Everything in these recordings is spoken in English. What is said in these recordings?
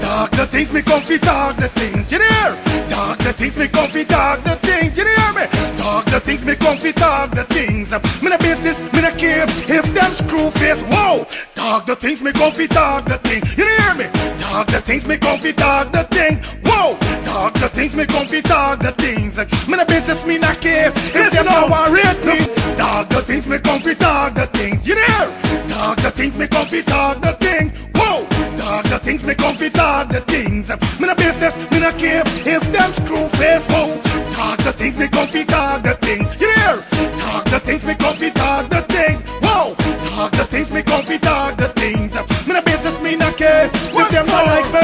Talk the things me comfy, talk the things, you hear? Talk the things me comfy, talk the things, you hear me? Talk the things me comfy, talk the things. Me no business, me no care if them screw face, whoa. Talk the things me comfy, talk the things, you hear me? Talk the things me comfy, talk the things, whoa. Talk the things me comfy, talk the things. Me no business, me no care if them no worried me. Talk the things me comfy, talk the things, you hear? Talk the things me comfy, talk the things, whoa. Talk the things me comfy, talk the things. Me no business, me no care if them screw face, whoa. Talk the things me comfy, talk the things, you hear? Talk the things me comfy, talk the things, whoa. Talk the things me comfy, talk the things. Me no business, me no care if them not like me.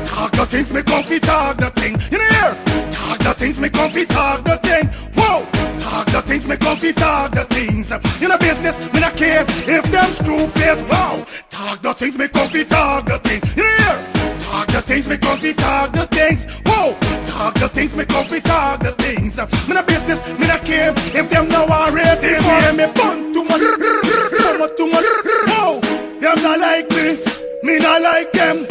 Talk the things me comfy, talk the thing, you hear? Talk the things me comfy, talk the thing, whoa. Talk the things me comfy, talk the things. You know business, me not care if them screw face, wow. Talk the things me comfy, talk the things. You hear? Talk the things me comfy, talk the things, whoa. Talk the things me comfy, talk the things. Me no business, me not care if them now already hear me fun too much, too much, whoa. Them not like me not like them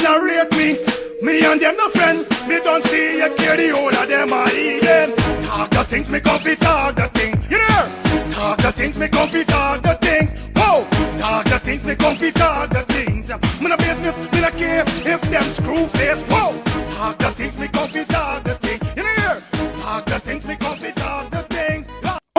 not rate me. Me and them no friend, me don't see you care the whole of them are eating. Talk the things me comfy, talk the thing, you hear? Talk the things me comfy, talk the thing, whoa. Talk the things me comfy, talk the things. Me no business, me no care if them screw face, whoa. Talk the things me comfy, talk the thing, you hear? Talk the things me comfy, talk the things.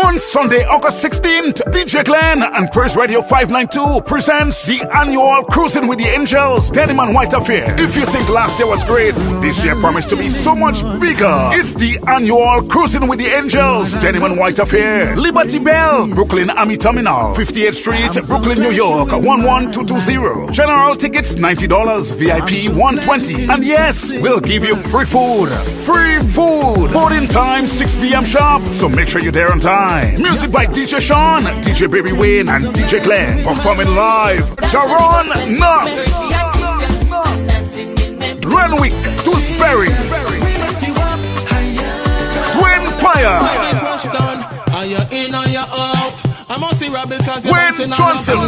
On Sunday, August 16th, DJ Glenn and Praise Radio 592 presents the annual Cruising with the Angels Denim and White Affair. If you think last year was great, this year promised to be so much bigger. It's the annual Cruising with the Angels Denim and White Affair. Liberty Bell, Brooklyn Army Terminal, 58th Street, Brooklyn, New York, 11220. General tickets $90, VIP $120. And yes, we'll give you free food. Free food. Boarding time 6 p.m. sharp, so make sure you're there on time. Music by DJ Sean, DJ Baby Wayne, and DJ Glenn. Performing live, Jaron Nuss, Renwick, Dewsbury, Twin Fire, Wayne Johnson.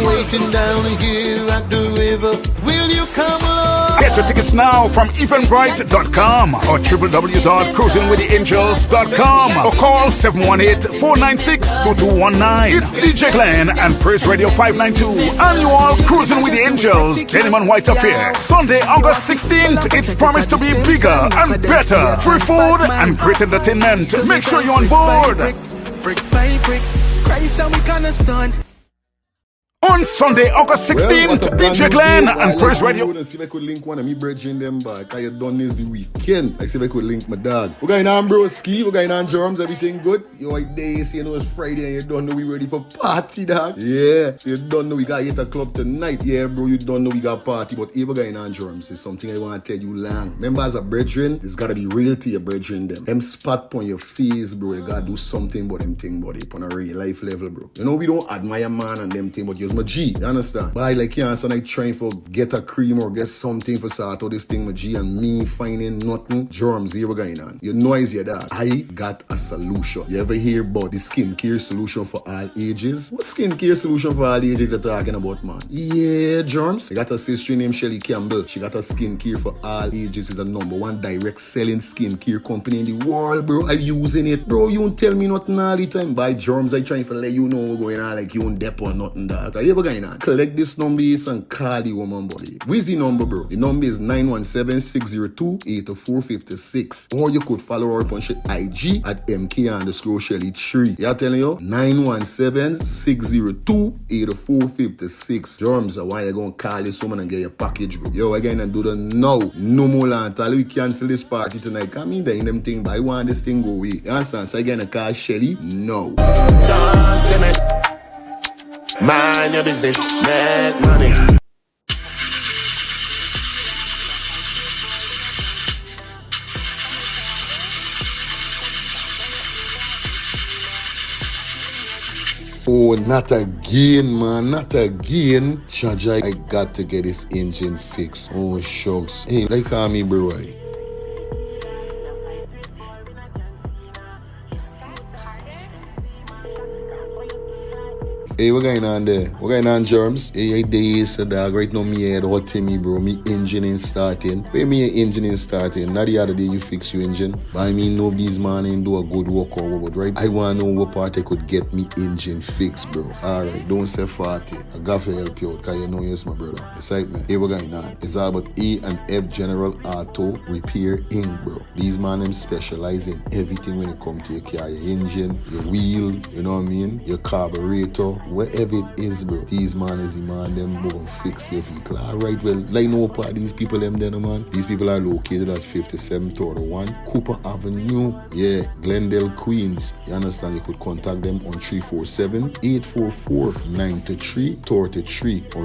Will you come along? Get your tickets now from eventbrite.com or www.cruisingwiththeangels.com or call 718-496-2219. It's DJ Glenn and Praise Radio 592 annual Cruising with the Angels Denim and White Affair. Sunday, August 16th. It's promised to be bigger and better. Free food and great entertainment. Make sure you're on board. Brick by brick, Christ and we gonna stun. On Sunday, August 16th, DJ Glenn and Praise Radio. See if I could link one of me bridging them back. I had done this the weekend. I see if I could link my dog. We're going on broski, we're going on germs, everything good. Yo, I day, see you know it's Friday and you don't know we ready for party, dog. Yeah, so you don't know we got hit a club tonight. Yeah, bro, you don't know we got party. But if we're going on germs, it's something I want to tell you long. Remember as a brethren, it's gotta be real to your brethren them. Them spot on your face, bro, you gotta do something about them thing, buddy, on a real life level, bro. You know, we don't admire man and them thing, but you my G, you understand? But I like you understand, I trying for get a cream or get something for sort out this thing my G and me finding nothing. Germs here going on. You noise your dog. I got a solution. You ever hear about the skincare solution for all ages? What skincare solution for all ages you're talking about, man? Yeah, germs. I got a sister named Shelly Campbell. She got a skincare for all ages. It's the #1 direct selling skincare company in the world, bro. I'm using it. Bro, you don't tell me nothing all the time. By germs, I trying to let you know what's going on like you don't dep or nothing, dog. You ever going on? Collect this number and call the woman, buddy. Where's the number, bro? The number is 917-602-8456. Or you could follow her on IG at MK_Shelly3. Yeah, telling you? 917-602-8456. Germs are why you gonna call this woman and get your package, bro. Yo, again and do the now. No more land. Tell we cancel this party tonight. Come in there in them thing, but I want this thing go away. You understand? So again, I call Shelly. No. Mind your business, make money. Oh, not again, man, not again. Chaja, I got to get this engine fixed. Oh, shucks. Hey, like call me, bro. Hey, what going on there? What going on, Germs? Hey, days, dog. Right now, me head hot to me, bro. Me engine ain't starting. Where me engine ain't starting? Not the other day you fix your engine. But I mean, nobody's man ain't do a good work or what, right? I want to know what part I could get me engine fixed, bro. Alright, don't say 40. I got to help you out, because you know yes, my brother. Excitement. Hey, what going on? It's all about E and F General Auto Repair Inc., bro. These man them specialize in everything when it comes to your car, your engine, your wheel, you know what I mean? Your carburetor, whatever it is, bro. These man is the man them go and fix your vehicle. Alright, well, like no part these people them there, man. These people are located at 5731 Cooper Avenue. Yeah, Glendale, Queens. You understand? You could contact them on 347-844-9333 or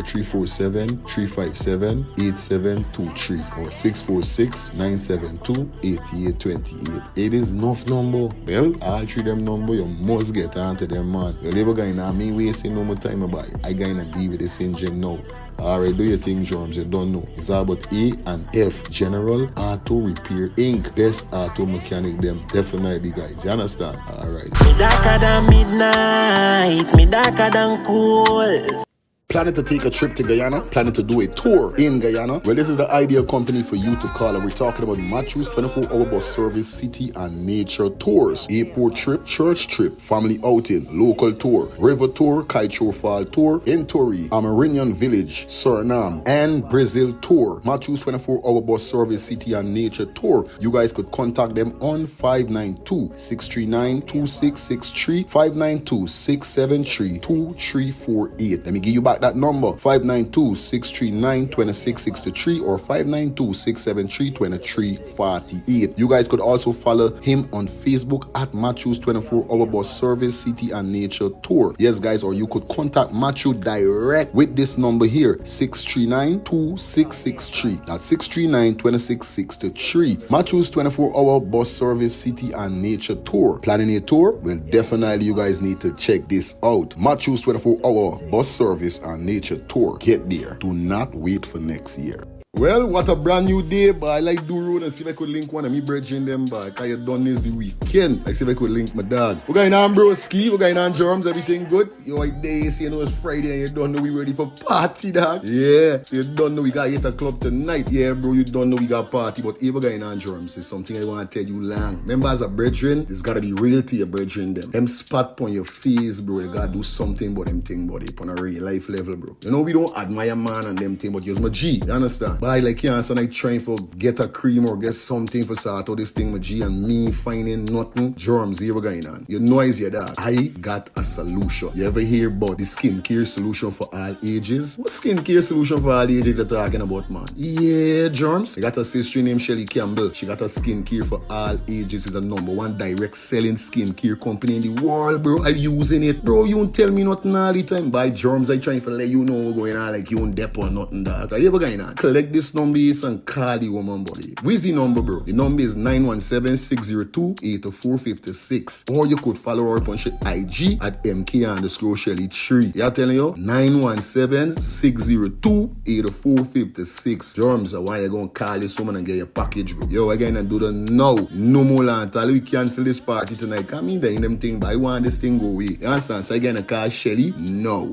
347-357-8723 or 646-972-8828. It is enough number. Well, all three them number, you must get onto them, man. Well, never going on me wasting no more time about it. I gonna deal with this engine now. Alright, do your thing, Germs. You don't know. It's all about E and F General Auto Repair Inc. Best auto mechanic them. Definitely, guys. You understand? Alright. Me darker than midnight, me darker than cool. Planning to take a trip to Guyana? Planning to do a tour in Guyana? Well, this is the ideal company for you to call. And we're talking about Matthews 24-hour bus service, city and nature tours. Airport trip, church trip, family outing, local tour, river tour, Kaichor Fall tour, Entori, Amarinian Village, Suriname, and Brazil tour. Matthews 24-hour bus service, city and nature tour. You guys could contact them on 592-639-2663, 592-673-2348. Let me give you back that number, 592-639-2663 or 592-673-2348. You guys could also follow him on Facebook at Matthews 24-hour bus service, city and nature tour. Yes, guys, or you could contact Matthew direct with this number here, 639-2663. That's 639-2663. Matthews 24-hour bus service, city and nature tour. Planning a tour? Well, definitely you guys need to check this out. Matthews 24-hour bus service and nature tour. Get there. Do not wait for next year. Well, what a brand new day, but I like do road and see if I could link one of me brethren them back. I had done this the weekend. I see if I could link my dog. We're going on, bro, ski. We're going on, Germs. Everything good? Yo, like days, you know it's Friday and you don't know we ready for party, dog. Yeah. So you don't know we got hit a club tonight. Yeah, bro, you don't know we got party. But if we're going on, Germs, it's something I want to tell you long. Remember, as a brethren, it's got to be real to your brethren them. Them spot on your face, bro. You got to do something about them thing, buddy. On a real life level, bro. You know, we don't admire man and them thing, but you're my G. You understand? But I like you understand, like trying for get a cream or get something for sort out this thing, my G, and me finding nothing. Germs, here we're going on. You know it's your dad. I got a solution. You ever hear about the skincare solution for all ages? What skincare solution for all ages you're talking about, man? Yeah, Germs. I got a sister named Shelly Campbell. She got a skincare for all ages. It's the #1 direct selling skincare company in the world, bro. I'm using it. Bro, you don't tell me nothing all the time. By Germs, I trying to let you know what's going on, like you don't dep or nothing, dog. So here we're going on. Collect this number and call the woman, buddy. Where's the number, bro? The number is 917-602-8456. Or you could follow her on IG at MK_Shelly3. Yeah, telling you? 917-602-8456. Germs, why you gonna call this woman and get your package, bro? Yo, again, and do the now. No more land. We cancel this party tonight. Come in there in them thing, but I want this thing go away. You understand? So again, I call Shelly? No.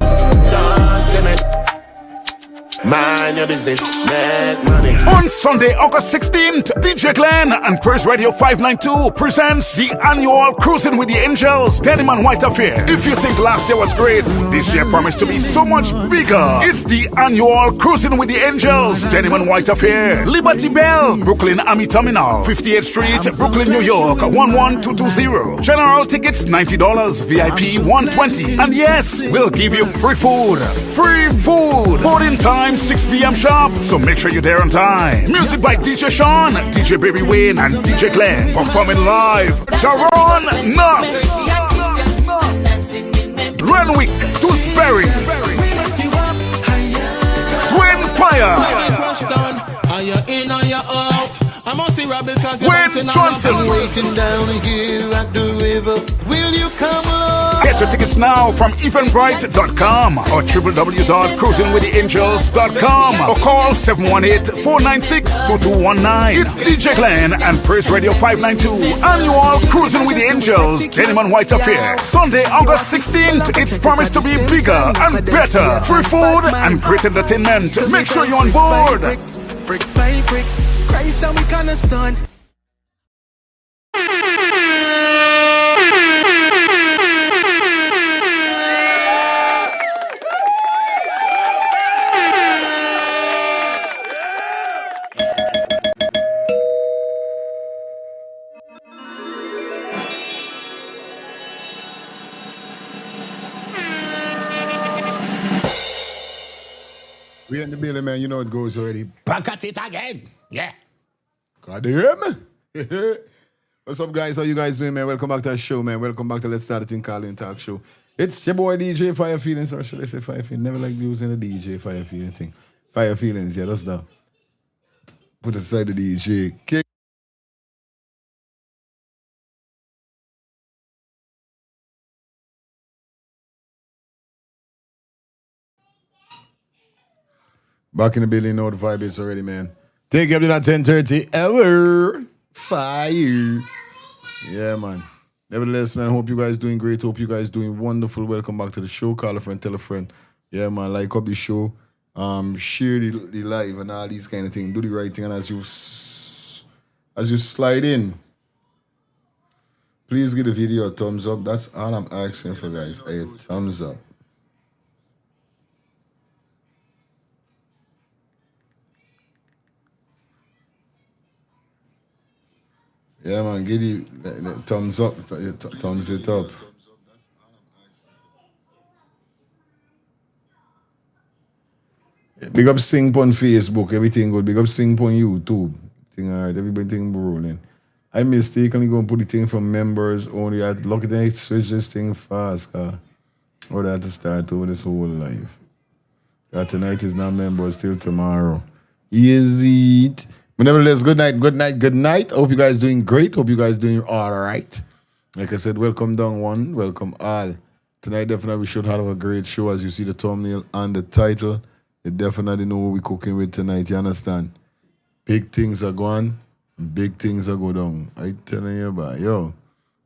Mind your business, make money. On Sunday, August 16th, DJ Glenn and Praise Radio 592 presents the annual Cruising with the Angels Denim and White Affair. If you think last year was great, this year promised to be so much bigger. It's the annual Cruising with the Angels Denim and White Affair. Liberty Bell, Brooklyn Army Terminal, 58th Street, Brooklyn, New York, 11220. General tickets $90, VIP $120. And yes, we'll give you free food. Free food. Boarding time 6 p.m. sharp, so make sure you're there on time. Music by DJ Sean, DJ Baby Wayne, and DJ Glenn. Performing live, Jaron Nuss, Renwick, Dewsbury, Twin Fire, Wayne Johnson, waiting down here at the river. Will you come along? Get your tickets now from eventbrite.com or www.cruisingwiththeangels.com or call 718-496-2219. It's DJ Glenn and Praise Radio 592 annual Cruising with the Angels Denim and White Affair. Sunday, August 16th. It's promised to be bigger and better. Free food and great entertainment. Make sure you're on board. Brick by brick, Christ and we gonna stun. We in the building, man. You know it goes already. Back at it again. Yeah. God damn. What's up, guys? How you guys doing, man? Welcome back to our show, man. Welcome back to Let's Start the Thing Call and Talk Show. It's your boy DJ Fire Feelings, or should I say Fire Feelings? Never like using the DJ Fire Feelings thing. Fire Feelings, yeah, that's that. Put aside the DJ. Kick. Back in the building, know the vibe is already, man. Take you up to that 10:30 hour. Fire. Yeah, man. Nevertheless, man, hope you guys doing great. Hope you guys doing wonderful. Welcome back to the show. Call a friend, tell a friend. Yeah, man, like up the show. Share the live and all these kind of things. Do the right thing. And as you slide in, please give the video a thumbs up. That's all I'm asking for, guys. A thumbs up. Yeah, man, give the thumbs up, thumbs it up. Big up Sing on Facebook, everything good. Big up Sing on YouTube. Thing alright, everything rolling. I mistakenly go and put the thing from members only. I had to look at it, switch this thing fast, or I had to start over this whole life. Tonight is not members till tomorrow. Is it? But nevertheless, good night, good night, good night. I hope you guys doing great. Hope you guys doing all right. Like I said, welcome down one, welcome all. Tonight definitely we should have a great show. As you see the thumbnail and the title, you definitely know what we're cooking with tonight, you understand? Big things are going, big things are go down. I telling you about, yo,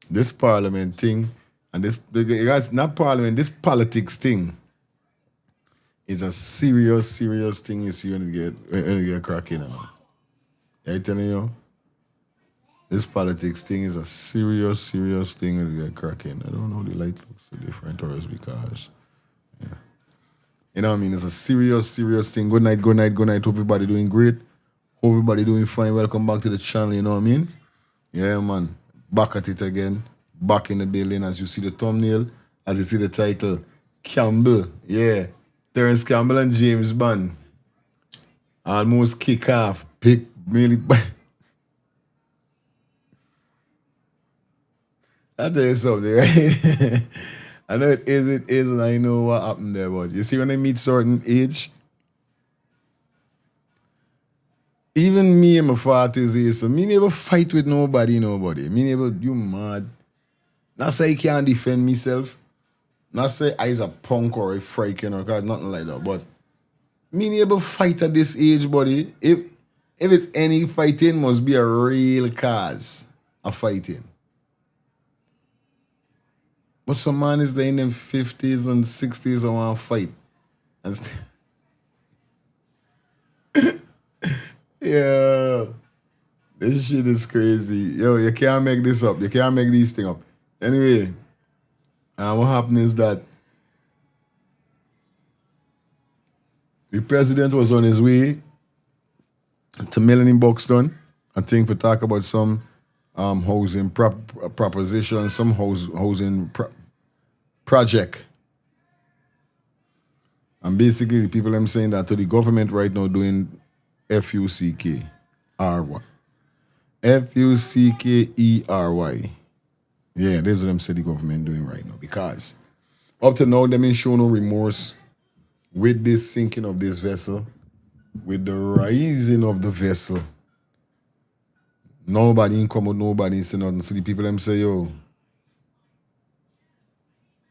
this parliament thing, and this, guys, not parliament, this politics thing is a serious, serious thing you see when you get cracking, man. I telling you, this politics thing is a serious, serious thing when you get cracking. I don't know, the light looks so different or it's because, yeah. You know what I mean? It's a serious, serious thing. Good night, good night, good night. Hope everybody doing great. Hope everybody doing fine. Welcome back to the channel, you know what I mean? Yeah, man. Back at it again. Back in the building as you see the thumbnail, as you see the title. Campbell, yeah. Terrence Campbell and James Bond. Almost kick off. Big, really. I'll tell you something, right? I know it is, and I know what happened there, but you see when I meet certain age, even me in my 40s, so me never fight with nobody. Me never, you mad. Not say I can't defend myself. Not say I's a punk or a freaking or nothing like that, but me never fight at this age, buddy. If it's any fighting, must be a real cause of fighting. But some man is there in them 50s and 60s and want to fight. And yeah, this shit is crazy. Yo, you can't make this up. You can't make these things up. Anyway, what happened is that the president was on his way to Melanie Buxton, I think, to talk about some housing proposition, some housing project. And basically, the people I'm saying that to the government right now doing F-U-C-K-R-Y. F-U-C-K-E-R-Y. Yeah, that's what I'm saying the government doing right now. Because up to now, they ain't show no remorse with this sinking of this vessel, with the rising of the vessel. Nobody ain't come out, nobody ain't say nothing. So the people them say, yo,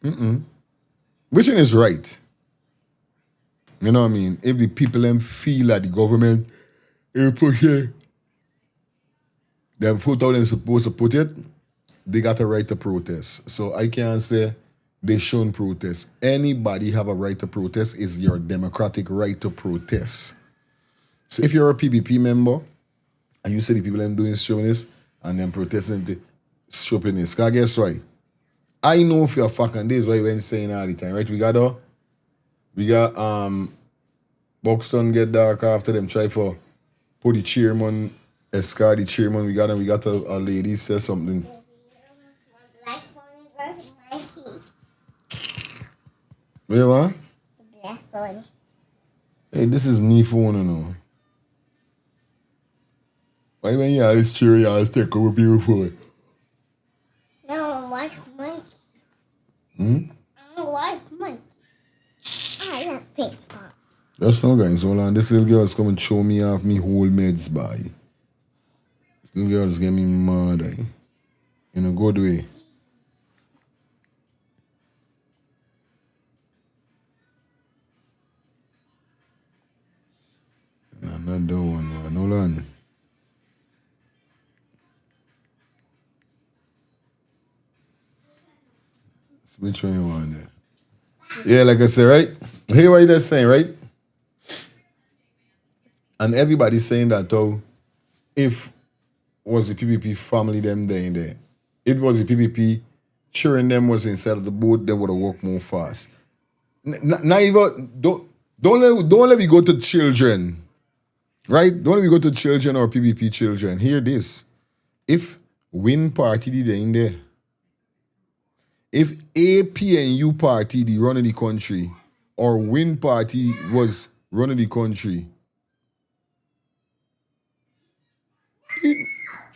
Which one is right? You know what I mean? If the people them feel that the government is pushing them foot how them supposed to put it, they got a right to protest. So I can't say they shouldn't protest. Anybody have a right to protest. It's your democratic right to protest. So if you're a PPP member and you see the people them doing chauvinist and them protesting the chauvinist, because guess what? I know for a fact, and this is what you been saying all the time, right? We got Buxton get dark after them try for put the chairman, escort the chairman. We got a lady say something. Wait, what? Hey, this is me phone, you know. Why when you have this chair, you always take over people phone? No, watch monkey. I don't like monkey. I like pink pop. Just now, guys, hold on. This little girl is coming to show me off me whole meds, boy. This little girl is getting me mad, in a good way. Another one, man. Hold on. Which one you want there? Yeah, like I said, right? Hear what you're saying, right? And everybody's saying that, though, if was the PPP family them there in there, it was the PPP cheering them was inside of the boat, they would have walked more fast. Not even, don't let me go to children, right? Don't let me go to children or PPP children. Hear this. If Win Party did in there, if APNU Party the running the country, or Win Party was running the country,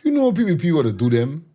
you know PPP what to do them.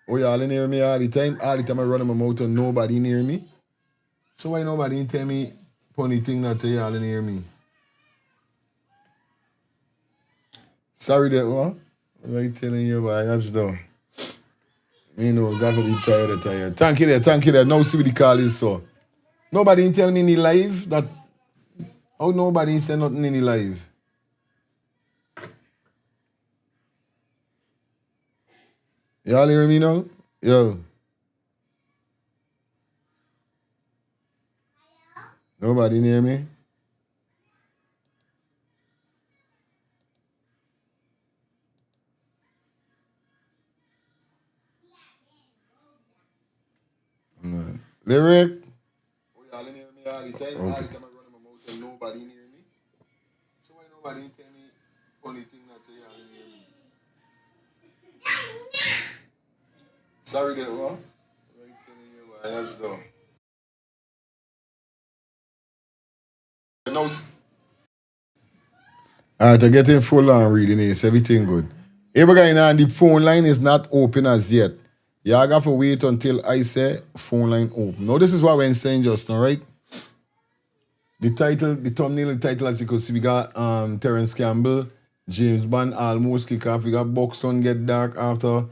Oh, y'all near me all the time. All the time I run in my mouth and nobody near me. So why nobody tell me funny thing not to y'all near me? Sorry that what? What I telling you about I just know. You know, got to be tired. Thank you there. Now see what the call is so. Nobody tell me in the live that how nobody say nothing in the live. Y'all hear me now? Yo. Nobody near me? No. Lyric? Oh, y'all near me all the time. All the time I run in my mouth and nobody near me. So why Nobody tell me only thing not to hear me. Sorry there, what? Nobody telling you why that's though. No. Alright, I get in full on reading this. Everything good. Every guy now, the phone line is not open as yet. Y'all got to wait until I say phone line open. Now, this is what we're saying just now, right? The title, the thumbnail, the title, as you can see, we got Terrence Campbell, James Bond almost kick off. We got Buxton get dark after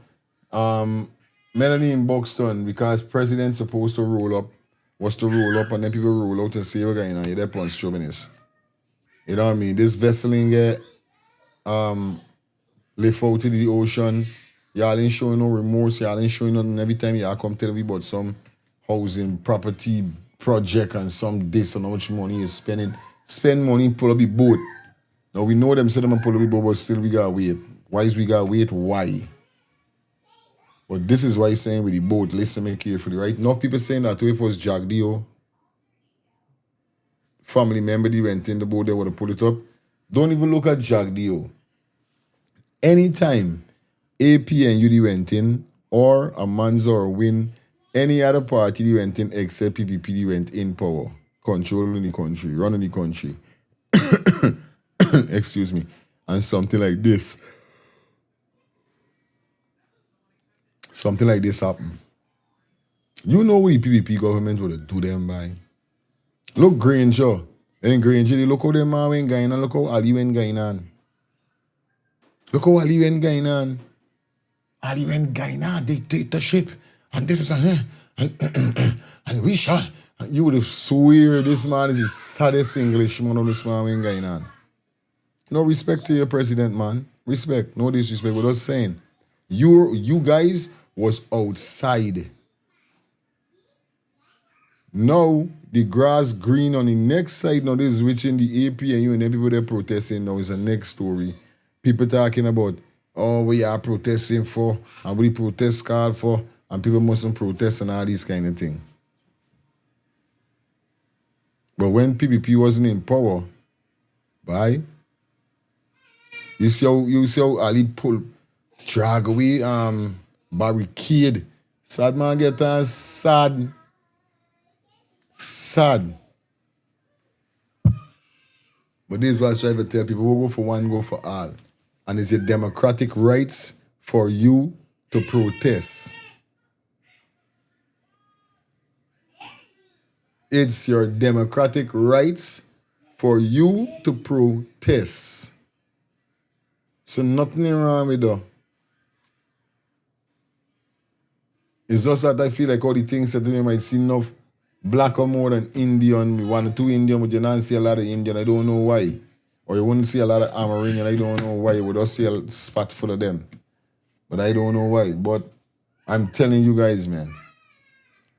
Melanie in Buxton because president supposed to roll up, was to roll up, and then people roll out and say, we're going to get up on stubbornness. You know what I mean? This vessel in get lift out to the ocean. Y'all ain't showing no remorse. Y'all ain't showing nothing. Every time y'all come tell me about some housing, property, project, and some this and how much money you spending. Spend money, pull up the boat. Now we know them say them and pull up the boat, but still we gotta wait. Why is we gotta wait? Why? But this is why he's saying with the boat. Listen me carefully, right? Enough people saying that if it was Jack Dio, family member, they went in the boat, they would have pulled it up. Don't even look at Jack Dio. Anytime AP and UD went in, or a Manza or Win, any other party they went in except PPP went in power, controlling the country, running the country. Excuse me. And something like this. Something like this happened. You know what the PPP government would do them by. Look Granger. And Granger, look how them man went going on. Look how Ali went going on. Look how Ali went going on. Ali went going on, dictatorship. And this is and we shall. You would have swear this man is the saddest Englishman of this man went going on. No respect to your president, man. Respect. No disrespect. But just saying. You guys was outside. Now the grass green on the next side. Now this is reaching the AP and you and then people they're protesting now is the next story. People talking about, oh, we are protesting for, and we protest card for, and people mustn't protest and all these kind of things. But when PPP wasn't in power, bye. You see how Ali drag away barricade. Sad man get sad. Sad. But this is what I try to tell people, we'll go for one, go for all. And it's your democratic rights for you to protest. It's your democratic rights for you to protest. So nothing wrong with that. It's just that I feel like all the things that you might see enough black or more than Indian, 1 or 2 Indian, but you don't see a lot of Indian. I don't know why. Or you wouldn't see a lot of Amerindian. I don't know why. You would just see a spot full of them. But I don't know why. But I'm telling you guys, man,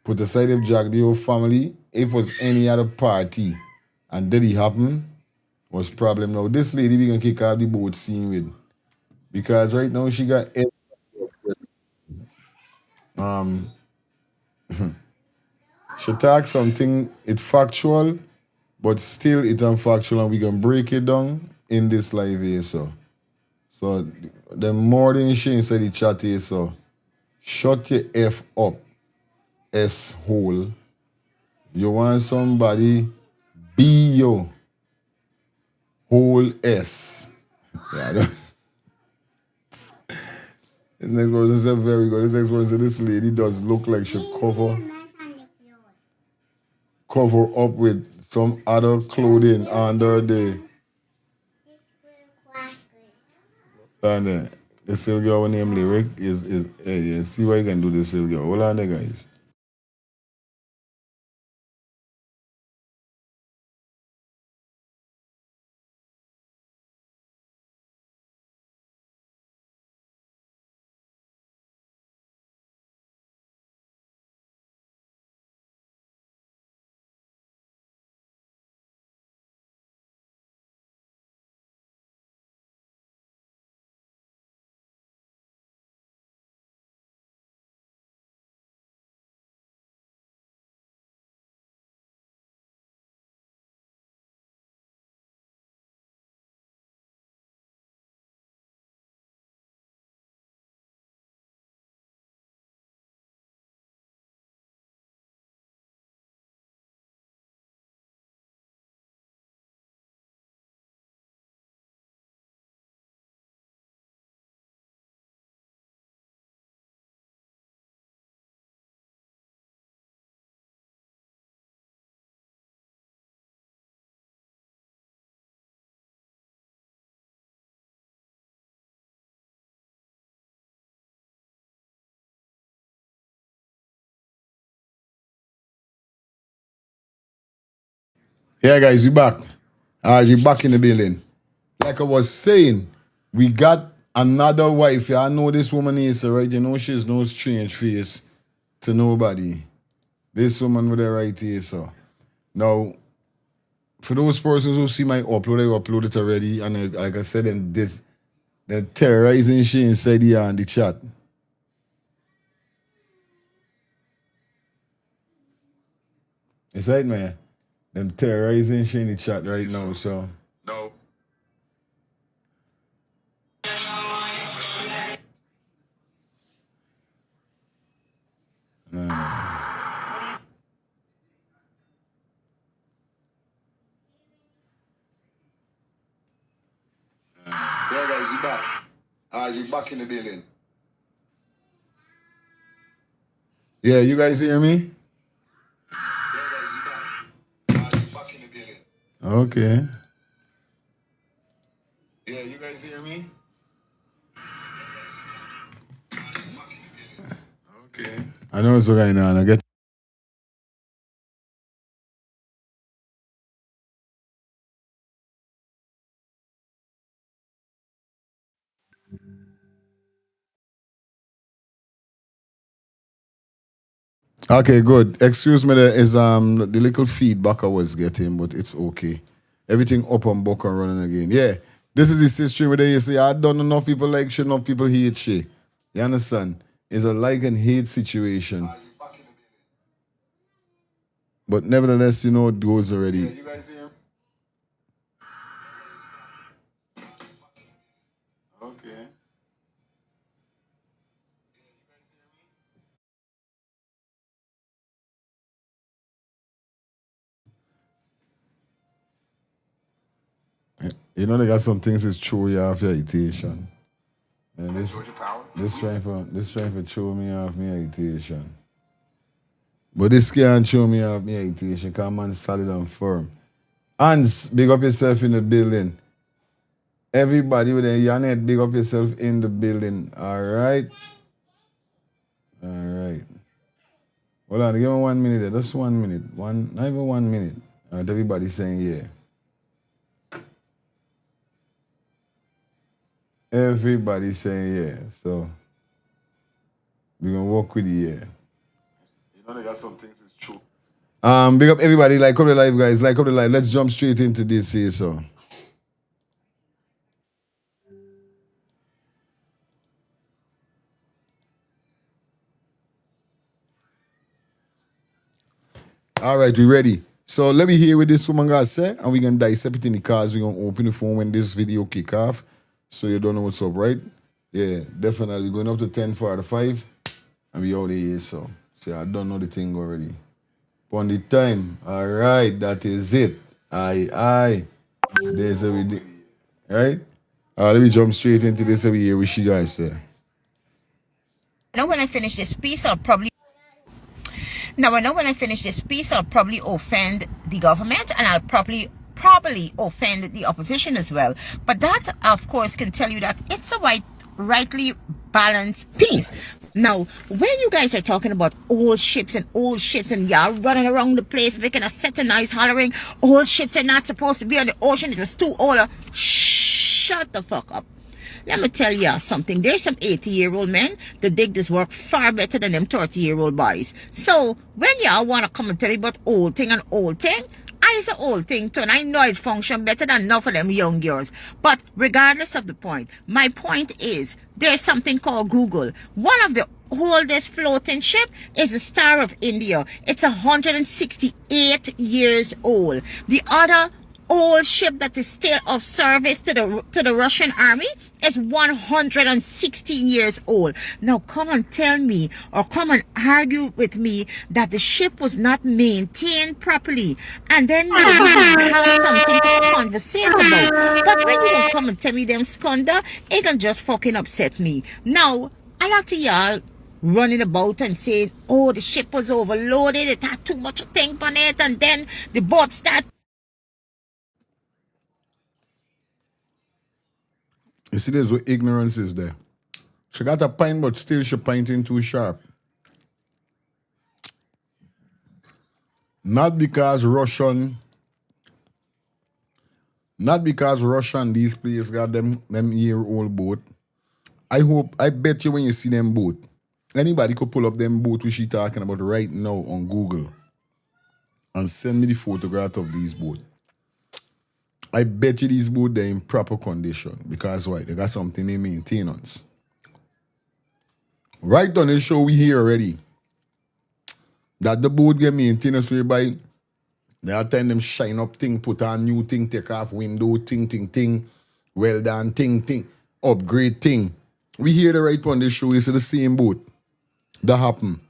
put aside if Jack Dio family, if it was any other party, and did it happen, was problem. Now, this lady we can kick off the boat scene with. Because right now she got she talk something, it factual, but still it unfactual, and we can break it down in this live here, so. So, the more than she inside the chat here, so. Shut your F up, S-hole. You want somebody, be your whole S. Yeah, this next person said very good. This next person said this lady does look like she cover up with some other clothing under the and the Sylvia name lyric is hey, see what you can do this Sylvia. Hold on there, guys. Yeah, guys, we back. We back in the building. Like I was saying, we got another wife. I know this woman is, right? You know she's no strange face to nobody. This woman with the right here, so. Now, for those persons who see my upload, I upload it already. And like I said, they're terrorizing she inside here in the chat. It's right, man. Them terrorizing she in the chat right now, so. No. Yeah, guys, you back. You back in the building. Yeah, you guys hear me? Yeah, guys, you back. You back in the building. Okay. Yeah, you guys hear me? Okay. I know what's going on. I get. Okay, good. Excuse me, there is the little feedback I was getting, but it's okay. Everything up and back and running again. Yeah, this is the history where you say I don't know enough people like shit, enough people hate shit. You understand? It's a like and hate situation. But nevertheless, you know it goes already. Yeah, you guys hear? Okay. You know they got some things that's throw you off your irritation. And this trying for throw me off my irritation. But this can't throw me off my irritation because man solid and firm. Hans, big up yourself in the building. Everybody with a Yanet, big up yourself in the building. Alright? Alright. Hold on, give me 1 minute there. Just 1 minute. Not even 1 minute. Alright, everybody saying yeah. Everybody saying yeah. So we're gonna work with the yeah. You know they got some things it's true. Big up everybody, like up the live, guys. Like up the live. Let's jump straight into this here, so. All right, we ready. So let me hear what this woman got to say, and we're going to dissect it in the cars. We're going to open the phone when this video kick off, so you don't know what's up, right? Yeah, definitely. We're going up to 10:45, and we out here, so. See, I don't know the thing already. On the time. All right, that is it. Aye. There's a video. Right? Let me jump straight into this over here. What you guys say? Now when I finish this piece, I'll probably offend the government, and I'll probably offend the opposition as well. But that, of course, can tell you that it's a rightly balanced piece. Now, when you guys are talking about old ships and y'all running around the place making a set of noise hollering, old ships are not supposed to be on the ocean, it was too old. Shut the fuck up. Let me tell you something. There's some 80-year-old men that dig this work far better than them 30-year-old boys. So, when y'all want to come and tell me about old thing, it's an old thing too, and I know it function better than enough of them young girls. But regardless of the point, my point is, there's something called Google. One of the oldest floating ship is the Star of India. It's 168 years old. The other old ship that is still of service to the Russian army is 116 years old. Now come and tell me, or come and argue with me, that the ship was not maintained properly, and then maybe we have something to conversate about. But when you don't come and tell me them scunda, it can just fucking upset me. Now, a lot of y'all running about and saying, oh, the ship was overloaded, it had too much thing on it, and then the boat started. You see, there's what ignorance is there. She got a pint, but still she pointing too sharp. Not because Russian Not because Russia and these places got them year-old boat. I bet you when you see them boat, anybody could pull up them boat which she talking about right now on Google and send me the photograph of these boats. I bet you these boats they're in proper condition because why? They got something in maintenance. Right on the show we hear already that the boat get maintenance whereby they are telling them shine up thing, put on new thing, take off window, thing, well done, thing, upgrade thing. We hear the right on this show, it's the same boat that happen.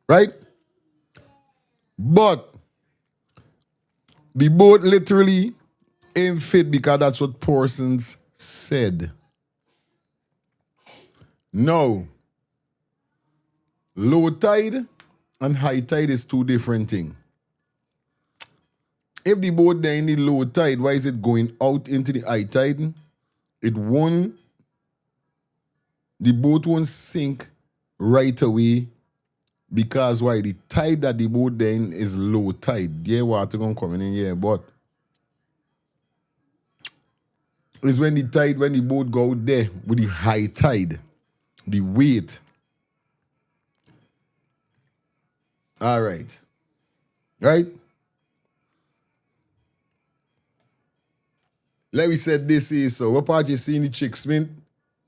Right? But the boat literally ain't fit because that's what persons said. No. Low tide and high tide is two different things. If the boat there in the low tide, why is it going out into the high tide? The boat won't sink right away because why? The tide that the boat then is low tide. Yeah, water gonna come in here, but it's when the boat go out there with the high tide, the weight. All right. Right? Let me say this is so. What part you see in the Chicksmith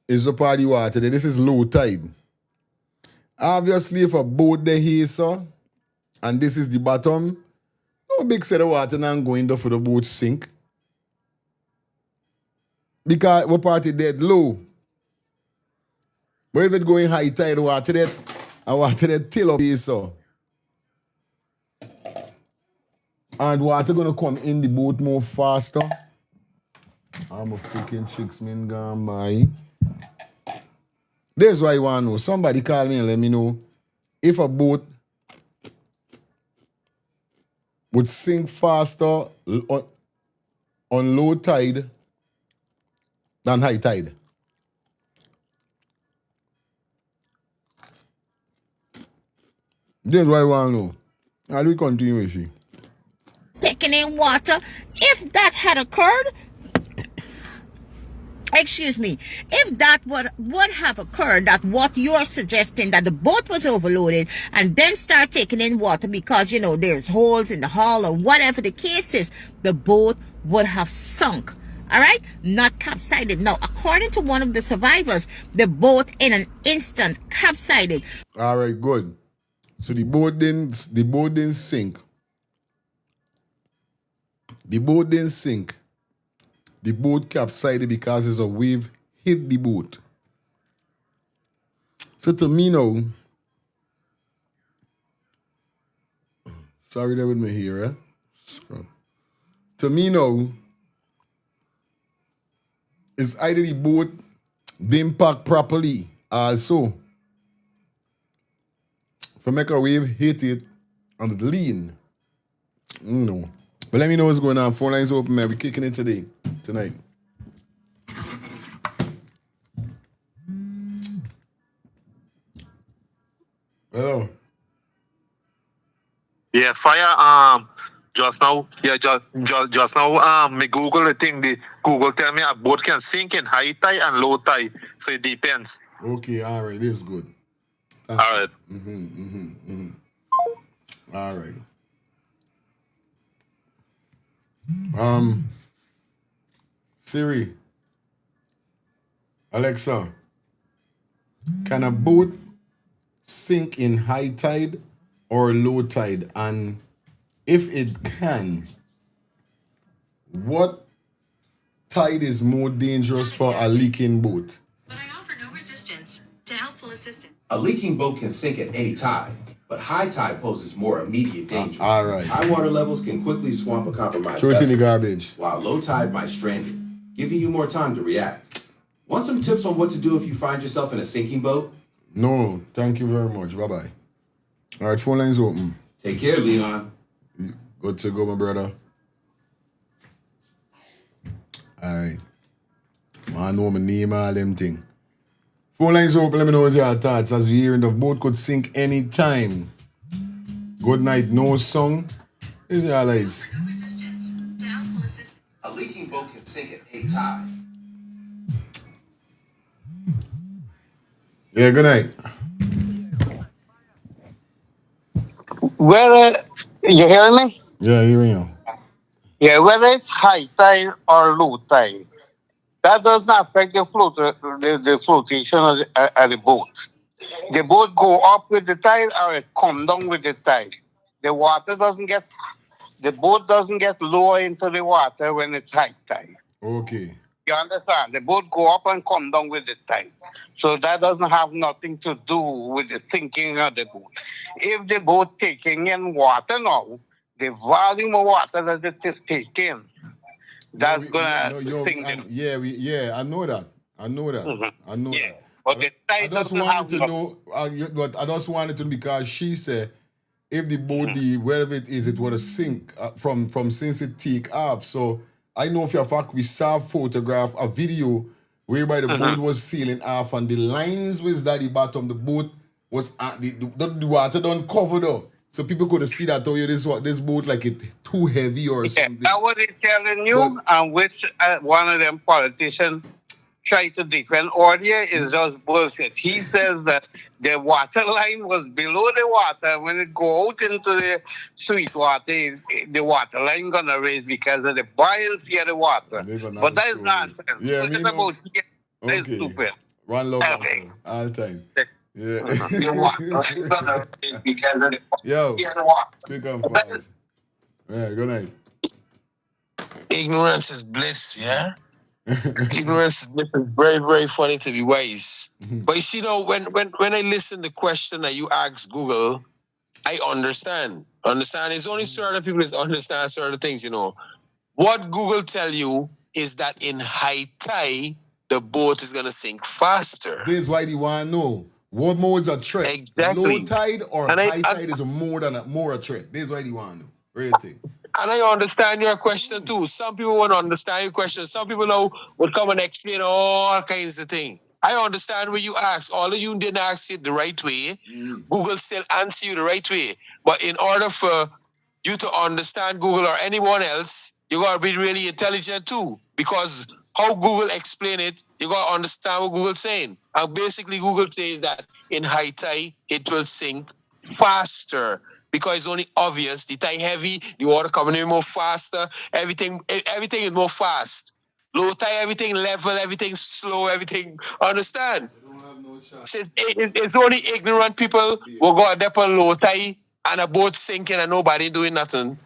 is the part of the water there. This is low tide. Obviously, if a boat there here, so, and this is the bottom, no big set of water now going there for the boat sink. Because what part is dead low. But if it going high tide, water that till up here, so. And water gonna come in the boat more faster. I'm a freaking Chicksman gone by. That's why I want to know. Somebody call me and let me know if a boat would sink faster on low tide than high tide. That's why I want to know. How do we continue with she? Taking in water, if that had occurred, if that would have occurred, that what you're suggesting, that the boat was overloaded and then start taking in water because, there's holes in the hull or whatever the case is, the boat would have sunk. All right? Not capsized. Now, according to one of the survivors, the boat in an instant capsized. All right, good. So the boat didn't sink. The boat didn't sink. The boat capsized because there's a wave hit the boat. So to me now, sorry that with me here, eh? To me now, it's either the boat didn't pack properly also for make a wave hit it and it lean. No. But let me know what's going on. Phone lines open, man. We're kicking it tonight. Hello. Yeah, fire. Just now, me Google the thing. The Google tell me a boat can sink in high tide and low tide, so it depends. Okay, all right, this is good. All right. All right. Siri, Alexa, can a boat sink in high tide or low tide? And if it can, what tide is more dangerous for a leaking boat? But I offer no resistance to helpful assistance. A leaking boat can sink at any tide, but high tide poses more immediate danger. All right. High water levels can quickly swamp a compromised Throw it in the vessel, garbage. while low tide might strand it, giving you more time to react. Want some tips on what to do if you find yourself in a sinking boat? No, thank you very much. Bye-bye. All right, phone lines open. Take care, Leon. Good to go, my brother. All right. I know my name, all them thing. Phone lines open, let me know what your thoughts. As we hearing the boat could sink anytime. Good night, no song. Here's your lights. stay tied. Yeah, good night. Whether you hear me? Yeah, here we go. Yeah, whether it's high tide or low tide, that does not affect the flotation of the boat. The boat go up with the tide or it come down with the tide. The boat doesn't get lower into the water when it's high tide. Okay. You understand? The boat go up and come down with the tide. So that doesn't have nothing to do with the sinking of the boat. If the boat taking in water now, the volume of water that it is taking, that's gonna sink them. I know that. I know that. Mm-hmm. I know Yeah. that. But the tide doesn't have to know. But I just wanted to know because she said if the boat, the wherever it is, it would sink from since it take off. So I know for a fact we saw a video whereby the boat was sailing off and the lines was at the bottom. The boat was at the water don't cover though. So people could see that, this boat like it too heavy or something. That's what they're telling you, and which one of them politicians try to defend Audio is just bullshit. He says that the water line was below the water. When it go out into the sweet water, the water line gonna raise because of the buoyancy of the water. But that is nonsense. Yeah, it's about that is stupid. One love all the time. Yeah. Yo, quick and fast. Yeah, good night. Ignorance is bliss, yeah? Ignorance is bliss is very, very funny to be wise. But you see, when I listen to the question that you ask Google, I understand. It's only certain people that understand certain things, What Google tell you is that in high tide, the boat is going to sink faster. This is why they want to know. What more is a threat? Exactly. Low tide or high tide is more a threat. This is why they want to know. Real thing. And I understand your question too. Some people want to understand your question. Some people now would come and explain all kinds of things. I understand what you asked. All of you didn't ask it the right way. Google still answer you the right way. But in order for you to understand Google or anyone else, you got to be really intelligent too. Because how Google explain it, you got to understand what Google's saying. And basically, Google says that in high tide, it will sink faster. Because it's only obvious, the tide heavy, the water coming in more faster, everything is more fast. Low tide, everything level, everything slow, everything, understand? It's only ignorant people who go up on low tide and a boat sinking and nobody doing nothing.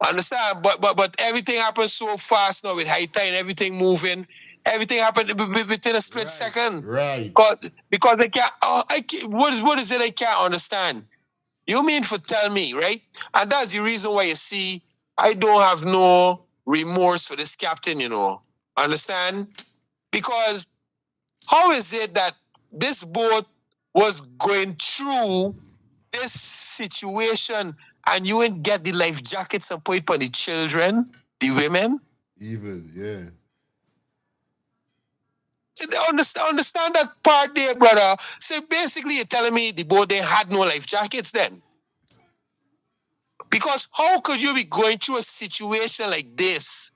Understand? But everything happens so fast now with high tide and everything moving. Everything happened within a split second. Right. Because they can't, what is it I can't understand? You mean for tell me, right? And that's the reason why you see I don't have no remorse for this captain, Understand? Because how is it that this boat was going through this situation and you ain't get the life jackets and put it for the children, the women? Even, yeah. So they understand that part there, brother. So basically you're telling me the boat, they had no life jackets then? Because how could you be going through a situation like this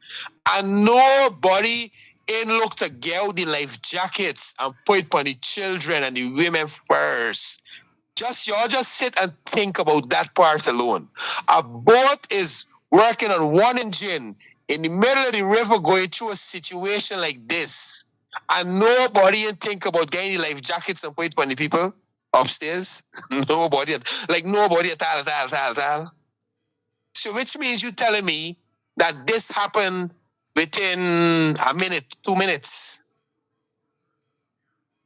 and nobody ain't look to get out the life jackets and put it on the children and the women first? Y'all just sit and think about that part alone. A boat is working on one engine in the middle of the river going through a situation like this. And nobody ain't think about getting the life jackets and put it on the people upstairs. Nobody at all. So which means you telling me that this happened within a minute, 2 minutes.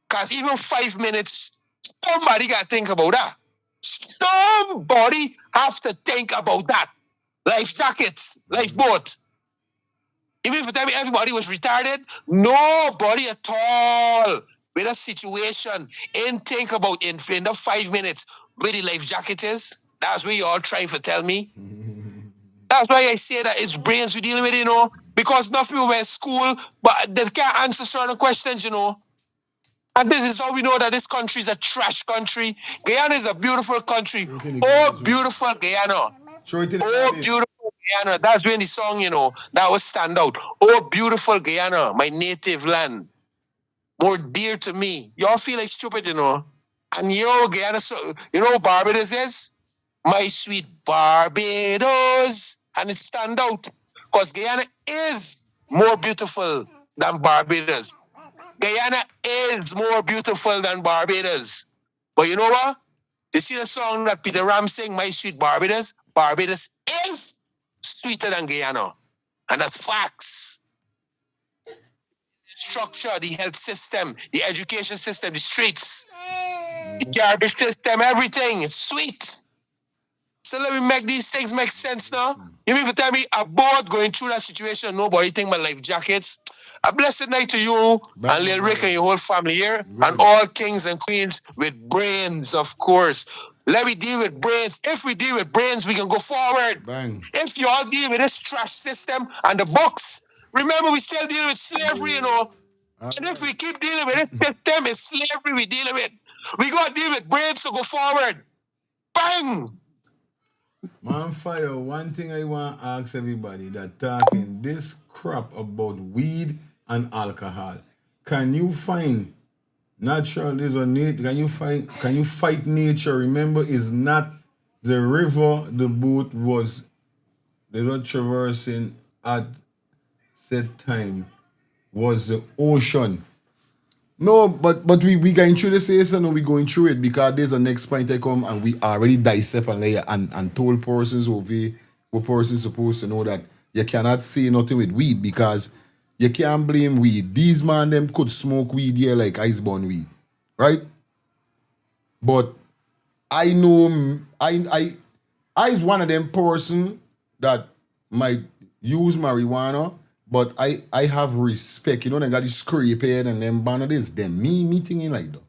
Because even 5 minutes, somebody got to think about that. Somebody have to think about that. Life jackets, lifeboat. Even if everybody was retarded, nobody at all with a situation ain't think about in the 5 minutes where the life jacket is. That's what you all trying to tell me. That's why I say that it's brains we're dealing with, because enough people went to school, but they can't answer certain questions, And this is how we know that this country is a trash country. Guyana is a beautiful country. Oh, beautiful Guyana. Oh, beautiful Guyana, that's when the song, that was stand out. Oh, beautiful Guyana, my native land, more dear to me. Y'all feel like stupid, And Guyana, what Barbados is? My sweet Barbados. And it stand out. Because Guyana is more beautiful than Barbados. Guyana is more beautiful than Barbados. But you know what? You see the song that Peter Ram sing, My Sweet Barbados? Barbados is sweeter than Guyana. And that's facts. The structure, the health system, the education system, the streets, the garbage system, everything is sweet. So let me make these things make sense now. You mean to tell me about going through that situation, nobody think my life jackets? A blessed night to you and Lil Rick and your whole family here, and all kings and queens with brains, of course. Let me deal with brains. If we deal with brains, we can go forward. Bang. If you all deal with this trash system and the books, remember we still dealing with slavery, And if we keep dealing with this system, it's slavery we dealing with. We got to deal with brains to go forward. Bang! Man, fire, one thing I want to ask everybody that talking this crap about weed and alcohol. Can you find natural this or nature? Can you fight nature? Remember, it's not the river the boat was they were traversing at said time was the ocean. No, but we going through the season, we going through it because there's a next point I come and we already dissect and layer and told persons over what persons supposed to know that you cannot say nothing with weed because you can't blame weed. These man them could smoke weed here like iceborne weed, right? But I know I is one of them person that might use marijuana. But I have respect. They got this scraphead and them bandages. Them me thinking like that.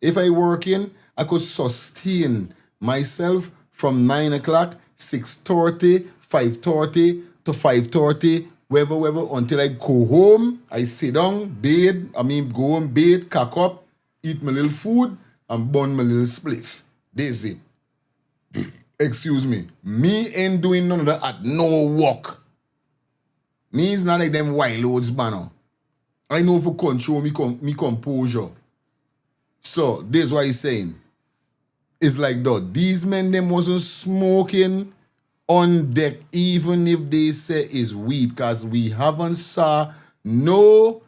If I work in, I could sustain myself from 9 o'clock, 6:30, 5:30 to 5:30, wherever, until I go home. I sit down, go home, bathe, cock up, eat my little food, and burn my little spliff. That's it. Excuse me. Me ain't doing none of that at no work. Me is not like them wild oats banner. I know for control me composure. So this is what he's saying. It's like that. These men them wasn't smoking on deck even if they say it's weed because we haven't saw no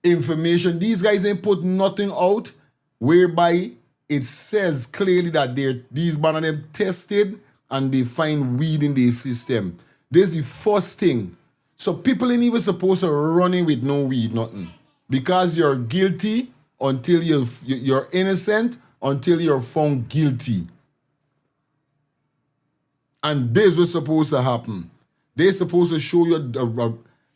information. These guys ain't put nothing out whereby it says clearly that these banner them tested and they find weed in their system. This is the first thing. So people ain't even supposed to run in with no weed, nothing. Because you're guilty until you're innocent until you're found guilty. And this was supposed to happen. They're supposed to show you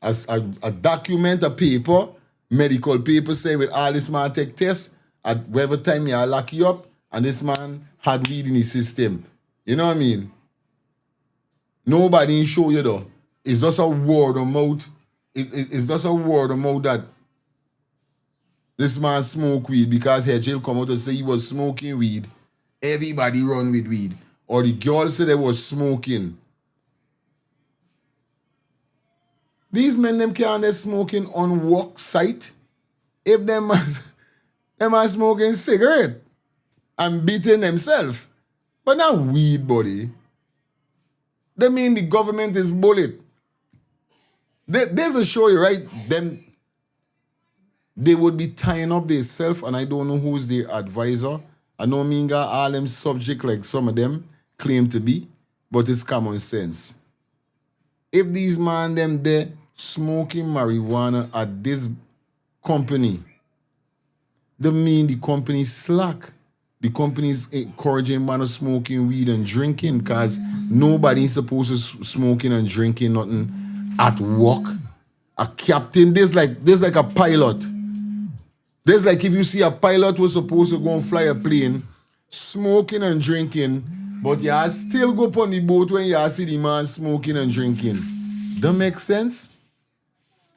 a document, a paper, medical paper saying with all this man take tests at whatever time you lock you up and this man had weed in his system. You know what I mean? Nobody show you though. It's just a word of mouth. It's just a word of mouth that this man smoke weed because he'll come out and say he was smoking weed. Everybody run with weed. Or the girl said they was smoking. These men them can't they smoking on work site. If them are smoking cigarette and beating themselves. But not weed, buddy. They mean the government is bullet. There's a show you, right? They would be tying up themselves, and I don't know who's their advisor. I know Minga all them subject like some of them claim to be, but it's common sense. If these man them there smoking marijuana at this company, they mean the company slack. The company is encouraging man of smoking weed and drinking because nobody's supposed to smoking and drinking nothing at work. A captain, there's like a pilot. There's like if you see a pilot who's supposed to go and fly a plane, smoking and drinking, but you still go up on the boat when you see the man smoking and drinking. That make sense?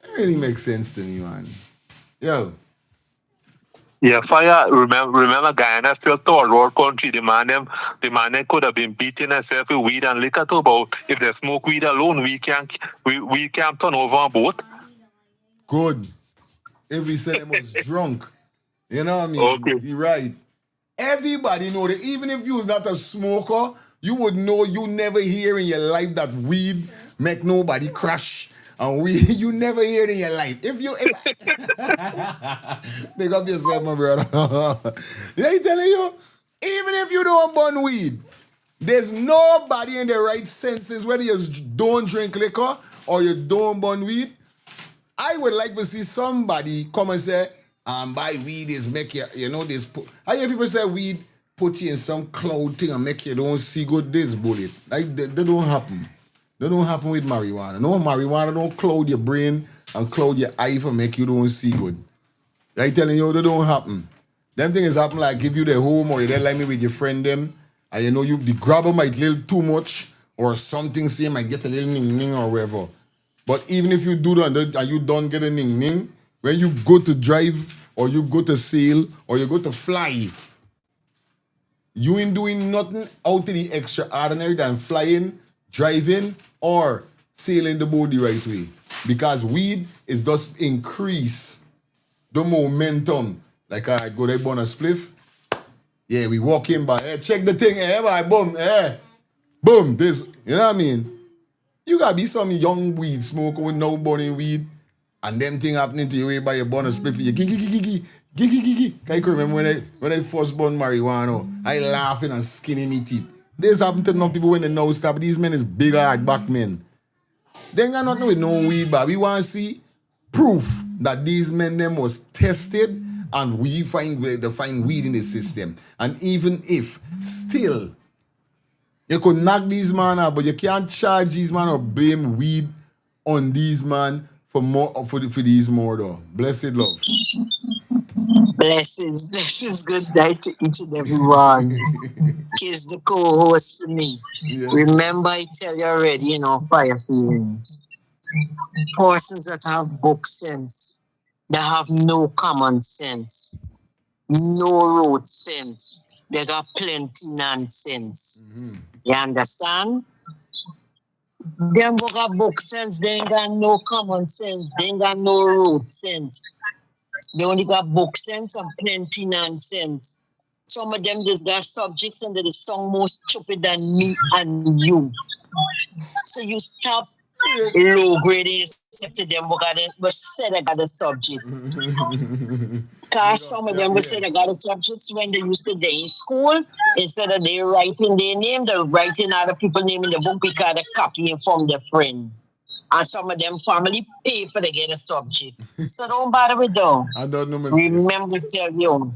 It really makes sense to me, man. Yo. Yeah, fire. Remember, Guyana still third world country. The man them could have been beating themselves with weed and liquor too. But if they smoke weed alone, we can't turn over a boat. Good. If we said them was drunk, you know what I mean? Okay. You're right. Everybody know that even if you're not a smoker, you would know you never hear in your life that weed make nobody crash. And you never hear it in your life. If you pick up yourself, my brother. They telling you, even if you don't burn weed, there's nobody in their right senses, whether you don't drink liquor or you don't burn weed. I would like to see somebody come and say, buy weed is make you, this. I hear people say weed put you in some cloud thing and make you don't see good. This bullet. Like, they don't happen. They don't happen with marijuana. No, marijuana don't cloud your brain and cloud your eye for make you don't see good. I telling you, they don't happen. Them things happen like give you the home or you there like me with your friend them, and the grabber might little too much or something, say might get a little ning or whatever. But even if you do that and you don't get a ning, when you go to drive or you go to sail or you go to fly, you ain't doing nothing out of the extraordinary than flying, driving, or sailing the boat the right way. Because weed is just increase the momentum. Like, all right, go there, burn a spliff. Yeah, we walk in by, hey, check the thing, boy, boom, boom, this, you know what I mean? You gotta be some young weed smoker with no burning weed, and them thing happening to you by your burn a spliff, you gigi. Can you remember when I first burn marijuana? I laughing and skinning me teeth. This happened to enough people when they know stop. These men is big hard back men. They ain't got nothing with no weed, but we want to see proof that these men them was tested and we find weed in the system. And even if still you could knock these man out, but you can't charge these man or blame weed on these man for these murder. Blessed love. Blessings, good night to each and every one. Kiss the co-host to me. Yes. Remember, I tell you already, fire feelings. Persons that have book sense, they have no common sense, no road sense, they got plenty nonsense. Mm-hmm. You understand? Them who got book sense, they ain't got no common sense, they ain't got no road sense. They only got book sense and plenty nonsense. Some of them just got subjects and they're song more stupid than me and you. So you stop low grading to them but said I got the subjects. Because some of them said I got the subjects when they used to day in school. Instead of they writing their name, they're writing other people's name in the book because they're copying from their friend. And some of them family pay for to get a subject. So don't bother with them. I don't know. Remember to tell you,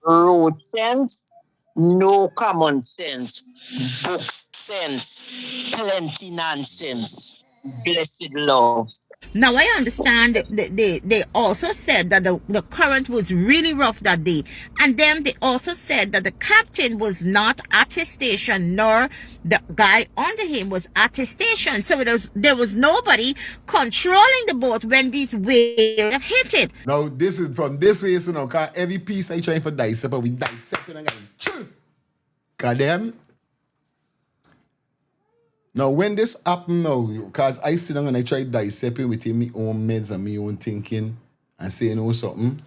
road sense, no common sense, book sense, plenty nonsense. Blessed love. Now I understand that they also said that the current was really rough that day, and then they also said that the captain was not at his station, nor the guy under him was at his station. So there was nobody controlling the boat when these waves hit it. Now this is from this is cause every piece I trying for dissect, but we dissecting and going, cause them. Now, when this happened now, because I sit down and I try dissecting within my own meds and my own thinking and saying, something.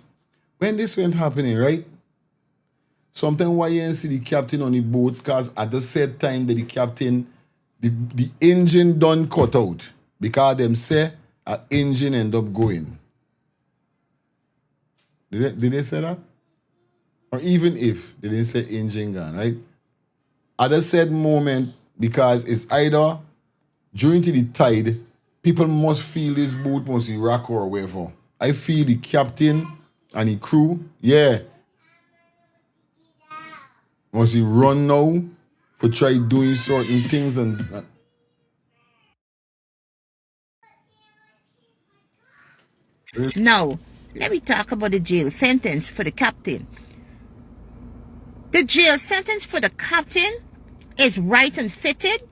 When this went happening, right? Sometimes why you see the captain on the boat, because at the said time that the captain, the engine done cut out. Because them say an engine end up going. Did they say that? Or even if they didn't say engine gone, right? At the said moment, because it's either during the tide, people must feel this boat must be rock or whatever. I feel the captain and the crew, must he run now for try doing certain things and Now, let me talk about the jail sentence for the captain. The jail sentence for the captain is right and fitted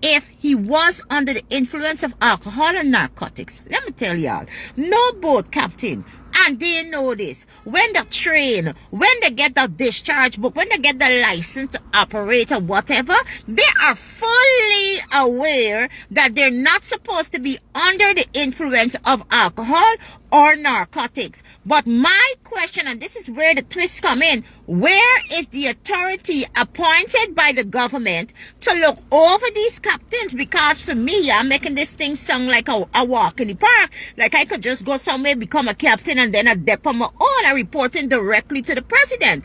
if he was under the influence of alcohol and narcotics. Let me tell y'all, no boat captain And they know this. When they train, when they get the discharge book, when they get the license to operate or whatever, they are fully aware that they're not supposed to be under the influence of alcohol or narcotics. But my question, and this is where the twists come in, where is the authority appointed by the government to look over these captains? Because for me, I'm making this thing sound like a walk in the park. Like I could just go somewhere, become a captain, and then a dep on my own and reporting directly to the president.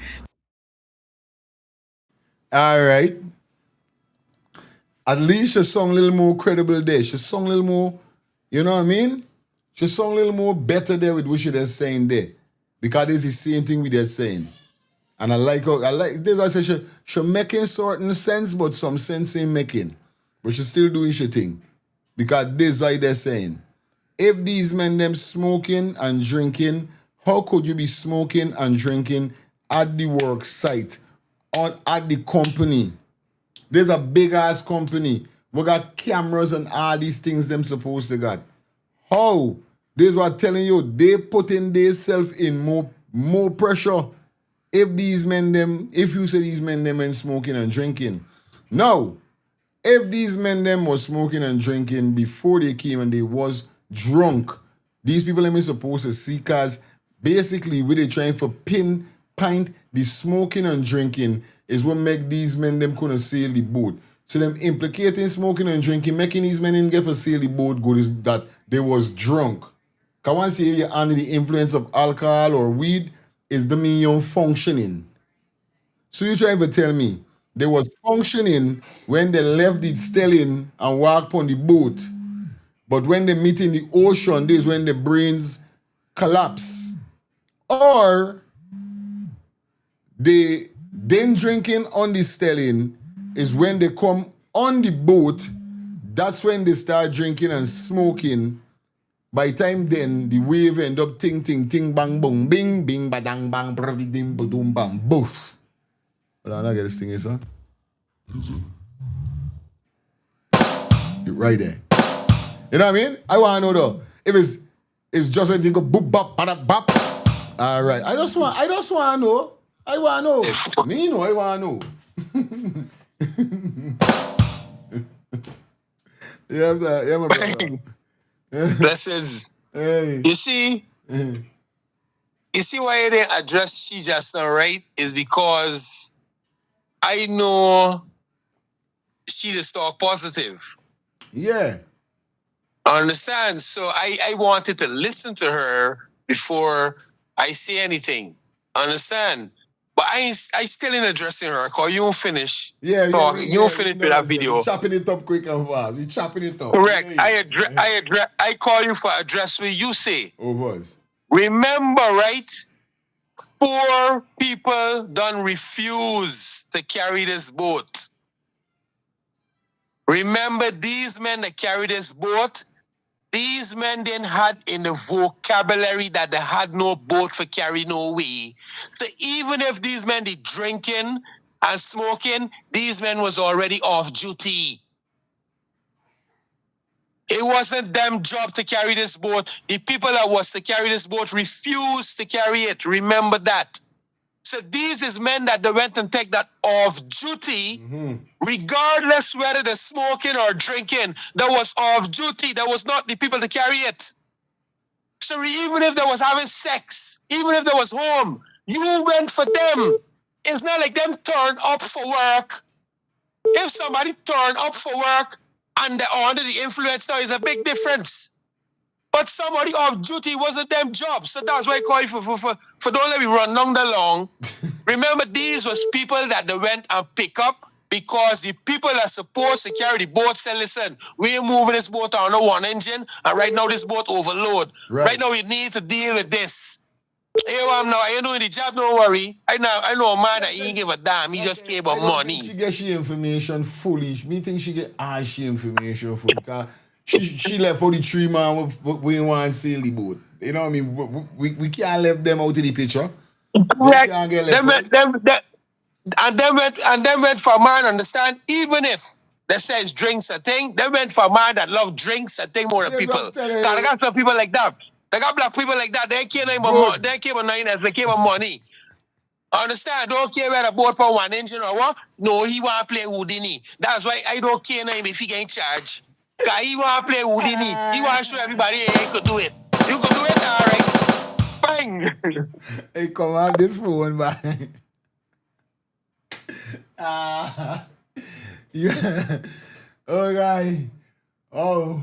All right. At least she sung a little more credible there. She sung a little more, you know what I mean? She sung a little more better there with what she was saying there. Because it's the same thing we they're saying. And I like this. I say she making certain sense, but some sense ain't making. But she's still doing she thing. Because this is what they're saying. If these men them smoking and drinking, how could you be smoking and drinking at the work site, at the company? There's a big ass company. We got cameras and all these things them supposed to got. How? This is what I'm telling you. They putting themselves in more pressure. If you say these men them ain't smoking and drinking. Now, if these men them was smoking and drinking before they came and they was drunk, these people them is supposed to see, cause basically what they trying for pinpoint the smoking and drinking is what make these men them couldn't sail the boat. So them implicating smoking and drinking, making these men in get for sail the boat good is that they was drunk. Cause once you're under the influence of alcohol or weed, is the mean you're functioning. So you trying to tell me they was functioning when they left the stelling and walked on the boat. But when they meet in the ocean, this is when the brains collapse. Or they then drinking on the stelling is when they come on the boat. That's when they start drinking and smoking. By the time then, the wave end up ting, ting, ting, bang, bong, bing, bing, badang, bang, bravidim, badum, bang, boof. Well, I don't get this thing is, huh? You're right there. You know what I mean? I want to know though. If it's just a thing go boop, bop, bada, bop. All right. I just want to know. I want to know. Me know, I want to know. Yeah, my brother. Blessings. Hey. You see why I didn't address she just now, right? Is because I know she is talk positive. Yeah. I understand. So I wanted to listen to her before I say anything. Understand? But I still ain't addressing her because you won't finish talking. You won't finish with that video. We chopping it up quick and fast. We chopping it up. Correct. Yeah. I call you for address what you say. Oh, boys. Remember, right? 4 people done refuse to carry this boat. Remember these men that carry this boat? These men then had in the vocabulary that they had no boat for carry no way. So even if these men did drinking and smoking, these men was already off duty. It wasn't them job to carry this boat. The people that was to carry this boat refused to carry it. Remember that. So these is men that they went and take that off duty, regardless whether they're smoking or drinking. That was off duty. That was not the people to carry it. So even if they was having sex, even if they was home, you went for them. It's not like them turned up for work. If somebody turned up for work and they're under the influence now, is a big difference. But somebody off duty wasn't them job. So that's why I call you for don't let me run down the long. Remember, these was people that they went and pick up because the people that are supposed to carry the boat said, listen, we're moving this boat on one engine, and right now this boat overload. Right now we need to deal with this. Here I'm now, I ain't doing the job, don't worry. I know a man that he ain't give a damn, he just care about money. She get she information fully. Me think she get all she information fully. Because she left for the 3 man we want to sail the boat. You know what I mean? We can't leave them out of the picture. Correct. Them went for a man, understand? Even if they says drinks a thing, they went for a man that love drinks a thing more than people. Because I got some people like that. They got black people like that. They can't even they came on 9 they came on money. Understand? Don't care whether boat for 1 engine or what. No, he want to play Houdini. That's why I don't care now if he get in charge. Because he want to play Houdini. He want to show everybody he could do it. You could do it, all right. Bang. Hey, come on this phone, man. Yeah. Oh, guy. Oh.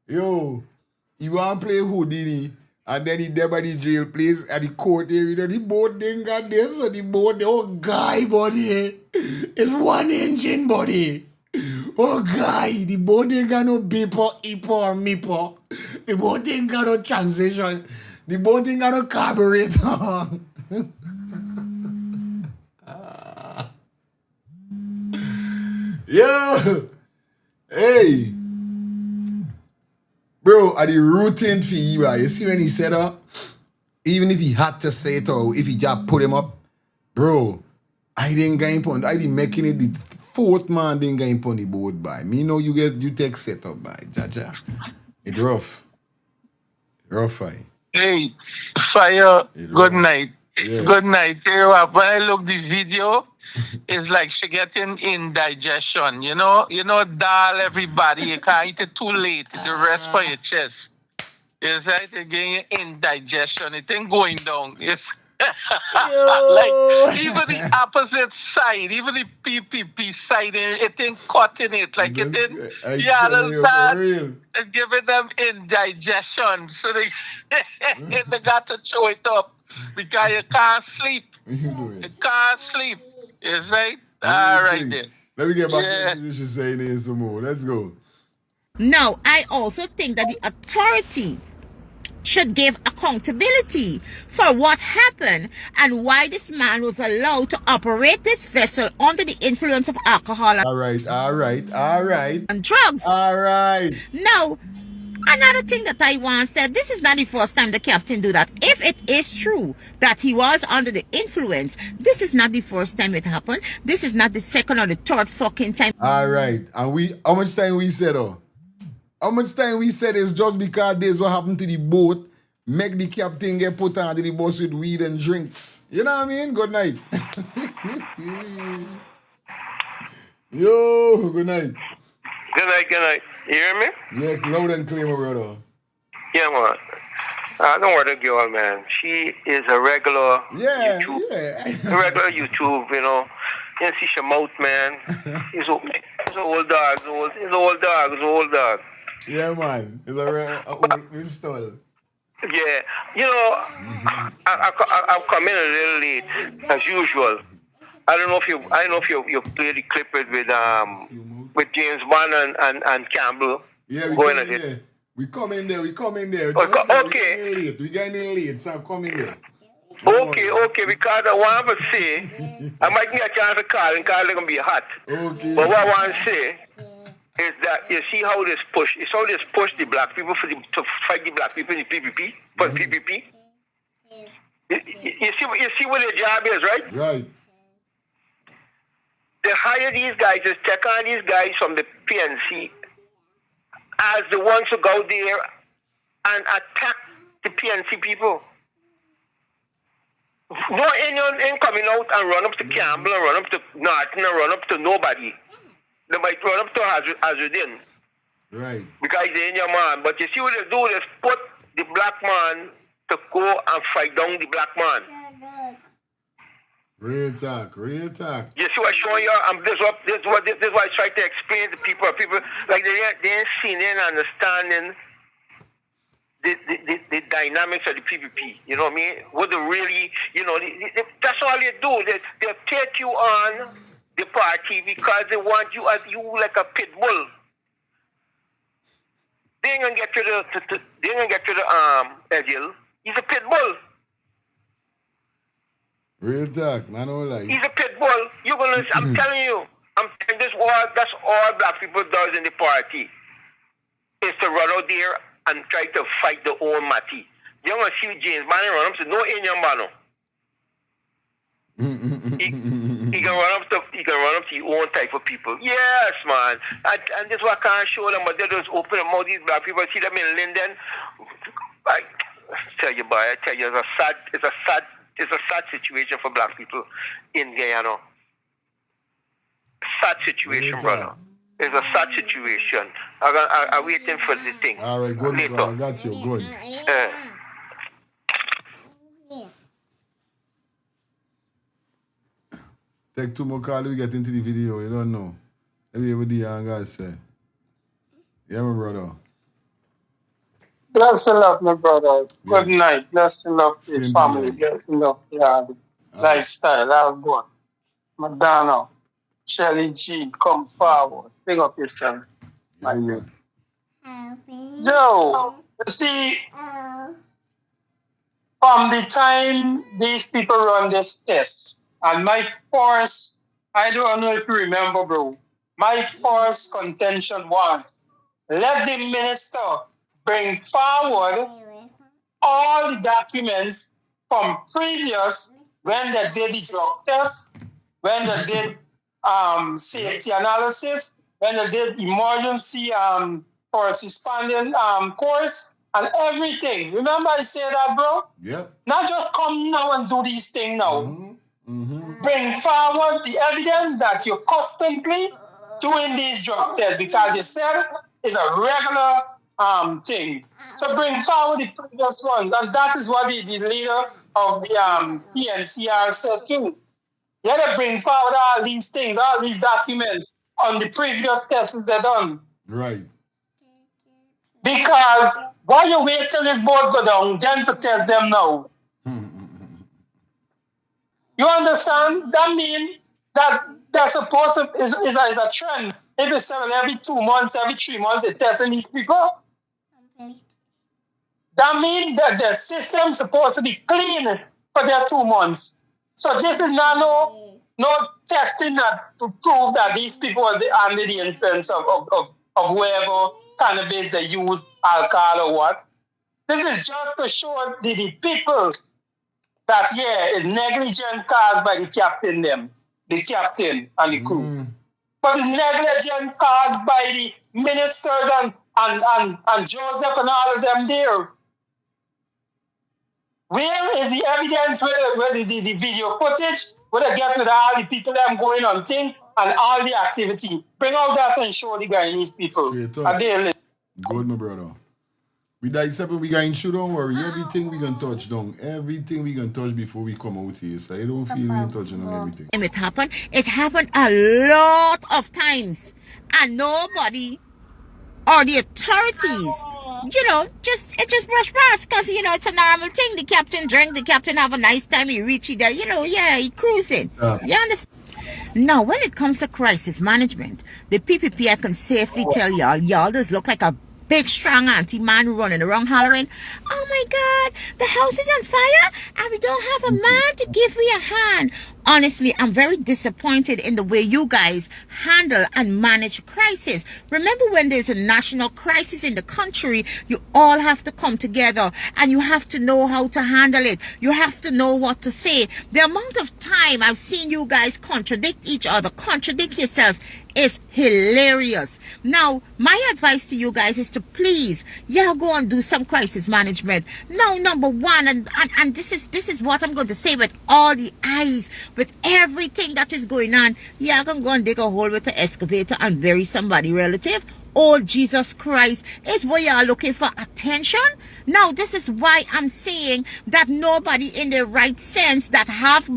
Yo. You want to play Houdini, and then he there by the jail place at the court area. The boat didn't got this, so the boat, oh, guy, buddy. It's 1 engine, buddy. Oh, guy, the boat ain't got no beeper, eeper, or meeper. The boat ain't got no transition. The boat ain't got no carburetor. Yo! Hey! Bro, are the routine for you, right? You see when he said that? Even if he had to say it or if he just put him up, bro, I didn't get him on. I didn't making it the 4th man didn't get him on the board by. Me know you guys you take set up by. Jaja. It's rough. Rough, I. Hey, Fire, good night. Yeah. Good night. Tell you what, when I look the video, it's like she getting indigestion. You know, dal everybody. You can't eat it too late. The rest for your chest. It's right, you're getting indigestion. It ain't going down. It's like even the opposite side, even the PPP side, it ain't cutting it. Like it didn't. You understand? And giving them indigestion. So they got to chew it up because you can't sleep. You can't sleep. Is right? All right then. Let me get back to what you're saying here some more. Let's go. Now, I also think that the authority should give accountability for what happened and why this man was allowed to operate this vessel under the influence of alcohol All right. and drugs. All right. Now, another thing that I once said, this is not the first time the captain do that. If it is true that he was under the influence, this is not the first time it happened. This is not the second or the third fucking time. All right. And how much time we said, How much time we said is just because this what happened to the boat, make the captain get put on to the bus with weed and drinks. You know what I mean? Good night. Yo, good night. Good night. You hear me? Yeah, loud and clear, my brother. Yeah, man. Don't worry, the girl, man. She is a regular YouTube. Yeah. A regular YouTube, you know. You see she mouth, man. He's an old dog. He's an old dog. Yeah, man. It's a old install. Yeah. You know, I've come in a little late, as usual. I don't know if you played the clip with James Bond and Campbell. Yeah, we going come in at it. there. We come in there. Okay. We getting in late, so come in there. Okay, because I want to say, I might get a chance to call, and call is going to be hot. Okay. But what I want to say is that you see how this push, the black people to fight the black people in the PPP, for the PPP. You see what their job is, right? Right. They hire these guys, just take on these guys from the PNC as the ones who go there and attack the PNC people. No anyone ain't coming out and run up to Campbell and run up to Norton and run up to nobody. They might run up to Hazardin. Right. Because they're in your man. But you see what they do? They put the black man to go and fight down the black man. Real talk. You see what I'm showing you? This is what I try to explain to people. People like they ain't seen, they ain't understanding the dynamics of the PPP. You know what I mean? What they really, that's all they do. They take you on the party because they want you as you like a pit bull. They ain't gonna get you the Edgel. He's a pit bull. Real talk, I don't like. He's a pit bull. I'm telling you. That's all black people does in the party. Is to run out there and try to fight the own Matty. You're gonna see James Bond run up to no Indian Bano. He can run up to your own type of people. Yes, man. And this is what I can't show them, but they just open them out, these black people. See them in Linden. I tell you, boy, I tell you, it's a sad situation for black people in Guyana. Sad situation, brother. It's a sad situation. I'm waiting for the thing. All right, good. Later. I got you. Good. Take two more calls, we get into the video. You don't know. Everybody young guys say. Yeah, my brother. Bless the love, my brother. Good night. Bless the love to your family. Bless the love to your lifestyle. I'll go. Madonna, Shelly G, come forward. Pick up yourself. My man. Yo, see, from the time these people run this test, and my first, I don't know if you remember, bro, my first contention was, let the minister bring forward all the documents from previous, when they did the drug test, when they did safety analysis, when they did emergency first responding course, and everything. Remember I said that, bro? Yeah. Not just come now and do these things now. Bring forward the evidence that you're constantly doing these drug tests, because you said it's a regular thing. So bring forward the previous ones, and that is what the leader of the PNCR said too. You gotta bring forward all these things, all these documents on the previous tests they done. Right. Because why you wait till this board go down, then to test them now? You understand? That means that that's supposed to is a trend. If it's every 2 months, every 3 months, they're testing these people. That means that the system's supposed to be clean for their 2 months. So this is not no testing that to prove that these people are under the influence of whoever cannabis they use, alcohol or what. This is just to show the people that, it's negligent caused by the captain and the crew. But it's negligent caused by the ministers and Joseph and all of them there. Where is the evidence, where the video footage, where they get with all the people that are going on things and all the activity? Bring out that and show the Guyanese people. Good, my brother. We dissect we going through, don't worry. Everything we can touch down. Everything we can touch before we come out here. So I don't feel we touching on everything. It happened a lot of times. And nobody or the authorities, it just brush past, because, it's a normal thing. The captain drink, the captain have a nice time, he reach there, he cruising. You understand? Now, when it comes to crisis management, the PPP, I can safely tell y'all just look like a big, strong auntie man running around hollering, oh my God, the house is on fire and we don't have a man to give me a hand. Honestly, I'm very disappointed in the way you guys handle and manage crisis. Remember, when there's a national crisis in the country, you all have to come together and you have to know how to handle it. You have to know what to say. The amount of time I've seen you guys contradict each other, contradict yourself, is hilarious. Now, my advice to you guys is to please, go and do some crisis management. Now, number one, and this is what I'm going to say with all the eyes, with everything that is going on, I can go and dig a hole with the excavator and bury somebody relative. Oh, Jesus Christ, is where y'all looking for attention? Now, this is why I'm saying that nobody in the right sense that have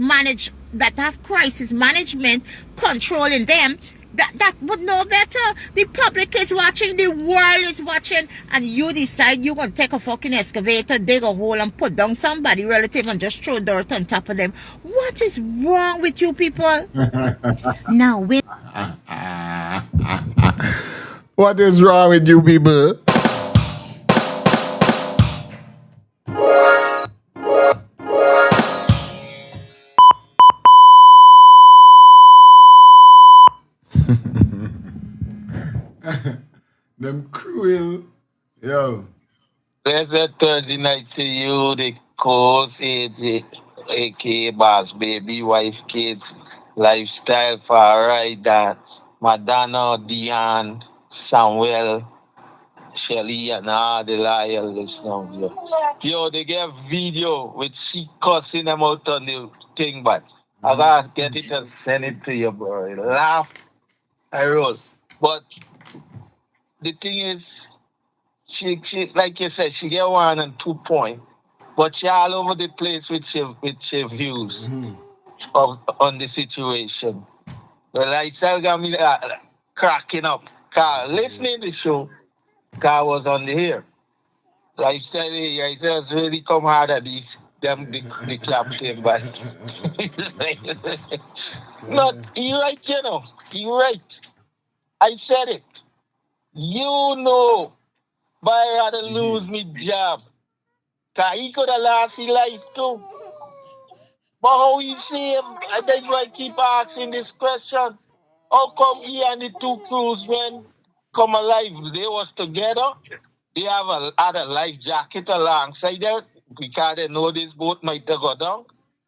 crisis management controlling them, that would know better. The public is watching, the world is watching, and you decide you're going to take a fucking excavator, dig a hole, and put down somebody relative and just throw dirt on top of them. What is wrong with you people? Now, what is wrong with you people? Them cruel. Yo. Blessed Thursday night to you, the course age, aka boss, baby, wife, kids, lifestyle for right that Madonna, Dion, Samuel, Shelly and all the loyalists now. Yo, they get video with she cussing them out on the thing, but I gotta get it and send it to you, bro. Laugh, I roll. But the thing is, she like you said, she get 1 and 2 points, but she all over the place with your views of on the situation. Well, I still got me cracking up. Cause listening to the show, car was on the air. I said, it's really come hard at these the captain, but look, you right, you know, you right. I said it. You know, but I rather lose me job. Cause he could have lost his life too. But how you see him? And that's why I keep asking this question. How come he and the two crewsmen come alive? They was together. They have had a life jacket alongside there because they know this boat might go down.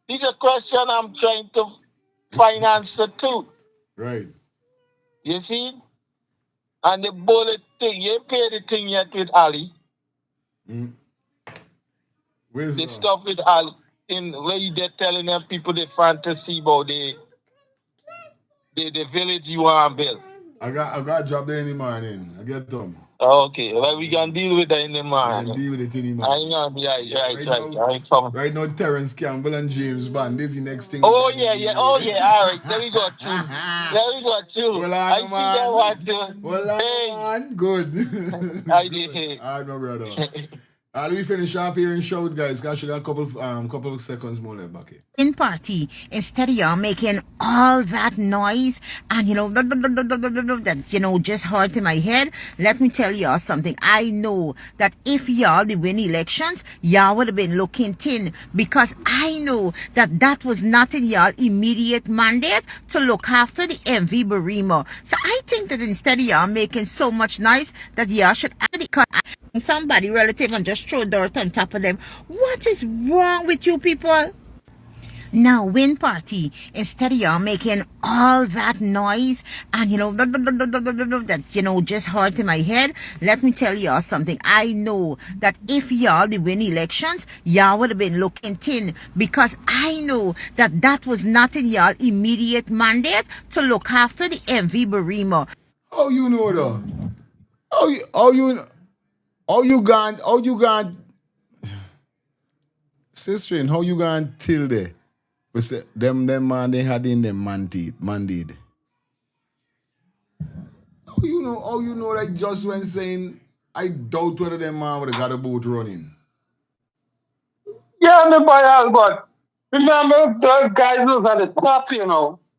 This is a question I'm trying to find answer to. Right. You see? And the bullet thing, you ain't pay the thing yet with Ali. Where's the stuff with Ali in where you they're telling them people the fantasy about the village you want to build. I got a job there in the morning. I get them. Okay, well, we can deal with that in the morning. We can deal with it in the morning. Right now, Terrence, Campbell, and James Bond. This is the next thing. Oh, yeah. All right. There we go, too. Well, I see that one, too. Well, man. Good. I did. All right, my brother. Let me finish off here and shout, guys, because I got a couple of seconds more left back here. In party, instead of y'all making all that noise and, that, just hurt in my head, let me tell y'all something. I know that if y'all did win elections, y'all would have been looking thin, because I know that was not in y'all immediate mandate to look after the MV Barima. So I think that instead of y'all making so much noise, that y'all should actually cut somebody relative and just throw dirt on top of them. What is wrong with you people? Now, win party, instead of y'all making all that noise and, that, just hurt in my head, let me tell y'all something. I know that if y'all did win elections, y'all would have been looking thin, because I know that was not in y'all immediate mandate to look after the MV Barima. Oh, you know, though. Oh, you gone, sister, how you gone till there? We say, them man, they had in them mandate. How you know, like just when saying, I doubt whether them man would have got a boat running. Yeah, but remember, those guys was at the top,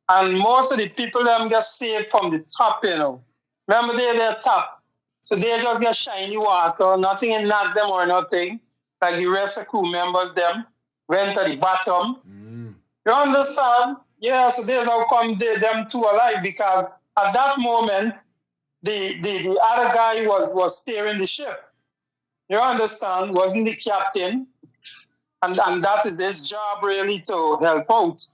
and most of the people them get saved from the top, Remember, they're top. So they just get shiny water, nothing in knock them or nothing. Like the rest of crew members, them went to the bottom. You understand? Yeah, so there's how come them two alive, because at that moment, the other guy was steering the ship. You understand? Wasn't the captain. And that is his job really to help out.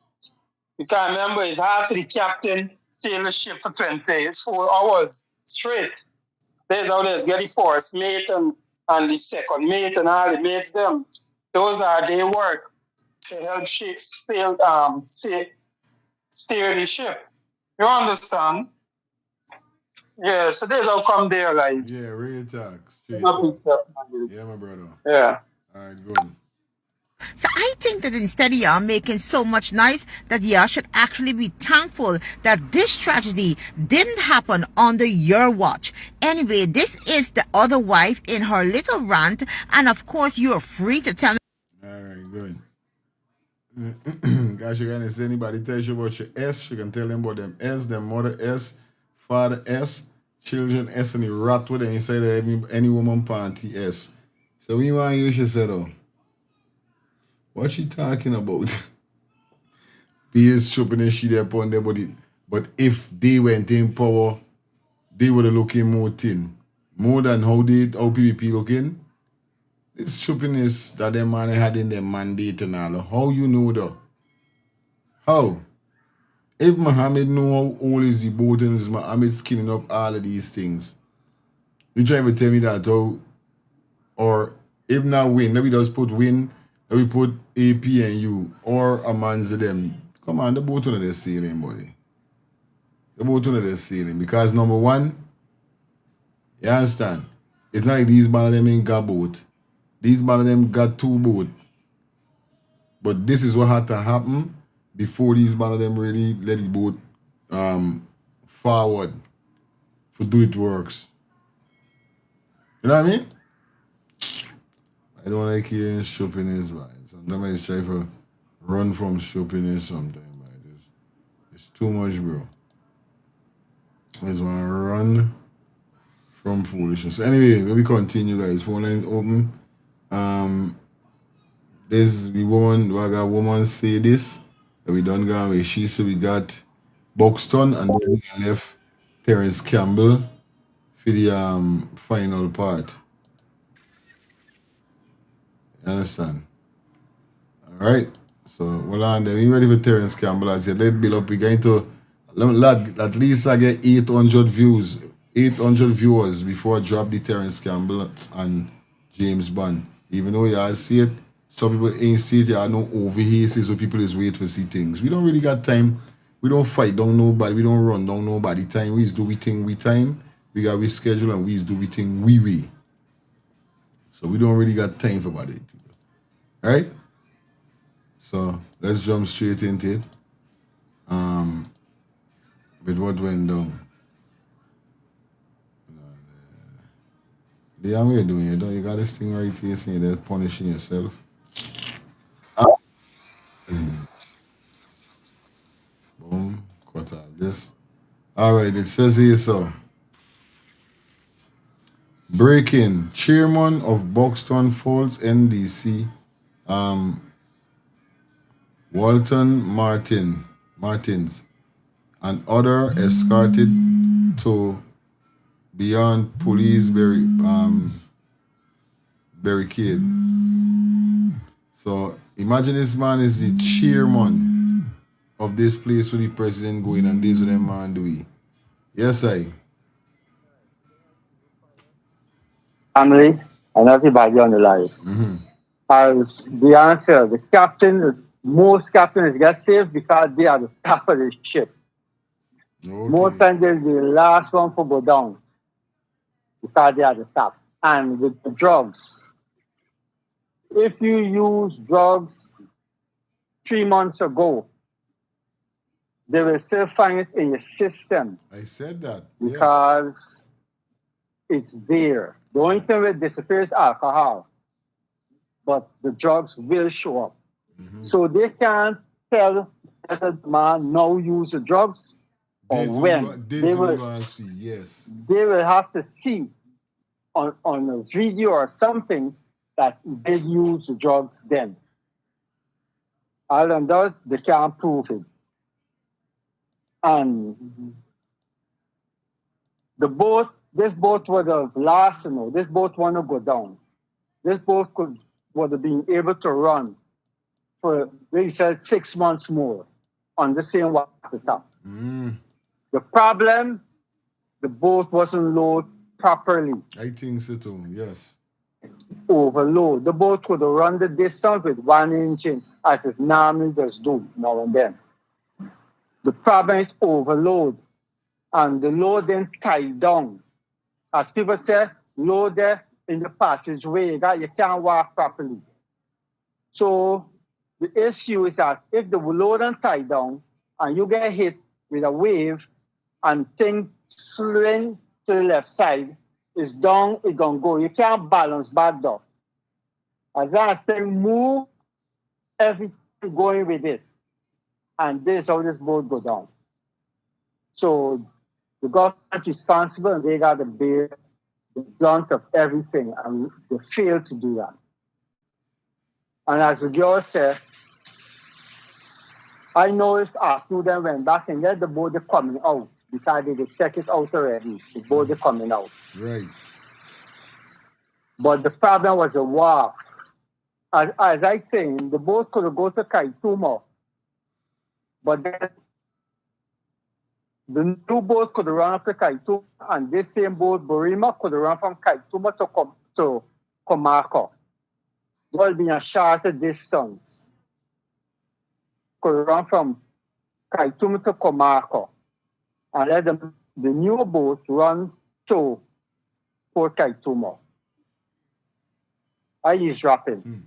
Because remember, it's hard for the captain sail the ship for 24 hours straight. There's how there's get the first mate and the second mate and all the mates them. Those are their work to help steer the ship. You understand? Yeah, so there's how come there, like. Yeah, real talk. Straight yeah, my brother. Yeah. All right, good. So I think that instead of y'all making so much noise, that y'all should actually be thankful that this tragedy didn't happen under your watch. Anyway, this is the other wife in her little rant, and of course you're free to tell me. All right, good. Guys, you can say anybody tells you about your S, you can tell them about them S, them mother S, father S, children S, and the rat with them inside of any woman panty S. So we want you should say though. What she talking about? Beers chopping and shit upon their body. But if they went in power, they would have looking more thin. More than how PVP looking. This choppiness that them man had in their mandate and all. How you know though? How? If Muhammad know how old is the boat and is Muhammad skinning up all of these things, You trying to tell me that, or if not win, let me just put win, let me put AP and you, or Amanza them. Come on, the both under the ceiling, buddy. The both under the ceiling. Because number one, you understand? It's not like these man of them ain't got boat. These man of them got two boat. But this is what had to happen before these man of them really let it boat forward for do it works. You know what I mean? I don't like hearing shopping right. Sometimes I try to run from shopping sometimes. Right? It's too much, bro. I just want to run from foolishness. Anyway, when we continue, guys, phone line open. There's the woman, we got a woman say this. We done gone away. She said we got Buxton and then we left Terrence Campbell for the final part. You understand? Alright. So hold on then. We ready for Terrence Campbell. I said let's build up. We're going to at least I get 800 views. 800 viewers before I drop the Terrence Campbell and James Bond. Even though y'all see it, some people ain't see it. Y'all know over here says what people is wait for see things. We don't really got time. We don't fight down nobody. We don't run down nobody time. We just do we thing we time. We got we schedule and we just do we thing we. So we don't really got time for body people. Alright? So let's jump straight into it. With what went down. The young way doing it, you got this thing right here saying they're punishing yourself. Boom, cut off this. Alright, it says here so. Breaking. Chairman of Buxton Falls NDC, Walton Martins, and other escorted to beyond police barricade. So imagine this man is the chairman of this place where the president going and this with them man do we. Yes, I. Family and everybody on the line. As the answer, most captains get saved because they are the top of the ship. Okay. Most times they're the last one to go down because they are the top. And with the drugs, if you use drugs 3 months ago, they will still find it in your system. I said that. Because it's there. The only thing that disappears is alcohol. But the drugs will show up. So they can't tell whether the man now use the drugs or when. They will have to see on a video or something that they use the drugs then. Other than that, they can't prove it. And this boat would have last, this boat want to go down. This boat would have been able to run for, they said, 6 months more on the same water top. The problem, the boat wasn't loaded properly. I think so too, yes. Overload. The boat could have run the distance with 1 engine as it normally does do now and then. The problem is overload. And the load then tied down. As people say, load there in the passageway that you can't walk properly. So the issue is that if the load and tie down and you get hit with a wave and thing slewing to the left side, it's down, it's gonna go. You can't balance back though. As long as thing move, everything going with it. And this is how this boat go down. So the government responsible and they got to bear the brunt of everything, and they fail to do that. And as the girl said, I know if after them went back and get the boat coming out because they check it out already. The boat coming out. Right. But the problem was a war. As I saying, the boat could have gone to Kaituma, but then The new boat could run up to Kaituma, and this same boat, Burima, could run from Kaituma to Comarco. It will be a shorter distance. Could run from Kaituma to Comarco, and let the new boat run to Port Kaituma. I is dropping.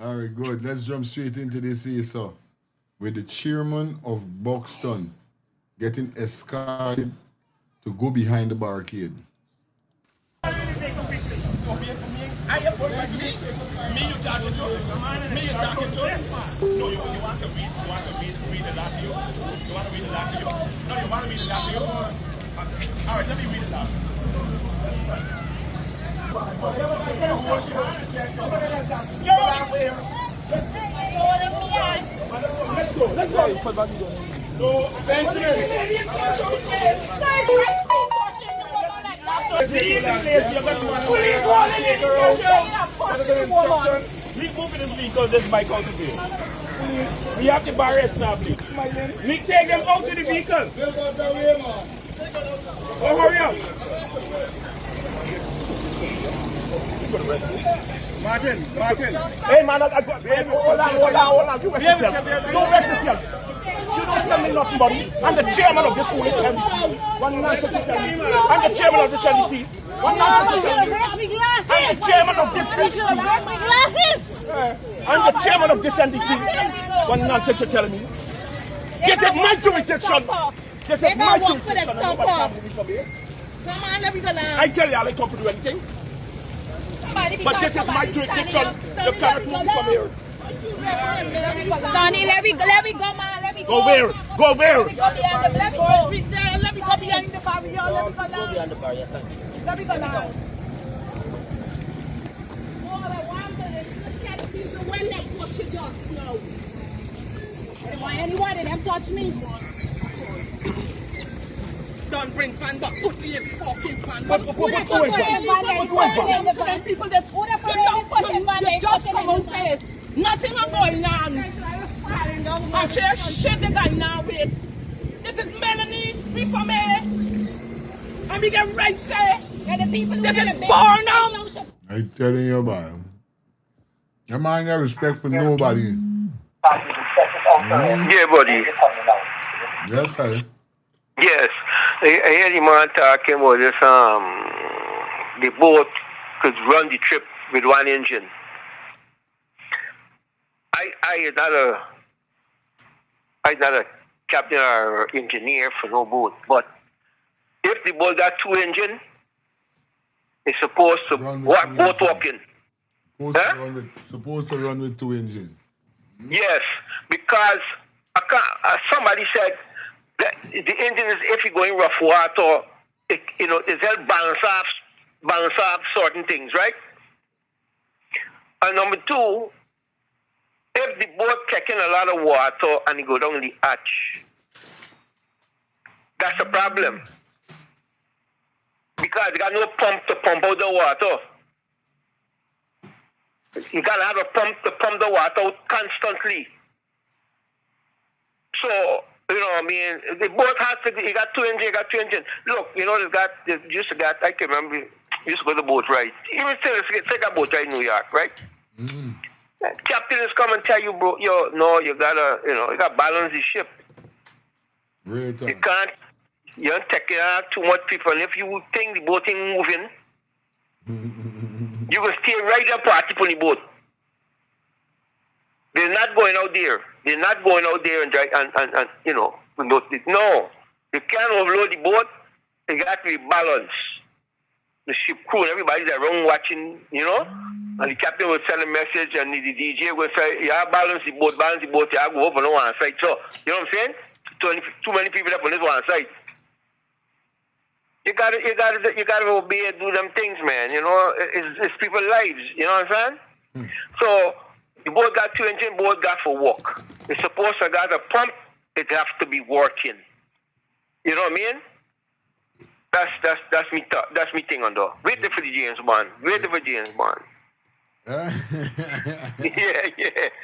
All right, good. Let's jump straight into this here, sir. With the chairman of Buxton getting escorted to go behind the barricade. Me, you talking to? Me, you talking to? Yes, man. No, you want to read the lot to you? You want to read the lot to you? No, you want to read the lot to you? All right, let me read it out. Let's go. No, Nick, move in this vehicle, this bike out of here. We have the bar established. Nick, take them out of the vehicle. Oh, hurry up. Martin. Hey, man, I got... Hold on. You rest yourself. Don't rest yourself. You don't tell me nothing, buddy. I'm the chairman of this foolish LDC. One nonsense LDC. I'm the chairman of this LDC. One nonsense LDC. I'm the chairman of this LDC. I'm the chairman of this LDC. One nonsense you're telling me. This is my jurisdiction. This is my jurisdiction. Come on, let me go now. I tell you, I like to do anything. But this is my jurisdiction. You cannot move me from here. Sonny, let me go, man. Let me go. Go where? Let me go behind the barrier. Let me go down. Go behind the barrier, thank you. Let me go down. Anyone of them touch me? Don't bring fan back. Put the fucking fan back. People just you just come out there. Nothing is going on. And shit the guy now with. This is Melanie, me for me. And we get right say. This is born out. I'm telling you about him. Your man got respect for nobody. Yeah, buddy. Yes, sir. Yes. I hear the man talking about this, the boat could run the trip with one engine. I'm not a captain or engineer for no boat, but if the boat got two engines, it's supposed to walk both walking. Supposed to run with two engines. Yes, because somebody said that the engine is, if you're going rough water, it's help balance off certain things, right? And number two, if the boat taking a lot of water and it go down the hatch, that's a problem. Because you got no pump to pump out the water. You gotta have a pump to pump the water out constantly. So, the boat has to, you got two engines, Look, I can remember, used to go to the boat ride. Even still, take a boat ride in New York, right? Mm-hmm. Captain is come and tell you, bro, you gotta balance the ship. Real time. You don't take too much people. And if you think the boat ain't moving, you will stay right up party on the boat. They're not going out there. They're not going out there and no. You can't overload the boat. It got to be balanced. The ship crew and everybody's around watching, and the captain will send a message and the DJ will say, yeah, balance the boat, yeah, go over on one side. So, you know what I'm saying? Too many people up on this one side. You gotta obey and do them things, man. It's people's lives. You know what I'm saying? So the boat got two engine, boat got for walk. It's supposed to got a pump. It has to be working. You know what I mean? That's me. That's me thing on though. Wait for the James Bond. Yeah.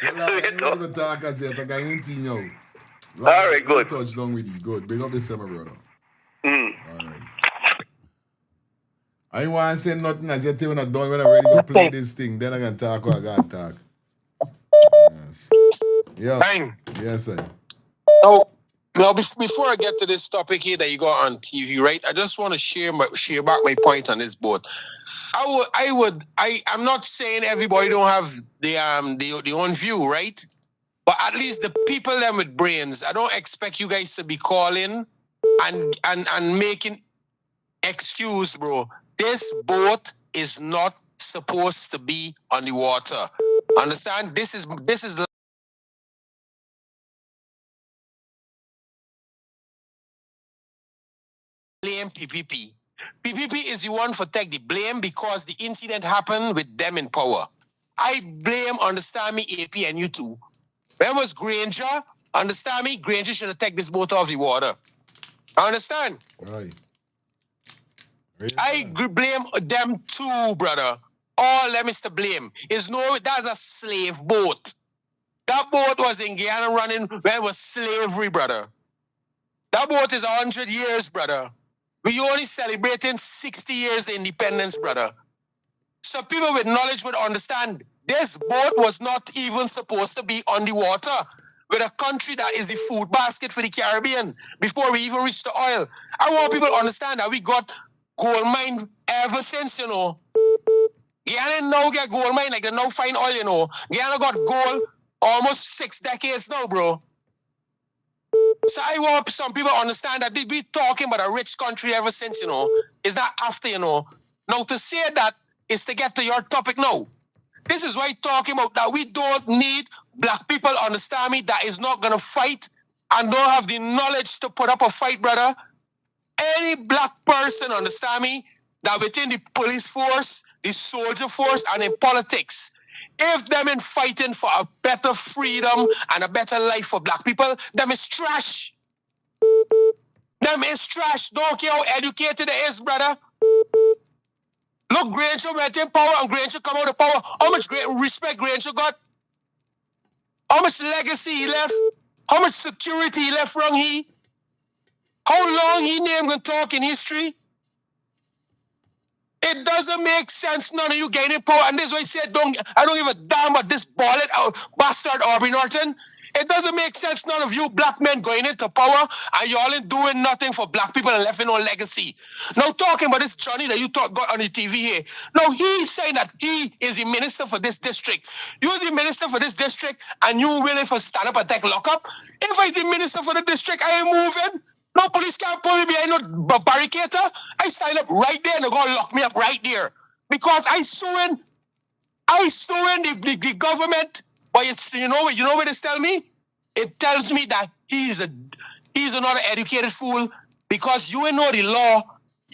I'm going to talk as it. I'm going to All right, good. Touch down with you. Good. Bring up the summer, brother. Mm. All right. I ain't want to say nothing as you tell me not done when I'm ready to play this thing. Then I can talk what I got to talk. Yes. Yeah. Bang. Yes, sir. So, now before I get to this topic here that you got on TV, right? I just want to share back my point on this boat. I'm not saying everybody don't have the own view, right? But at least the people them with brains, I don't expect you guys to be calling and making excuse, bro. This boat is not supposed to be on the water. Understand? This is the blame PPP. PPP is the one for take the blame because the incident happened with them in power. I blame, understand me, AP and you too. When was Granger? Understand me? Granger should have taken this boat off the water. Understand? Right. I blame them too, brother. All them is to blame. That's a slave boat. That boat was in Guyana running when it was slavery, brother. That boat is 100 years, brother. We only celebrating 60 years independence, brother. So people with knowledge would understand this boat was not even supposed to be on the water with a country that is the food basket for the Caribbean before we even reach the oil. I want people to understand that we got gold mine ever since, you know. Guyana now get gold mine like they now find oil, you know. Guyana got gold almost 6 decades now, bro. So I want some people to understand that we talking about a rich country ever since, you know. It's not after, you know. Now to say that is to get to your topic now. This is why talking about that we don't need black people, understand me, that is not going to fight and don't have the knowledge to put up a fight, brother. Any black person, understand me, that within the police force, the soldier force, and in politics, if them in fighting for a better freedom and a better life for black people, them is trash. Them is trash. Don't care how educated it is, brother. Look, Granger went in power and Granger come out of power. How much respect Granger got? How much legacy he left? How much security he left from he? How long he name gonna talk in history? It doesn't make sense. None of you getting power. And this is why I said, I don't give a damn about this bastard Aubrey Norton. It doesn't make sense. None of you black men going into power and y'all ain't doing nothing for black people and left no legacy. Now talking about this Johnny that you got on the TV here. Now he's saying that he is the minister for this district. You're the minister for this district and you willing for stand up and take lock up. If I'm the minister for the district, I ain't moving. No police can't put me behind no barricade. I stand up right there and they're going to lock me up right there. Because I suing the government. But it's, you know what it tells me? It tells me that he's another educated fool because you ain't know the law,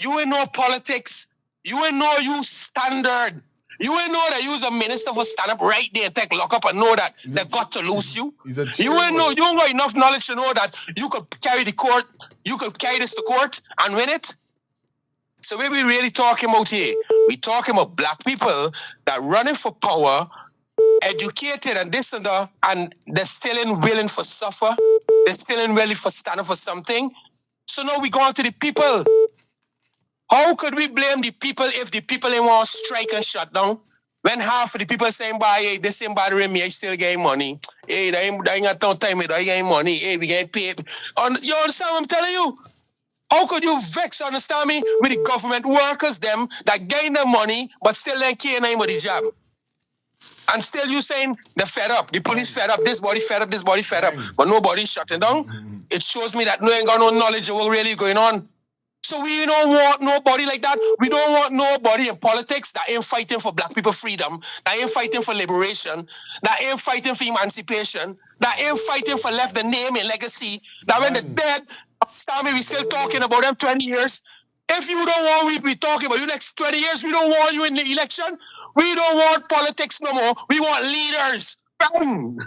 you ain't know politics, you ain't know you standard. You ain't know that you was a minister for stand up right there and take lock up and know that they got to lose you. You ain't know, you don't got enough knowledge to know that you could carry this to court and win it. So what we really talking about here? We talking about black people that running for power, educated and this and that, and they're still willing for suffer. They're still willing for stand up for something. So now we go on to the people. How could we blame the people if the people ain't want to strike and shut down? When half of the people saying, hey, this ain't bothering me, I still getting money. Hey, they ain't got no time, I getting money. Hey, we getting paid. You understand what I'm telling you? How could you vex, understand me, with the government workers, them, that gain their money, but still ain't care name of the job? And still you saying they're fed up. The police fed up, this body fed up, this body fed up. But nobody's shutting down. It shows me that no ain't got no knowledge of what really going on. So we don't want nobody like that. We don't want nobody in politics that ain't fighting for black people freedom, that ain't fighting for liberation, that ain't fighting for emancipation, that ain't fighting for left the name and legacy, that when they're dead, we still talking about them 20 years. If you don't want we talking about you next 20 years, we don't want you in the election. We don't want politics no more. We want leaders. Bang!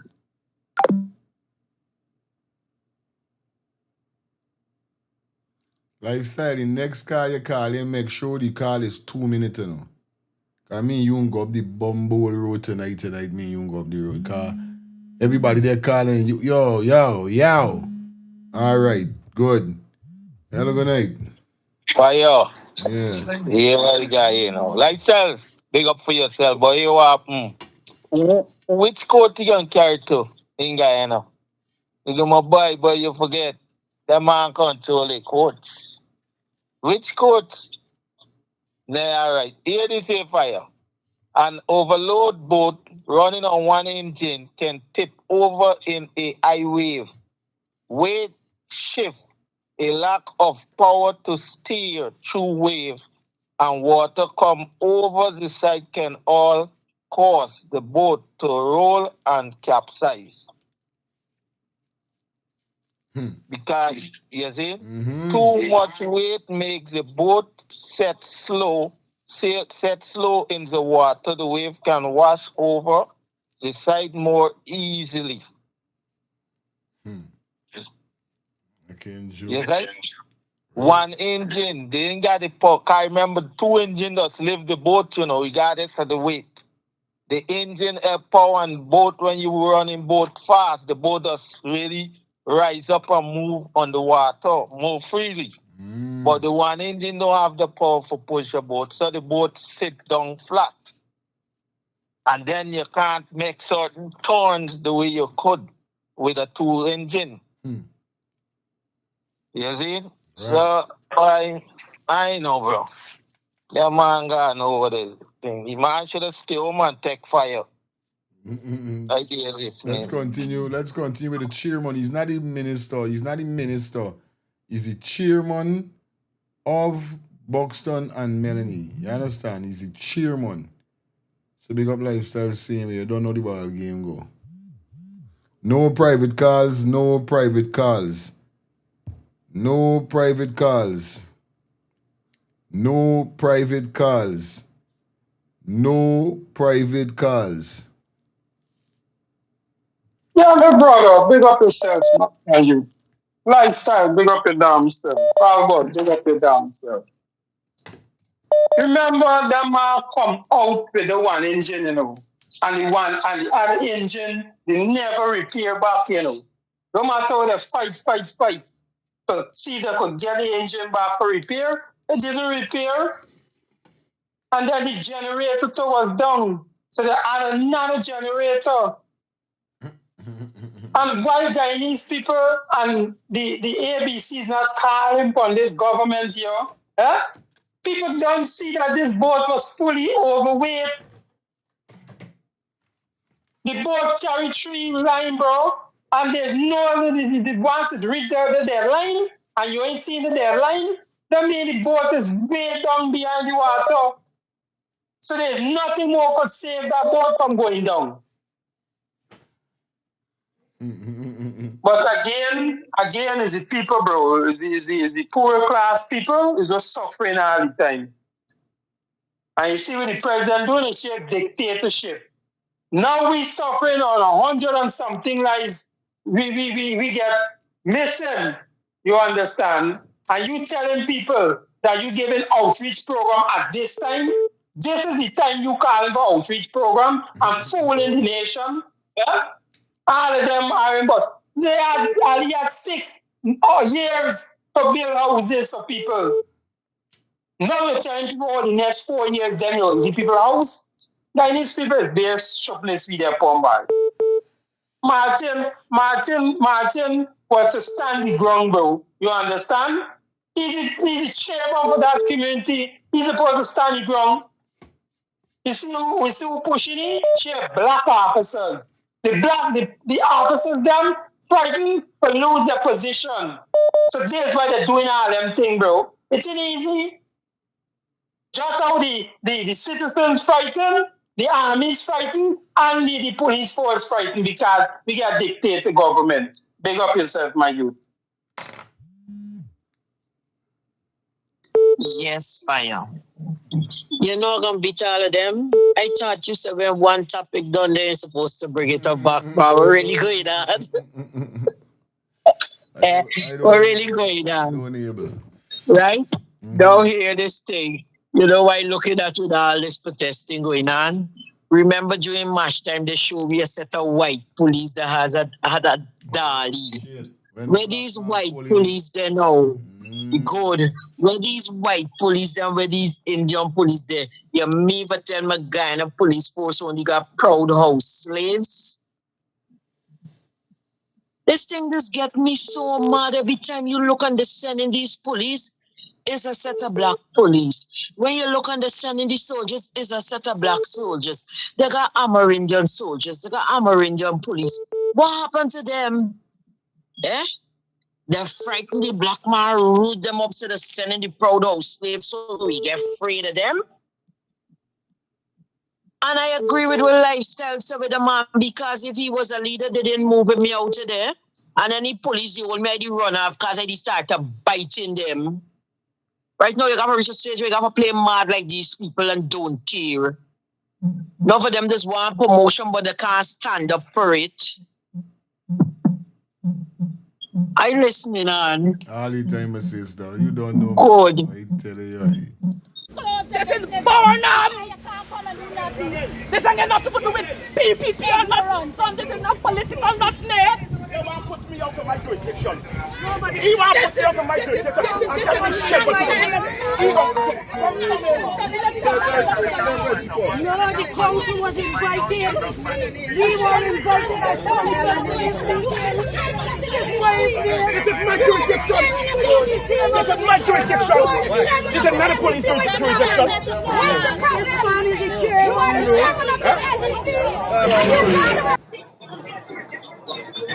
Lifestyle, the next call you call in, make sure the call is 2 minutes, you know. Because me, you don't go up the Bumble road tonight, me, you don't go up the road. Because everybody there calling you, yo. All right, good. Hello, good night. Fire. Yeah. Yeah, well, guy, Lifestyle, big up for yourself, but you happen. Which court you gonna carry to in Guyana? You go my boy, but you forget that man control the courts. Which courts? Nah, all right. Here this here fire. An overload boat running on one engine can tip over in a high wave. Weight shift, a lack of power to steer through waves, and water come over the side can all cause the boat to roll and capsize. Because, you see, too much weight makes the boat set slow in the water. The wave can wash over the side more easily. Okay, enjoy. You see? One engine, they ain't got the power. I remember two engines that lift the boat, regardless of the weight. The engine power and boat, when you were running boat fast, the boat does really rise up and move on the water more freely. But the one engine don't have the power for push a boat, so the boat sit down flat. And then you can't make certain turns the way you could with a two engine. You see? Right. So I know, bro. That man got over this thing. The man should have stayed home and take fire. Like you're listening. Let's continue with the chairman. He's not the minister. He's the chairman of Buxton and Melanie. You understand? He's the chairman. So big up lifestyle same way. You don't know the ball game go. No private calls. No private calls. No private calls. No private calls. No private calls. Yeah, my brother, big up yourself, man. You. Lifestyle, big up your damn self. All about, big up your damn self. Remember that man come out with the one engine, and the other engine, they never repair back, No matter how they fight. To see if they could get the engine back for repair. It didn't repair. And then the generator was down. So they added another generator. And why Chinese people and the ABC is not calling on this government here? People don't see that this boat was fully overweight. The boat carried 3 line, bro. And there's once it's reached their line, and you ain't seen their line, that means the boat is way down behind the water. So there's nothing more could save that boat from going down. But again, is the people, bro. Is the poorer class people is just suffering all the time. And you see what the president doing? It's a dictatorship. Now we suffering on 100 and something lives. We get missing. You understand? And you telling people that you giving outreach program at this time? This is the time you calling for outreach program and fooling the nation. Yeah? All of them are, but they had 6 years to build houses for people. Now you're trying to go the next 4 years, then you'll give people a house. Now these people, they're shopless with their bombard. Martin was to stand the ground, bro. You understand? He's the chairman for that community. He's supposed to stand the ground. You see who pushing it? Black officers. The officers them frightened to lose their position. So that's why they're doing all them thing, bro. It's not easy. Just how the citizens frightened, the army's frightened, and the police force frightened because we got dictate the government. Big up yourself, my youth. Yes, fire. You're not going to beat all of them. I thought you said when one topic done, they're supposed to bring it up back. But we're really going on. We're really going on. Right? Don't hear this thing. You know why looking at with all this protesting going on? Remember during march time, they showed me a set of white police that had a dolly. Where these white police there now? Good. Where these white police there, where these Indian police there? You me for tell my guy in a police force only got proud house slaves? This thing just get me so mad every time you look on the sending these police. Is a set of black police. When you look on the sending the soldiers, is a set of black soldiers. They got Amerindian soldiers. They got Amerindian police. What happened to them? Eh? They frighten the black man, root them up, so they're sending the proud house slaves so we get afraid of them. And I agree with what lifestyle said with the man, because if he was a leader, they didn't move him out of there. And then the police, they all made the run off because they started biting them. Right now, you got to reach a stage where you got to play mad like these people and don't care. None of them just want promotion, but they can't stand up for it. I listening on. All the time, my sister. You don't know. Good. I tell you. This is Burnham. This ain't got nothing to do with PPP or not. Son, this is not political, not net. He want to put me out of my jurisdiction. He want to put me out of my jurisdiction. No, the council was invited. We were invited as This is my jurisdiction. This is my jurisdiction. This is not a police jurisdiction.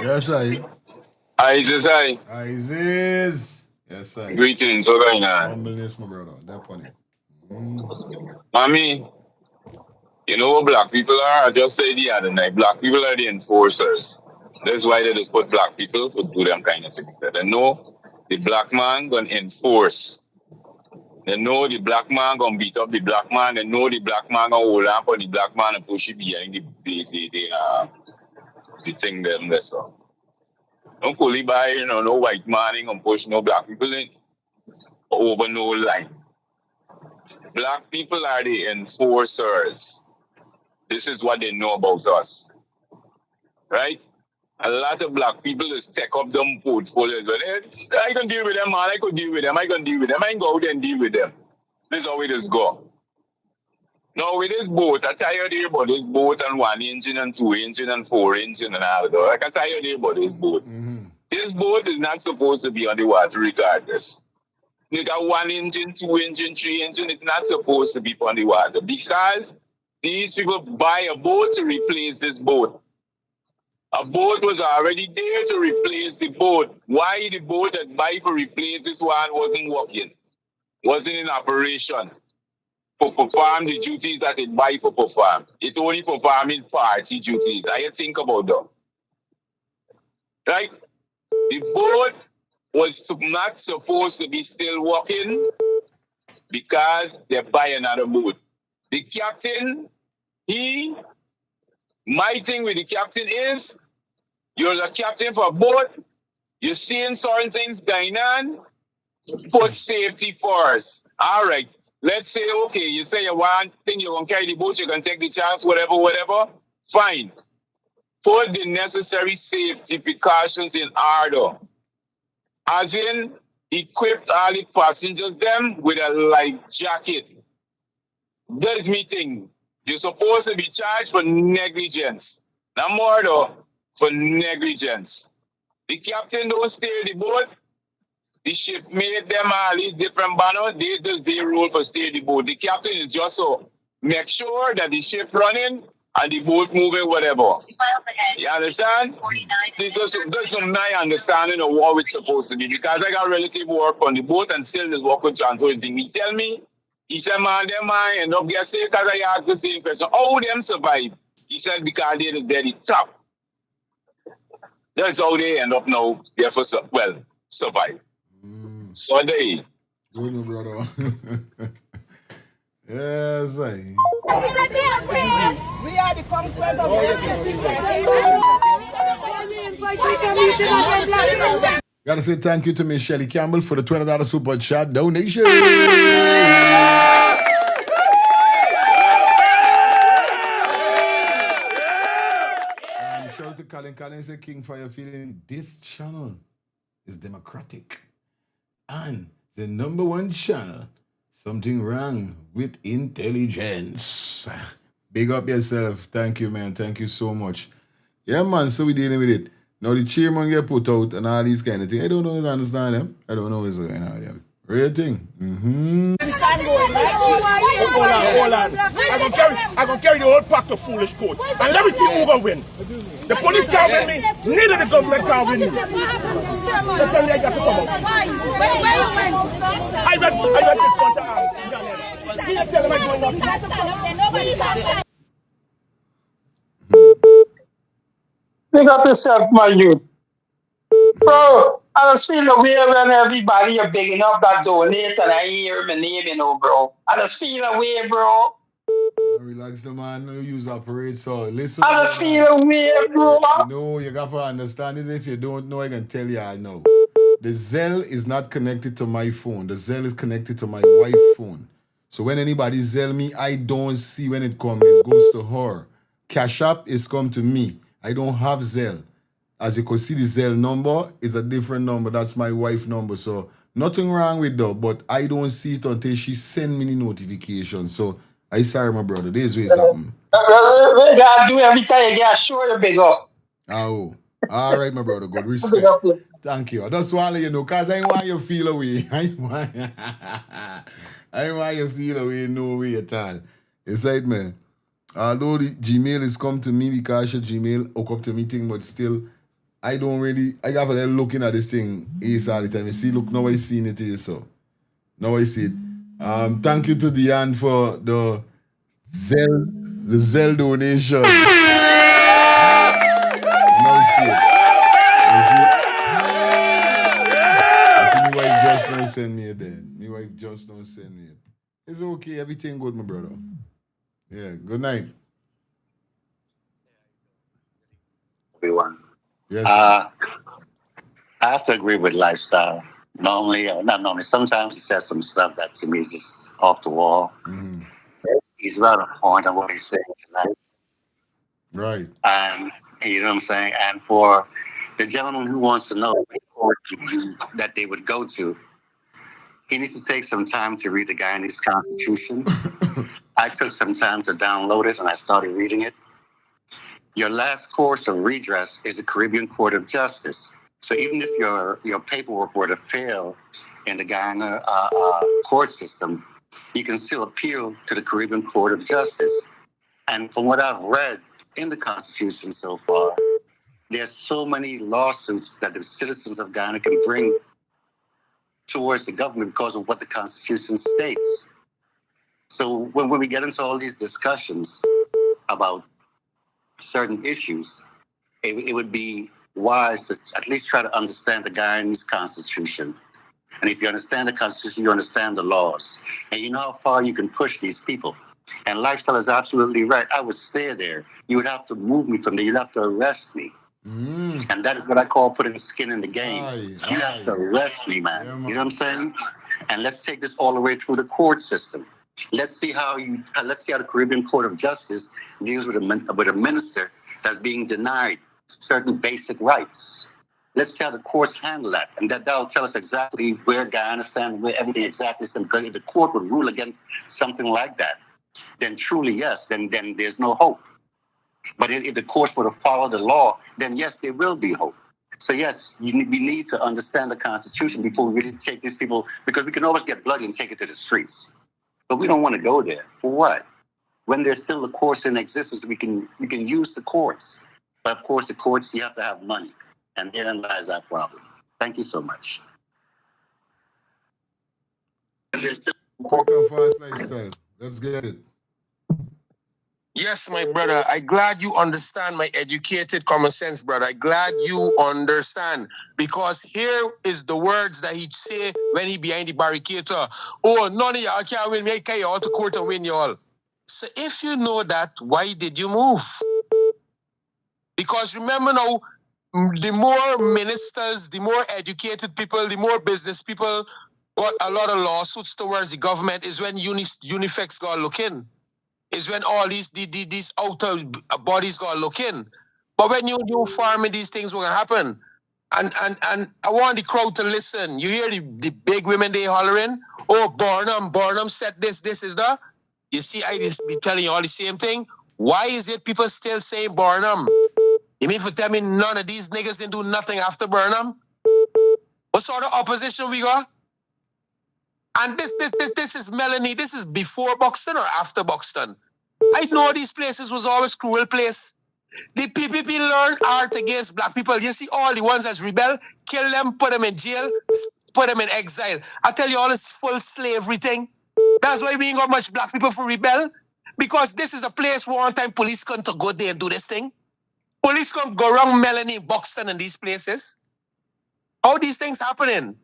Yes, I. Isis, I. Isis. Yes, I. Greetings, what going on? Humbleness, my brother. That one. Mommy, you know what black people are? I just said the other night, black people are the enforcers. That's why they just put black people to do them kind of things. They know the black man gonna enforce. They know the black man gonna beat up the black man. They know the black man gonna hold on for the black man and push it behind the thing them there. So don't call it by no white man ain't gonna push no black people in over no line. Black people are the enforcers. This is what they know about us. Right? A lot of black people just take up them portfolios. But I can deal with them, man. I could deal with them. I can deal with them. I can go out and deal with them. This is how it just go. Now with this boat, I tell you there about this boat and 1 engine and 2 engine and 4 engine and all that. I can tell you there about this boat. This boat is not supposed to be on the water regardless. You got 1 engine, 2 engine, 3 engine. It's not supposed to be on the water because these people buy a boat to replace this boat. A boat was already there to replace the boat. Why the boat that buy for replace this one wasn't working, wasn't in operation for perform the duties that it buy for perform. It only performing party duties. I think about that. Right? The boat was not supposed to be still working because they buy another boat. The captain, my thing with the captain is, you're a captain for a boat, you're seeing certain things going on, put safety first. All right, let's say, okay, you say you want thing, you're going to carry the boat, you can take the chance, whatever, fine. Put the necessary safety precautions in order. As in, equip all the passengers them with a life jacket. This meeting, you're supposed to be charged for negligence. Not murder, for negligence. The captain don't steer the boat. The ship made them all these different banners. They just their role for steer the boat. The captain is just so make sure that the ship running and the boat moving, whatever. You understand? That's my understanding of what it's supposed to be. Because I got relative work on the boat and still is working transport thing. He tell me, he said, man, them man end up get sick because I asked the same question. How them survive? He said, because they just dead it top. That's how they end up now. Therefore, survive. So they. Good, my brother. Yes, I. We are the conquerors of Gotta say thank you to Miss Shelly Campbell for the $20 super chat donation. Shout out to Colin. Colin said, King Fire feeling this channel. is democratic. And the number one channel, something wrong with intelligence. Big up yourself. Thank you, man. Thank you so much. Yeah, man, so we dealing with it. Now the chairman get put out and all these kind of things. I don't know if I understand them. I don't know what's going on with them. Real thing. Hold on. I'm gonna carry the whole pack of foolish code. And let me see who gonna win. The police can't win me, neither the government can't win me. Why? Where you went? I went in front of Pick up yourself, my youth. Bro, I just feel the way when everybody are bigging up that donate and I hear my name, bro. I just feel the way, bro. Relax the man, no use operate, so listen. I just feel the way, bro. No, you got to understand it. If you don't know, I can tell you I know. The Zelle is not connected to my phone. The Zelle is connected to my wife's phone. So when anybody Zelle me, I don't see when it comes. It goes to her. Cash App is come to me. I don't have Zelle. As you can see, the Zelle number is a different number. That's my wife's number. So nothing wrong with that, but I don't see it until she send me the notification. So I sorry, my brother. This is something. We gotta do every time you get sure to big up. Oh, all right, my brother. Good respect. Thank you. I just want to let you know, because I want you to feel away. I want you to feel away no way at all. It's right, man. Although the Gmail is come to me because your Gmail hook up to me thing, but still, I don't really, I got to looking at this thing is all the time. You see, look, now I seen it is so. Now I see it. Thank you to Diane for the Zelle donation. Now I see it. My wife just don't send me it then. My wife just don't send me it. It's okay. Everything good, my brother. Yeah. Good night. Everyone. Yes. I have to agree with Lifestyle. Not normally. Sometimes he says some stuff that to me is just off the wall. Mm-hmm. He's right on point on what he's saying tonight. Right. And you know what I'm saying? And for the gentleman who wants to know what court that they would go to, he needs to take some time to read the Guyanese Constitution. I took some time to download it and I started reading it. Your last course of redress is the Caribbean Court of Justice. So even if your paperwork were to fail in the Guyana court system, you can still appeal to the Caribbean Court of Justice. And from what I've read in the Constitution so far, there's so many lawsuits that the citizens of Guyana can bring towards the government because of what the Constitution states. So when we get into all these discussions about certain issues, it would be wise to at least try to understand the Guyanese Constitution. And if you understand the Constitution, you understand the laws. And you know how far you can push these people. And Lifestyle is absolutely right. I would stay there. You would have to move me from there. You'd have to arrest me. And that is what I call putting skin in the game. You have to arrest me, man. You know what I'm saying? And let's take this all the way through the court system. Let's see how the Caribbean Court of Justice deals with a minister that's being denied certain basic rights. Let's see how the courts handle that. And that'll tell us exactly where Guyana stands, where everything exactly stands. Because if the court would rule against something like that, then truly, yes, then there's no hope. But if the courts were to follow the law, then yes, there will be hope. So yes, we need to understand the Constitution before we really take these people, because we can always get bloody and take it to the streets. But we don't want to go there. For what? When there's still a courts in existence, we can use the courts. But of course, the courts, you have to have money. And therein lies that problem. Thank you so much. Quick and fast Lifestyle. Let's get it. Yes, my brother. I'm glad you understand my educated common sense, brother. I'm glad you understand. Because here is the words that he'd say when he behind the barricade. Oh, none of y'all can't win me. I carry you out to court and win you all. So if you know that, why did you move? Because remember now, the more ministers, the more educated people, the more business people got a lot of lawsuits towards the government is when Unifex got look in. Is when all these outer bodies got look in. But when you do farming, these things will happen. And I want the crowd to listen. You hear the big women they hollering, oh, Burnham said this is the. You see, I just be telling you all the same thing. Why is it people still saying Burnham? You mean for tell me none of these niggas didn't do nothing after Burnham? What sort of opposition we got? And this is Melanie. This is before Buxton or after Buxton? I know these places was always cruel place. The PPP learned art against black people. You see all the ones that's rebel, kill them, put them in jail, put them in exile. I tell you all this full slavery thing. That's why we ain't got much black people for rebel. Because this is a place where one time police come to go there and do this thing. Police come go around Melanie, Buxton and these places. How these things happening?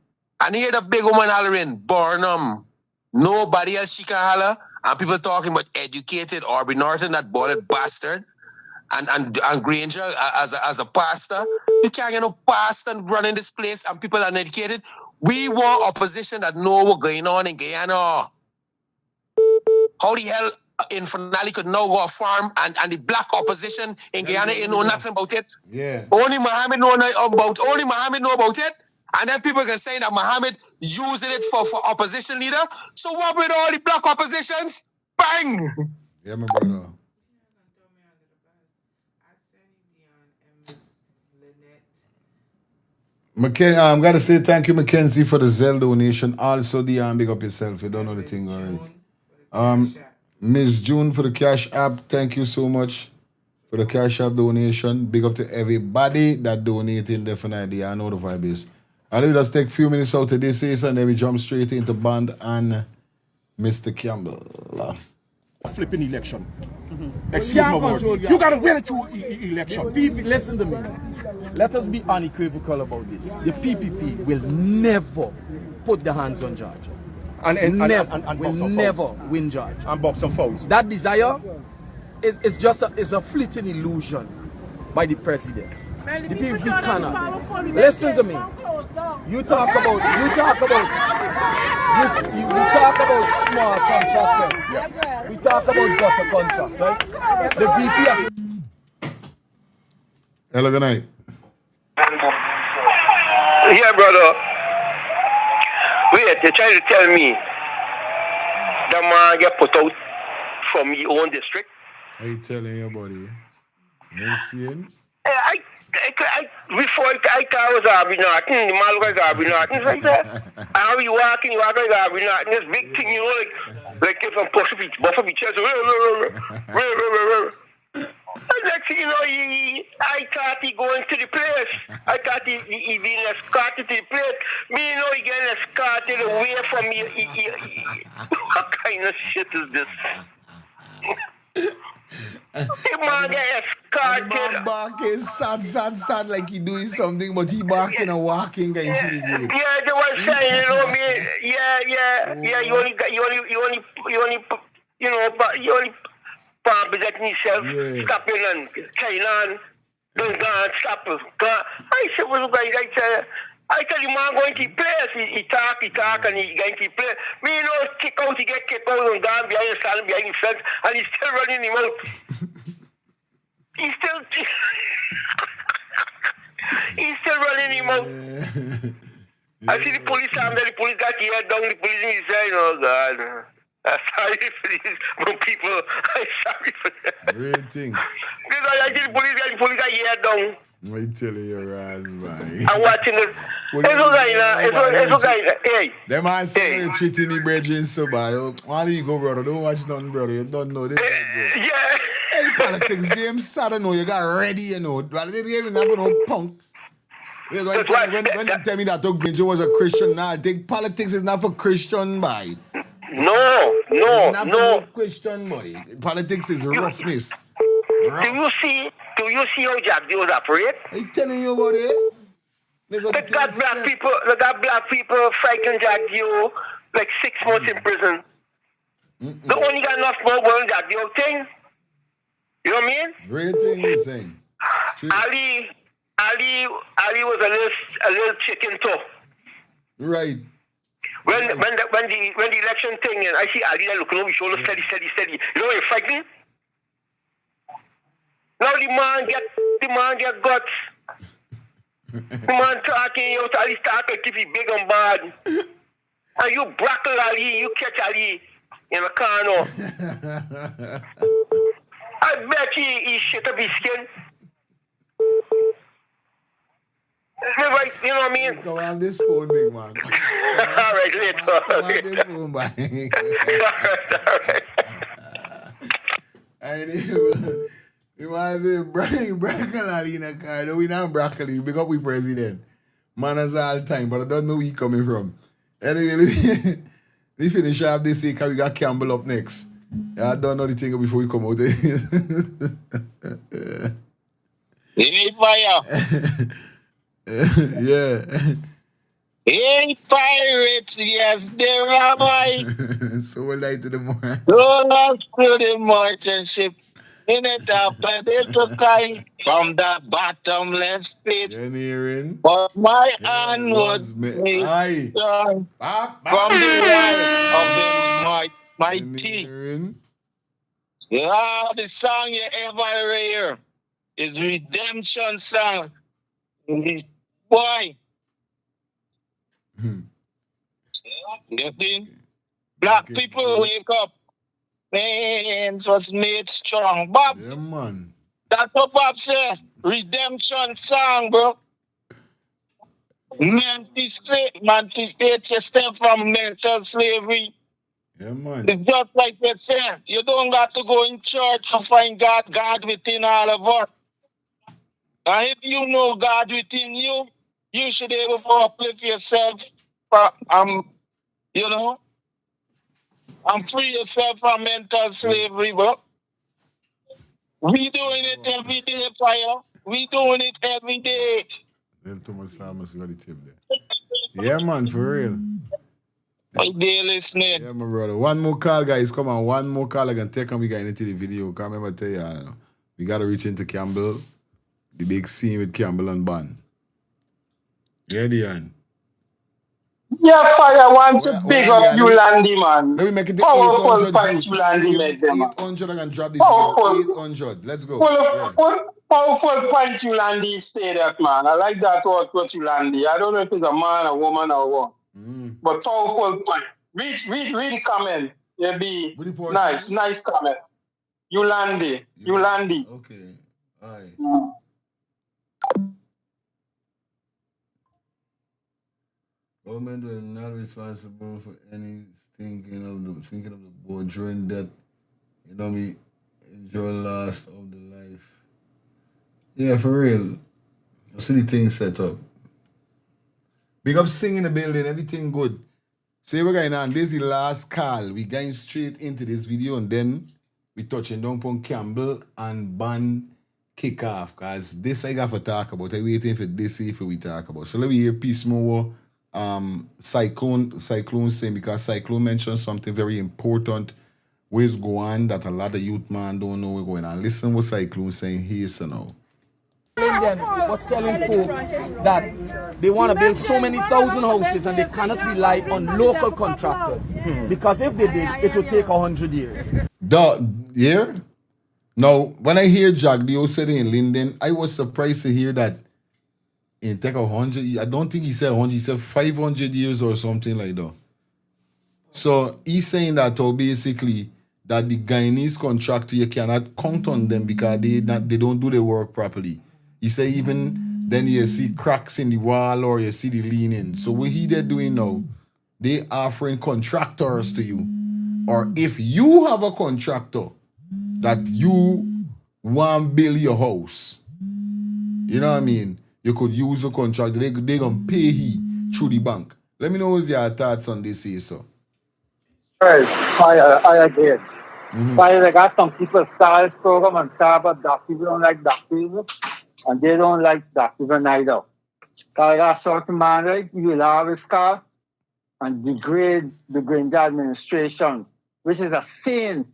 And hear the big woman hollering, Burnham. Nobody else she can holler. And people talking about educated Aubrey Norton, that bald bastard. And Granger as a pastor. You can't get no pastor running this place and people are uneducated. We want opposition that know what's going on in Guyana. How the hell Infernali could now go a farm and the black opposition in Guyana ain't know nothing about it? Yeah. Only Muhammad know about it. And then people can say that Muhammad using it for opposition leader. So what with all the black oppositions? Bang! Yeah, my brother. I'm gotta say thank you, Mackenzie, for the Zelle donation. Also, Dion, big up yourself. You don't know the thing already. Miss June for the Cash App. Thank you so much for the Cash App donation. Big up to everybody that donated. Definitely, I know the vibe is. I'll just take a few minutes out of this and then we jump straight into Band and Mr. Campbell. Flipping election. Excuse my word. You gotta win a true election. PPP, listen to me. Let us be unequivocal about this. The PPP will never put their hands on George. And will never win George. And box some fouls. That desire is just a fleeting illusion by the president. The PPP cannot. Listen to me. You talk about small contractors. Yeah. We talk about gutter contracts, right? The VP. Hello, good night. Yeah, brother. Wait, they're trying to tell me that man get put out from your own district. Are you telling your body? You seeing? Before I was Aubrey Norton, the man was Aubrey Norton, like that. And how you walking like Aubrey Norton, this big thing, you know, like if I'm pushing each buff of each other. And next thing you know, I thought he going to the place. I thought he being escorted to the place. Me, you know, he getting escorted away from me. What kind of shit is this? The man get escorted. The man barking sad like he doing something, but he barking and walking going through the gate. Yeah, they were saying, you know me. Yeah. You only presenting yourself, stopping and carrying on, don't go and stop. I said, well, guys, I tell you, man, going to the place. He talk, and he going to the place. Me, you know, he get kicked out and gone behind the stand, behind the fence, and he's still running him out. He's still running him out. I see the police arm there, the police got the head down, the police in his head, oh God. I'm sorry for these people. I'm sorry for that. Real thing. Because I see the police got the head down. I tell you, your ass, man. I'm watching it. It's okay. Hey. Them man say you're treating me brethren so bad. Why do you go, brother? Don't watch nothing, brother. You don't know this. Yeah. Hey, politics game sad, know. You got ready, you know. Politics game is not no punk. When you tell me that Granger was a Christian, nah, I think politics is not for Christian, boy. No. For Christian, buddy. Politics is roughness. Do you see how Jack Deals operate? I'm telling you about it. They got black people fighting Jack Deal like 6 months in prison. They only got enough more than Jack Deal thing. You know what I mean? Great thing you're saying. Ali was a little chicken too. Right. When the election thing, and I see Ali looking over his shoulder, steady. You know what you're fighting? Now the man get guts. Man talking, you Ali start to keep it big and bad. And you brackle Ali, you catch Ali in the corner. I bet he shit up his skin. Right, you know what I mean? Come on this phone, big man. All right, later. Come on this phone, man. You want to say broccoli in a car? No, we not broccoli. Big up we president. Man has all time, but I don't know where he coming from. Anyway, we finish off this week because we got Campbell up next. Yeah, I don't know the thing before we come out. You need fire. Yeah. Hey, pirates, yes, they're rabbi. So light to the morning. Roll up to the merchant ship. In it after they took I from the bottomless pit. But my hand was made strong from the right of the mighty. Yeah, the song you ever hear is redemption song. Boy. You think? Black people wake up. Man, was made strong. Bob. Yeah, man. That's what Bob said. Redemption song, bro. Emancipate yourself from mental slavery. Yeah, man. It's just like they said. You don't got to go in church to find God within all of us. And if you know God within you, you should be able to uplift yourself you know, and free yourself from mental slavery, bro. We doing it every day, fire. We doing it every day. Yeah, man, for real. My dear listening. Yeah, my brother. One more call, guys. Come on, one more call. I can take and we get into the video. Can't remember tell you, we got to reach into Campbell. The big scene with Campbell and Ban. Yeah, Dion. Yeah, fire, want to big up you, Landy, man. Let me make it powerful point you, Landy, made them. 800 and drop the video. 800. Let's go. Powerful point you, Landy, say that, man. I like that what you, Landy. I don't know if it's a man, a woman, or what. But powerful point. Read comment. It'll be nice comment. You, Landy. You, Landy. Okay. All right. Government were not responsible for any thinking of the board during that, you know me, enjoy loss of the life. Yeah, for real. I see the thing set up. Big up singing in the building, everything good. So we're going on. This is the last call. We going straight into this video and then we touching down upon Campbell and Ban kick off. Cause this I got to talk about. I'm waiting for this if we talk about. So let me hear piece more. Cyclone saying, because Cyclone mentioned something very important where's going that a lot of youth man don't know what's going on. Listen what Cyclone saying here so now. Linden was telling folks that they want to build so many thousand houses and they cannot rely on local contractors because if they did, it would take 100 years. Yeah? Now, when I hear Jack Dio said in Linden, I was surprised to hear that it take 100. I don't think he said 100. He said 500 years or something like that. So he's saying that basically that the Guyanese contractor, you cannot count on them because they don't do the work properly. He say even then you see cracks in the wall or you see the leaning. So what they're doing now, they offering contractors to you. Or if you have a contractor that you want to build your house, you know what I mean? You could use a contract. They're going to pay through the bank. Let me know what's your thoughts on this here, sir. Right. I agree. I got some people start this program and talk about black people don't like black people. And they don't like black people neither. Because I got certain man, right? You will have his car and degrade the Granger administration, which is a sin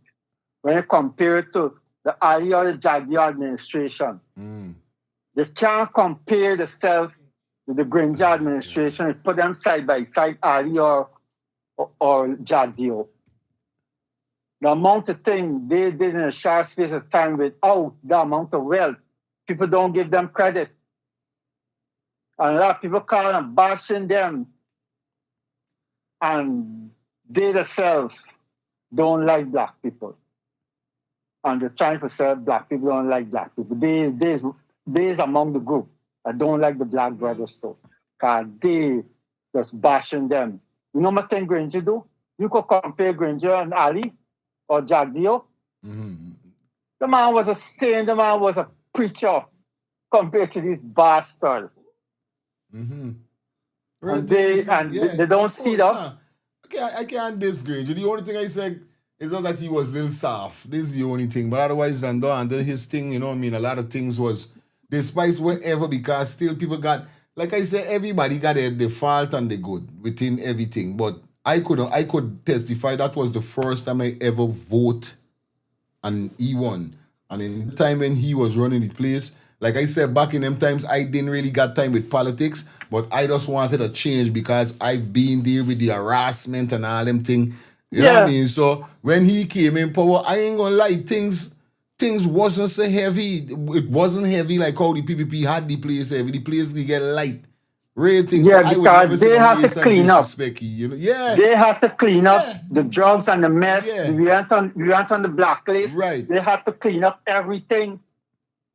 when you compare it to the Ali or the Jadio administration. They can't compare themselves with the Granger administration and put them side by side, Ali or Jadio. The amount of things they did in a short space of time without the amount of wealth, people don't give them credit. And a lot of people calling and bashing them. And they themselves don't like black people. And they're trying to say black people don't like black people. There's among the group that don't like the black brothers too. Because they just bashing them. You know what thing Granger do? You could compare Granger and Ali or Jagdio. The man was a saint, the man was a preacher compared to this bastard. And they don't see that. I can't disagree. The only thing I said is not that he was a little soft. This is the only thing. But otherwise than that, and then his thing, you know what I mean, a lot of things was despite whatever, because still people got, like I said, everybody got the fault and the good within everything. But I could testify that was the first time I ever vote and he won. And in the time when he was running the place, like I said, back in them times, I didn't really got time with politics, but I just wanted a change because I've been there with the harassment and all them things. You know what I mean? So when he came in power, I ain't gonna lie, things wasn't so heavy. It wasn't heavy like how the PPP had the place heavy. The place could get light. Real things. Yeah, so because they have to clean up. You know? Yeah. They have to clean up the drugs and the mess. Yeah. We went on the blacklist. Right. They have to clean up everything.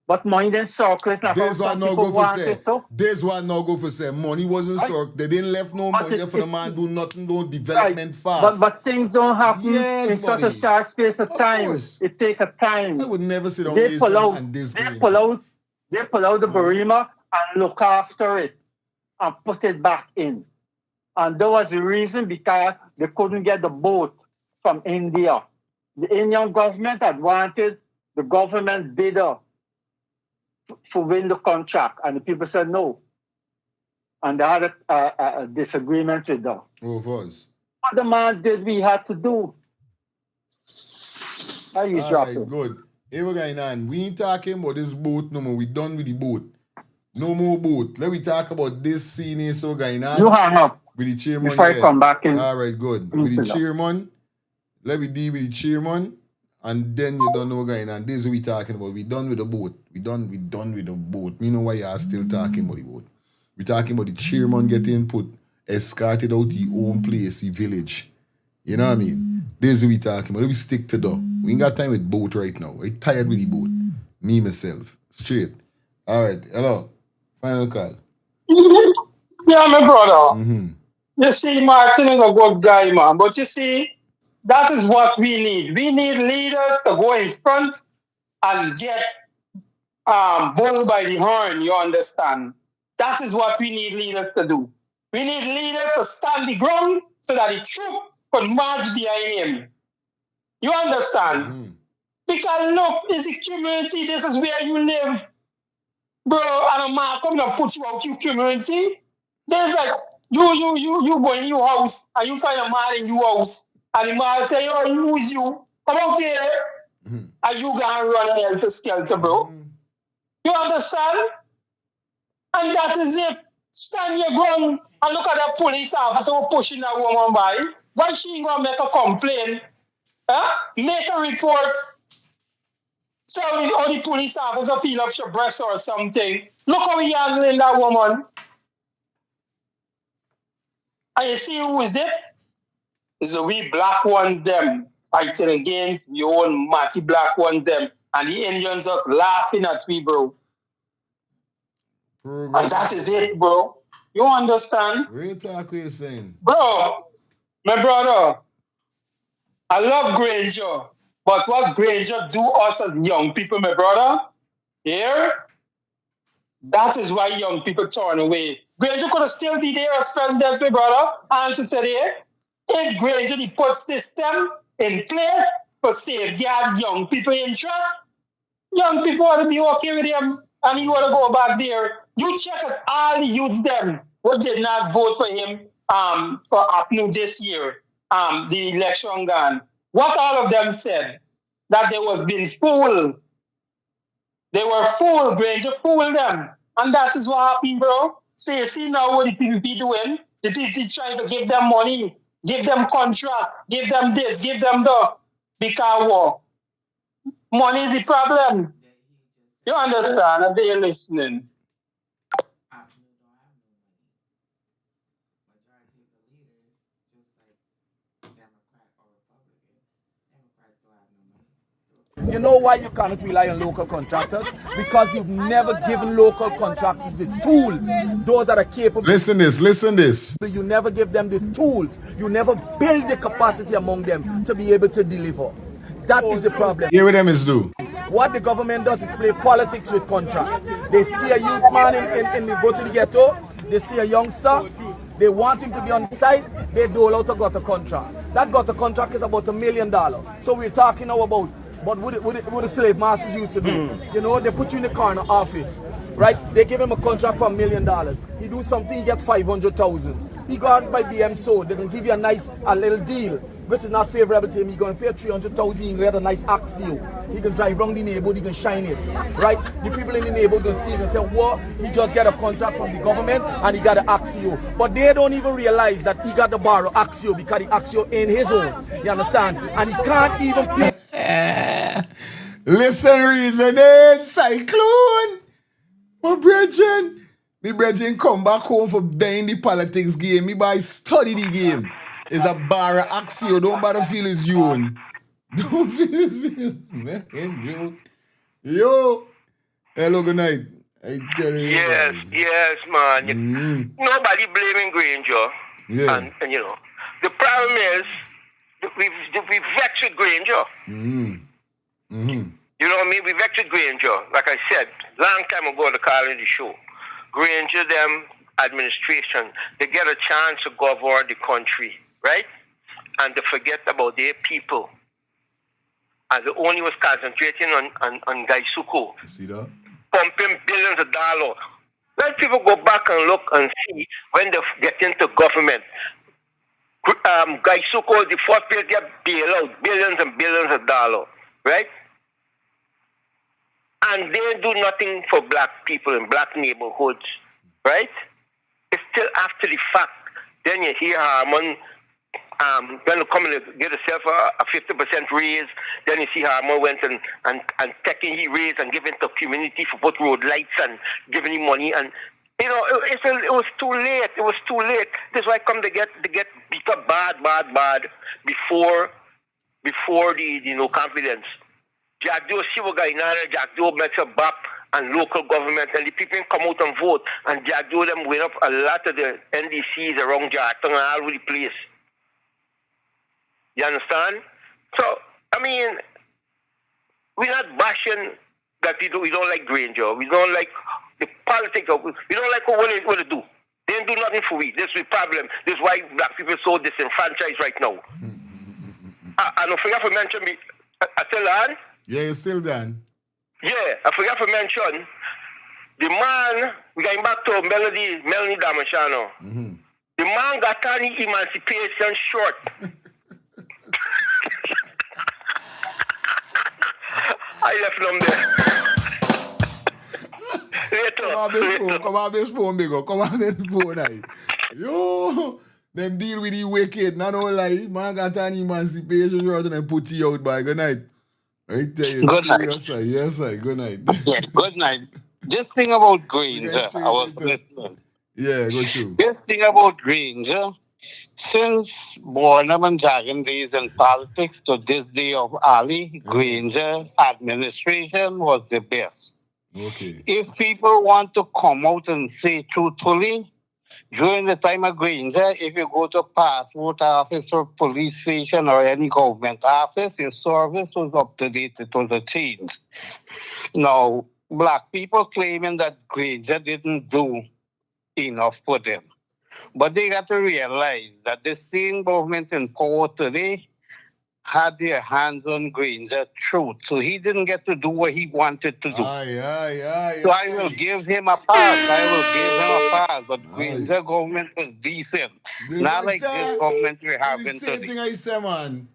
But money didn't circulate. There's what no go for say. There's what no go for say. Money wasn't circulated. They didn't left no money there for the man do nothing, no development fast. But things don't happen in such a short space of time. Course. It takes a time. I would never sit down They pull out the Barima and look after it and put it back in. And that was the reason, because they couldn't get the boat from India. The Indian government had wanted the government bidder to win the contract, and the people said no. And they had a disagreement with them. Who was? What the man did, we had to do. How you drop it? Good. Here we going on. We ain't talking about this boat no more. We done with the boat. No more boat. Let me talk about this scene here so going on. You hang up. With the chairman. Before I come back in. All right, good. With the chairman. Let me deal with the chairman. And then you don't know what's going on. This is what we talking about. We done with the boat. We done with the boat. Me know why you are still talking about the boat. We talking about the chairman getting escorted out to his own place, his village. You know what I mean? This is what we talking about. Let me stick to that. We ain't got time with boat right now. I'm tired with the boat. Me, myself. Straight. All right. Hello. Final call. Yeah, my brother. You see, Martin is a good guy, man. But you see, that is what we need. We need leaders to go in front and get bull by the horn, you understand? That is what we need leaders to do. We need leaders to stand the ground so that the troop could march behind him. You understand? Because look, it's a community, this is where you live. Bro, and a man come and put you out your community. There's like, you go in your house and you find a man in your house. And the man say, oh, who is you? Come on here. And you gonna run helter skelter, bro. You understand? And that is it. Stand your ground and look at that police officer who pushing that woman by. Why she gonna make a complaint? Make a report. So how the police officer feel up your breast or something. Look how he handling that woman. And you see who is it? It's the wee black ones them fighting against the old matty black ones them. And the Indians just laughing at me, bro. And that is it, bro. You understand? Real talk what you're saying. Bro, my brother, I love Granger. But what Granger do us as young people, my brother, here, that is why young people turn away. Granger could still be there as president, my brother, answer today. If Granger put system in place for safeguard young people interest, young people want to be okay with him and he want to go back there. You check out all the youths them who did not vote for him for APNU this year, the election gone. What all of them said? That they was being fooled. They were fooled, Granger fooled them. And that is what happened, bro. So you see now what the PPP doing? The PPP trying to give them money, give them contract, give them this, give them that. Because what? Money is the problem. You understand? Are they listening? You know why you cannot rely on local contractors? Because you've never given local contractors the tools. Those that are capable. Listen this. You never give them the tools. You never build the capacity among them to be able to deliver. That is the problem. Here what them is do. What the government does is play politics with contracts. They see a youth man in go to the ghetto, they see a youngster, they want him to be on the side, they dole out a gutter contract. That gutter contract is about $1 million. So we're talking now about what the slave masters used to do. You know, they put you in the corner office, right? They give him a contract for $1 million. He do something, he get 500,000. He go out by BM so they can give you a little deal, which is not favorable to him. He's going to pay 300,000, he can get a nice Axio. He can drive around the neighborhood, he can shine it, right? The people in the neighborhood can see it and say, well, he just got a contract from the government and he got an Axio. But they don't even realize that he got to borrow Axio because the Axio ain't his own. You understand? And he can't even pay. Listen, reasoning, cyclone. My brethren. Me brethren come back home for dying the politics game. Me boy study the game. It's a bar of Axio. Don't bother feel his own. Don't feel his own. Yo. Hello, good night. I tell you. Yes, man. Nobody blaming Granger. Yeah. And you know, the problem is we vexed with Granger. You know what I mean? We vexed with Granger. Like I said, long time ago, the call in the show. Granger, them administration, they get a chance to govern the country, right? And they forget about their people. And the only was concentrating on Gaisuko. See that? Pumping billions of dollars. Let people go back and look and see when they get into government. Gaisuko, the first place get bailed out, billions and billions of dollars, right? And they do nothing for black people in black neighborhoods, right? It's still after the fact. Then you hear Harmon going to come and get himself a 50% raise. Then you see Harmon went and taking his raise and giving to community for both road lights and giving him money. And, you know, it was too late. It was too late. That's why come to get beat up bad before the confidence. Jack Joe Siwa Gainana, Jack Joe makes a BAP and local government, and the people come out and vote, and Jack Joe them win up a lot of the NDCs around Jackton and all over the place. You understand? So, I mean, we're not bashing that we don't like Granger. We don't like the politics of, we don't like what they do. They don't do nothing for we. This is the problem. This is why black people are so disenfranchised right now. And I forgot to mention me, I tell on. Yeah, you're still done. Yeah, I forgot to mention the man, we going back to Melanie Damashano. The man got on emancipation short. I left them there. Later. Come on this phone, big up. Come on this phone, aye. Yo, them deal with the wicked, not no lie. Man got an emancipation short and then put you out by good night. I tell you, Good night. Yes, sir. Good night. Yeah, good night. This thing about Granger, I was listening. Yeah, go through. This thing about Granger, since Bornham and Dragon days in politics to this day of Ali, Granger administration was the best. Okay. If people want to come out and say truthfully, during the time of Granger, if you go to passport office or police station or any government office, your service was up to date. It was a change. Now, black people claiming that Granger didn't do enough for them. But they got to realize that the state government in power today had their hands on Granger truth. So he didn't get to do what he wanted to do. So I will give him a pass. But Granger government was decent. Not like this government we're having today. Same thing I say, man.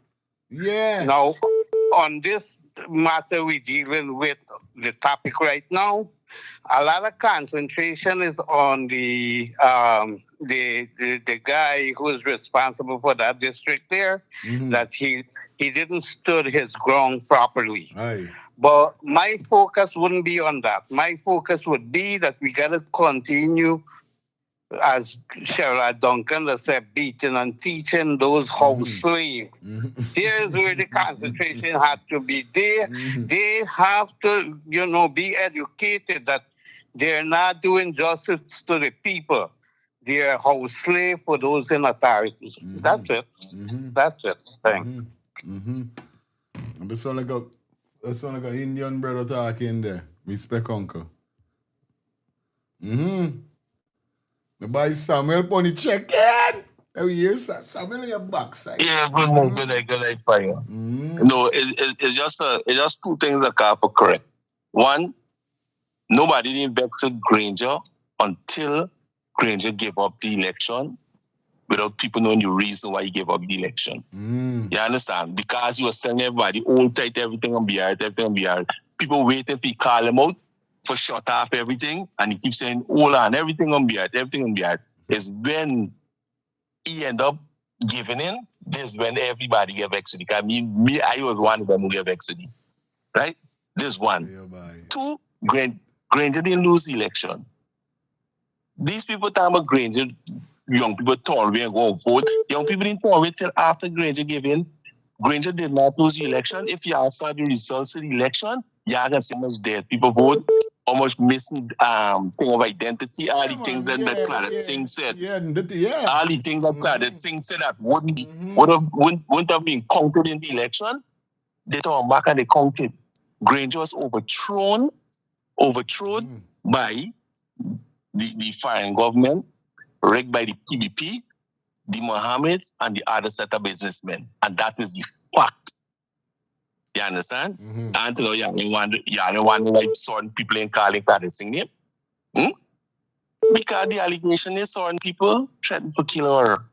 Yeah. Now, on this matter we're dealing with, the topic right now, a lot of concentration is on the guy who is responsible for that district there, that he didn't stood his ground properly. Aye. But my focus wouldn't be on that. My focus would be that we got to continue as Cheryl Duncan has said, beating and teaching those house slaves. Here's where the concentration had to be. They have to, be educated that they're not doing justice to the people. They're house slave for those in authority. That's it. That's it. Thanks. And this sound like a Indian brother talking there. Respect uncle. The boy Samuel Pony check in. Every year, Samuel on your backside. Yeah, good night, fire. No, it's just two things that are for correct. One, nobody didn't vex with Granger until Granger gave up the election without people knowing the reason why he gave up the election. You understand? Because he was telling everybody, hold tight, everything on BR. People waiting for he call him out for shut off everything, and he keeps saying, hold on, everything on BR. Is when he end up giving in, this when everybody get vexed with it. Me, I was one of them who get vexed with it. Right? This one. Two, Granger didn't lose the election. These people talking about Granger, young people torn away and go and vote. Young people didn't torn away till after Granger gave in. Granger did not lose the election. If you saw the results of the election, you can see how much dead people vote, how much missing thing of identity, all the things that Claudette Singh said. All the things that Claudette Singh said that wouldn't have been counted in the election, they turn back and they counted. Granger was overthrown by the foreign government, rigged by the PBP, the Mohammeds, and the other set of businessmen. And that is the fact. You understand? And you know, you wonder why certain people ain't calling Claudette Singh name. Because the allegation is certain people threatened to kill her.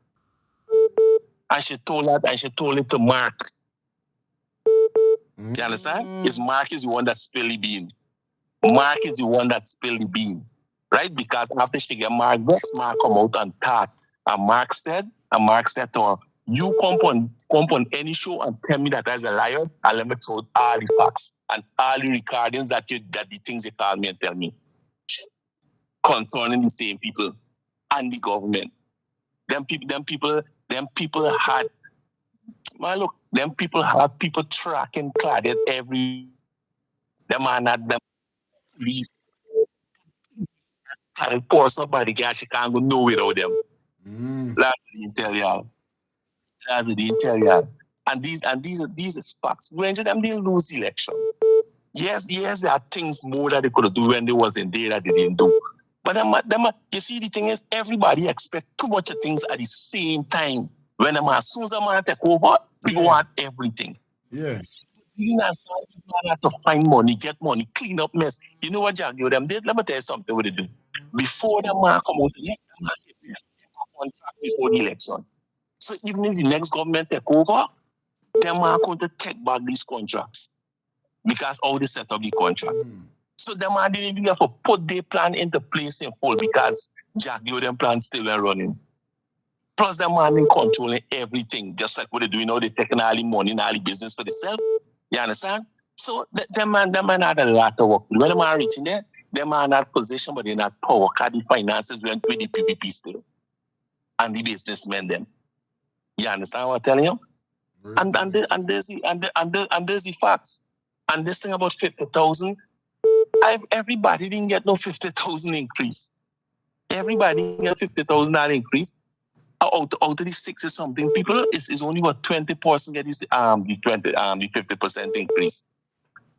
And she told it to Mark. You understand? It's Mark is the one that spilled the bean. Mark is the one that spilled the bean. Right? Because after she get Mark, Mark come out and talk. And Mark said to her, you come on any show and tell me that I was a liar, and let me throw out all the facts and all the recordings that the things you call me and tell me concerning the same people and the government. Them people had people tracking Claudette every. Them are not them police. And poor somebody she can't go nowhere without them. That's the interior. And these are facts. Granger them didn't lose the election. Yes, there are things more that they could have done when they wasn't there that they didn't do. But you see, the thing is, everybody expect too much of things at the same time. When as soon as a man take over, people want everything. Yeah. To find money, get money, clean up mess. You know what Jack them did? Let me tell you something what they do. Before the man come out here, the man get contract before the election. So even if the next government take over, they are going to take back these contracts because how they set up the contracts. So them man didn't even have to put their plan into place in full because Jack them plan still were running. Plus them man in controlling everything, just like what they do, they taking all the money and all the business for themselves. You understand? So them man had a lot of work. When them man reaching there, them man not position, but they're not power. Because the finances went with the PPP still. And the businessmen them. You understand what I'm telling you? And there's the facts. And this thing about 50,000, everybody didn't get no 50,000 increase. Everybody didn't get $50,000 increase. Out of the 60 something people, is only what 20% get this the 50% increase.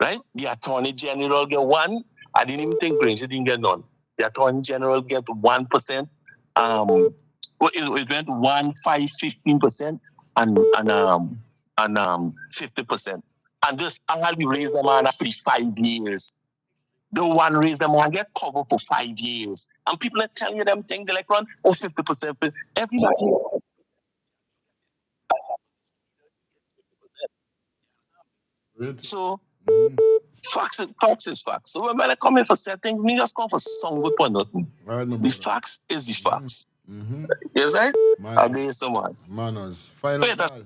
Right? The Attorney General get one. I didn't even think Granger didn't get none. The Attorney General get 1%. It went 15% and 50%. And this all we raise them on after 5 years. The one raise them on get covered for 5 years. And people are telling you them things they like run 50%. Everybody. So facts is facts. So when I come in for settings, me just come for some good for nothing. The facts is the facts. Yes, right? And there is someone. Manners. Final call.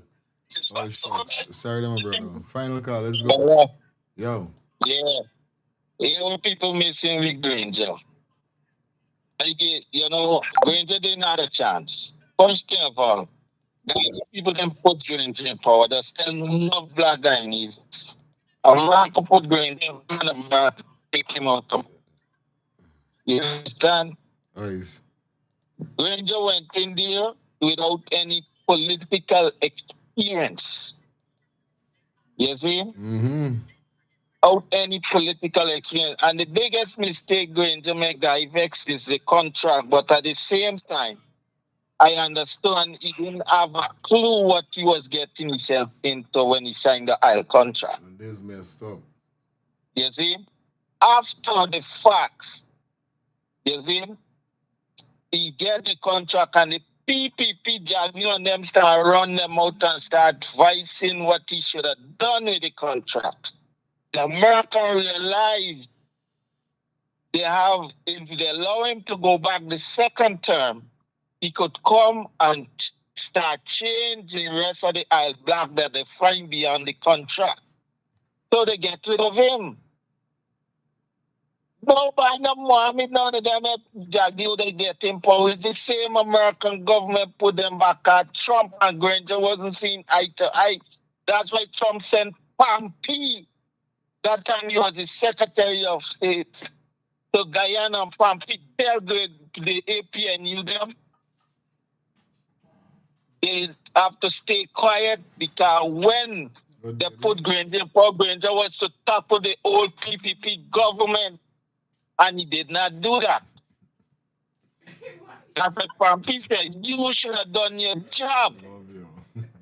Oh, shit. Sorry, my brother. Final call. Let's go. Yo. Yeah. Young people missing with Granger. Granger didn't have a chance. First thing of all, the people can put Granger in power. There's still enough black Guyanese. A man can put Granger in power, take him out of. You understand? Nice. Granger went in there without any political experience. You see? Mm-hmm. Without any political experience. And the biggest mistake Granger make that vex is the contract. But at the same time, I understand he didn't have a clue what he was getting himself into when he signed the oil contract. And this messed up. You see? After the facts, you see? He get the contract and the PPP jogging on them start run them out and start advising what he should have done with the contract. The American realized if they allow him to go back the second term, he could come and start changing the rest of the oil block that they find beyond the contract. So they get rid of him. Nobody no more. None of them Jaggy they get him power. It's the same American government put them back at Trump, and Granger wasn't seen eye to eye. That's why Trump sent Pompey. That time he was the Secretary of State. So Guyana and Pompey tell the APNU them they have to stay quiet because when they put Granger, Paul Granger was to topple the old PPP government, and he did not do that. After Pompey said, you should have done your job.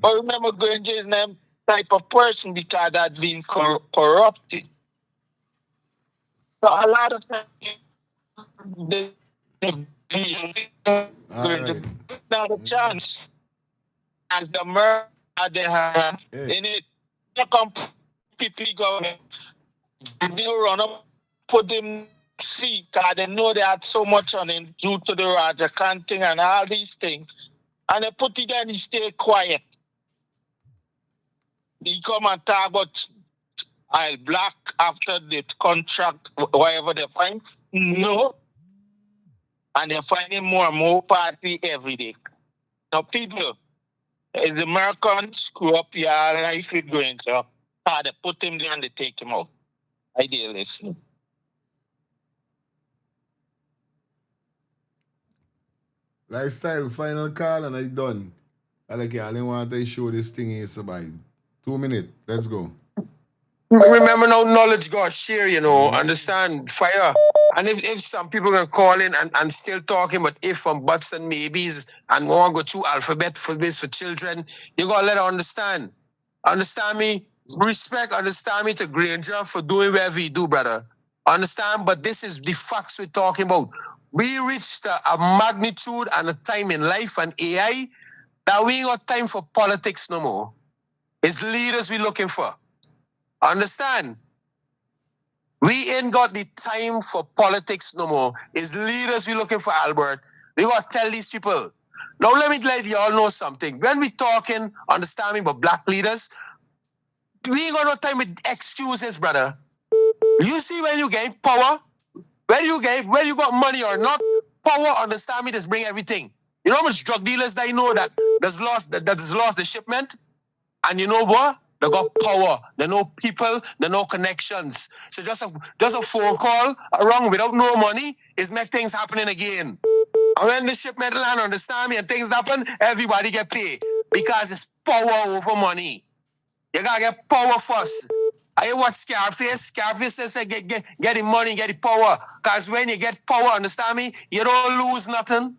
But remember, Granger is not type of person because that's been corrupted. So a lot of times, Granger not a chance. As the murder they have in it, the PPP government, they run up, put them see, because they know they had so much on him due to the Raja Khan thing and all these things. And they put it there and he stay quiet. He come and talk about I'll black after the contract, whatever they find. No. And they're finding more and more party every day. Now, people, as the Americans screw up your life with Granger, they put him there and they take him out. Idealist. Lifestyle, final call and I done. I didn't want to show this thing is about 2 minutes. Let's go. Remember now, knowledge got share, understand, fire. And if some people can call in and still talking about if and buts and maybes and want to go through alphabet for this for children, you got to let her understand. Understand me? Respect, understand me to Granger for doing whatever he do, brother. Understand? But this is the facts we're talking about. We reached a magnitude and a time in life and AI that we ain't got time for politics no more. It's leaders we looking for. Understand? We ain't got the time for politics no more. It's leaders we looking for, Albert. We got to tell these people. Now let me let you all know something. When we talking, understand me, about black leaders, we ain't got no time with excuses, brother. You see when you get power, when you got money or not, power, understand me, just bring everything. You know how much drug dealers they know that has lost the shipment? And you know what? They got power. They know people. They know connections. So just a phone call around without no money is make things happening again. And when the shipment land, understand me, and things happen, everybody get paid. Because it's power over money. You gotta get power first. I watch Scarface. Scarface says get the money, get the power. Because when you get power, understand me, you don't lose nothing.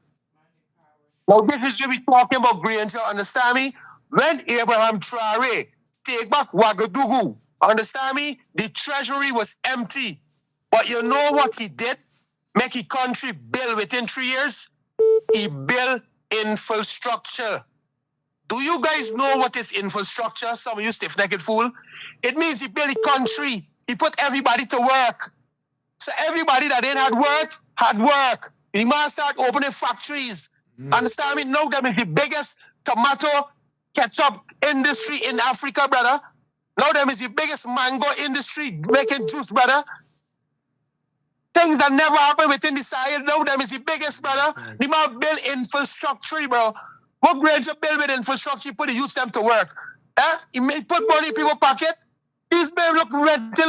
Now this is what we talking about, Granger, understand me? When Abraham Traore take back Ouagadougou, understand me? The treasury was empty. But you know what he did? Make his country build within 3 years? He built infrastructure. Do you guys know what is infrastructure? Some of you stiff-necked fool. It means he built a country. He put everybody to work. So everybody that didn't have work, had work. He must start opening factories. Understand me? Now them is the biggest tomato ketchup industry in Africa, brother. Now them is the biggest mango industry making juice, brother. things that never happen within the side. Now them is the biggest, brother. The man build infrastructure, bro. What Granger build with infrastructure, put the youth them to work. He may put money in people's pocket. These men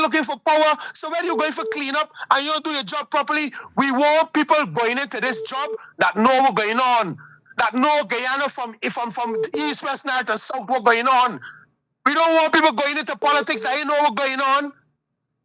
looking for power. So when you're going for cleanup and you don't do your job properly, we want people going into this job that know what's going on. That know Guyana from east, west, north, and south what's going on. We don't want people going into politics that ain't know what's going on.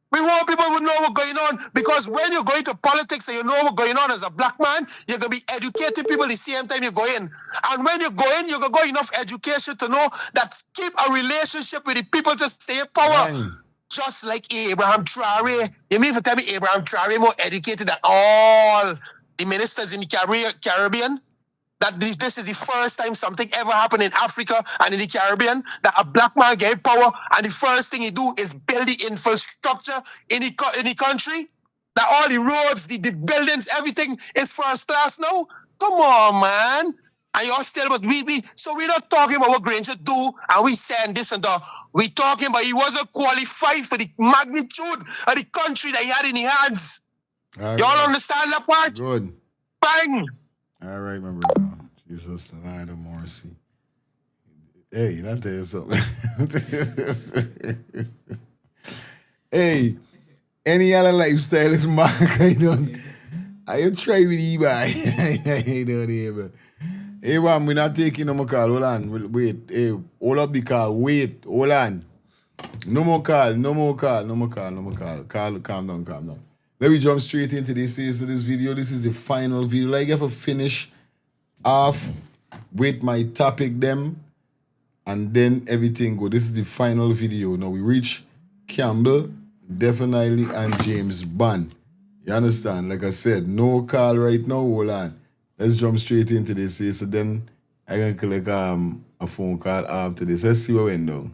We want people who know what's going on, because when you're going to politics and you know what's going on as a black man, you're going to be educating people the same time you go in. And when you go in, you're going to go enough education to know that keep a relationship with the people to stay in power. Just like Abraham Traore. You mean to tell me Abraham Traore more educated than all the ministers in the Caribbean? That this is the first time something ever happened in Africa and in the Caribbean, that a black man gave power and the first thing he do is build the infrastructure in the country? That all the roads, the buildings, everything is first class now? Come on, man. And you're still, but so we're not talking about what Granger do and we saying this and that. We're talking about he wasn't qualified for the magnitude of the country that he had in his hands. Y'all understand that part? Good. Bang! All right, my brother. Jesus, the Lord of mercy. Hey, I'll tell you something. Hey, any other lifestyle is mark, I try with you, boy. I don't even. Hey, man, we're not taking no more call. Hold on. Wait. Hey, hold up the call. Wait. Hold on. No more call. Calm down. Let me jump straight into this video. This is the final video. Like, I have to finish off with my topic them, and then everything go. This is the final video. Now we reach Campbell, definitely, and James Bond. You understand? Like I said, no call right now. Hold on. Let's jump straight into this. So then I can collect a phone call after this. Let's see what went down.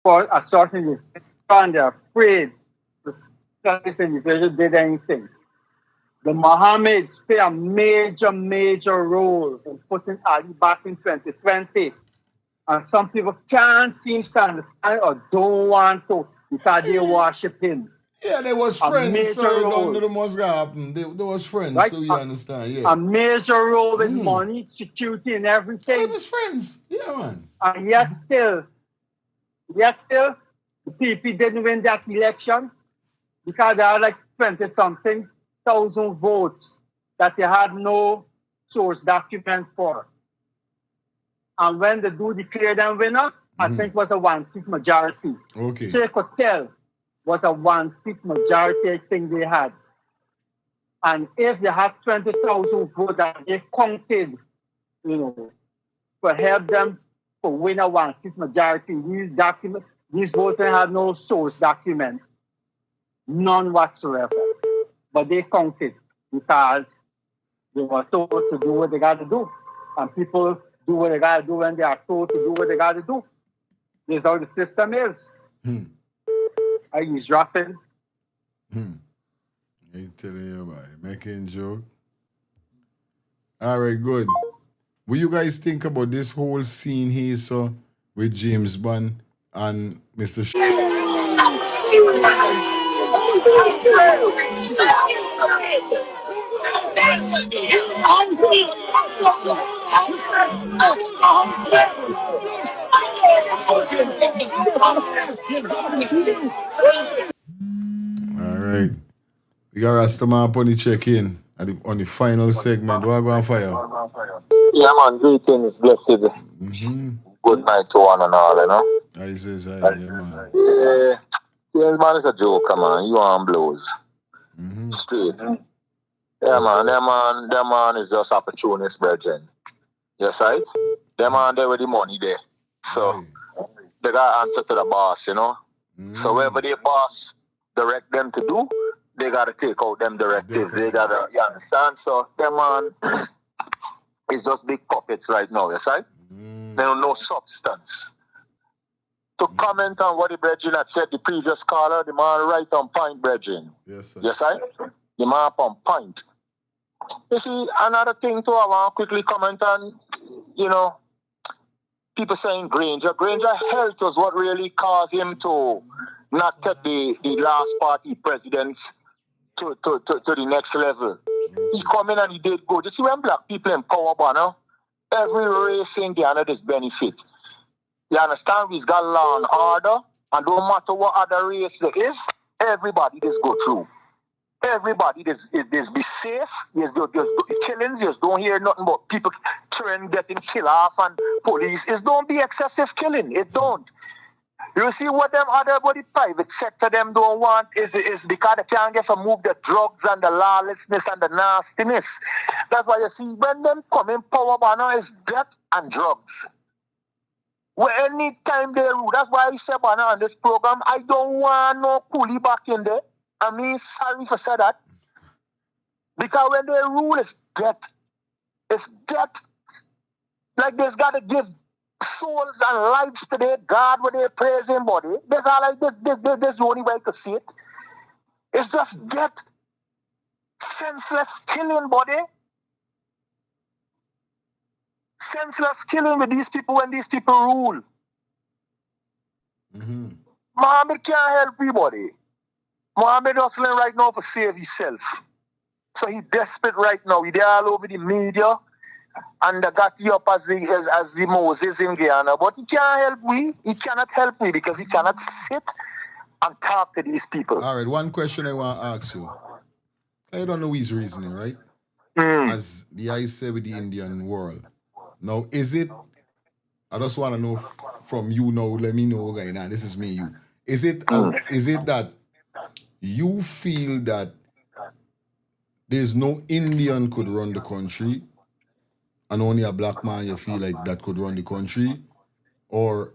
For a certain and they're afraid the certain individual did anything. The Mohammeds play a major role in putting Ali back in 2020. And some people can't seem to understand or don't want to because they worship him. Yeah, they was friends, so none of them was gonna happen. They was friends, right? So you understand, yeah. A major role with money, security, and everything. They was friends, yeah, man. And yet still, the PP didn't win that election because they had like 20-something thousand votes that they had no source document for. And when they do declare them winner, I think was a one-seat majority. Okay. So you could tell was a one-seat majority I think they had. And if they had 20,000 votes that they counted, to help them to win a one-seat majority, these votes had no source document, none whatsoever. But they counted because they were told to do what they got to do. And people do what they got to do when they are told to do what they got to do. This is how the system is. He's dropping. I telling you about it. Making joke. All right, good. What you guys think about this whole scene here, so with James Bond and Mr. All right. We got Rastaman on the check-in on the final segment. What go on fire? Yeah, man, greetings, blessed. Good night to one and all, you know. I says, yeah, man. Yeah, man is a joker, man. You on blows. Straight. Yeah, man, that man is just opportunist, brethren. Yes, right? That man there with the money there. So, they got to answer to the boss, you know. So, wherever the boss direct them to do, they got to take out them directives. They got to, you understand? So, that man is just big puppets right now, yes, right? There no substance. To comment on what the brethren had said, the previous caller, the man right on point, brethren. Yes, sir. Yes, right? The man on point. You see, another thing too, I want to quickly comment on, you know, people saying Granger health was what really caused him to not take the last party presidents to the next level. He come in and he did good. You see, when black people in power, banner, every race in Ghana does benefit. You understand? We've got law and order, and no matter what other race there is, everybody just go through. Everybody is be safe. There's killings. You don't hear nothing about people getting killed off and police. It don't be excessive killing. It don't. You see what them other body private sector them don't want is because they can't get to move the drugs and the lawlessness and the nastiness. That's why you see when them come in power banner is death and drugs. Well, anytime they rule, that's why I said banner on this program, I don't want no coolie back in there. I mean, sorry for saying that. Because when they rule, it's death. It's death. Like there's got to give souls and lives to their God when they praise him, body. There's all like this the only way to see it. It's just death. Senseless killing, body. Senseless killing with these people when these people rule. Mohammed can't help anybody. Mohammed hustling right now for save himself. So he desperate right now. He there all over the media and they got you up as the Moses in Guyana. But he can't help me. He cannot help me because he cannot sit and talk to these people. All right, one question I want to ask you. I don't know his reasoning, right? As the I say with the Indian world. Now, is it, I just want to know from you now, let me know right now, this is me, you. Is it that you feel that there's no Indian could run the country and only a black man you feel like that could run the country? Or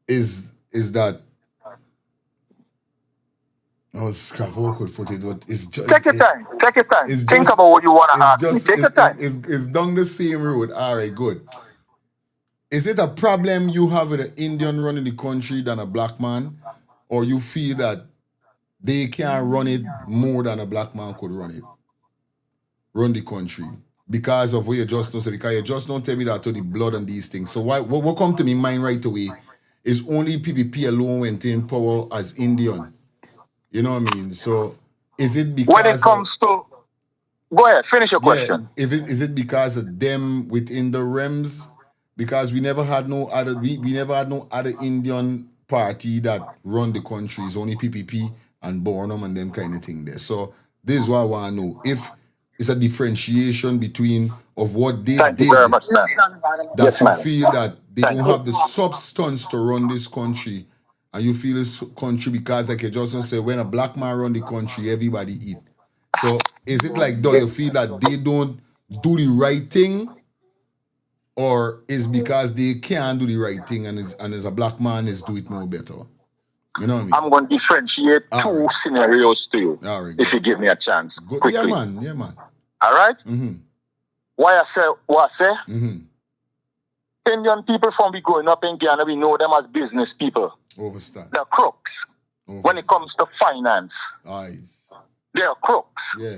is that, oh, Scavo could put it, but it's just... Take your time. Think about what you want to ask me. Take your time. It's down the same road. All right, good. Is it a problem you have with an Indian running the country than a black man? Or you feel that they can run it more than a black man could run the country? Because of what you just know, because you just don't tell me that to the blood and these things. So what come to me mind right away is only PPP alone went in power as Indian. You know what I mean? So is it because when it comes to, go ahead, finish your question. Is it because of them within the realms? Because we never had no other Indian party that run the country. It's only PPP and Burnham and them kind of thing there. So this is what I want to know. If it's a differentiation between of what they Thank did, you very much, man. that Yes, you man. feel that they Thank don't you. have the substance to run this country, and you feel this country because, like you just said, when a black man run the country, everybody eat. So is it like, do you feel that they don't do the right thing, or is because they can't do the right thing and as a black man is do it more better? You know what I mean? I'm going to differentiate two scenarios to you, if you give me a chance. Good. Quickly. Yeah, man. All right? Why I say what I say? Indian people from we growing up in Ghana, we know them as business people. Overstand. They're crooks. When it comes to finance. They're crooks. Yeah.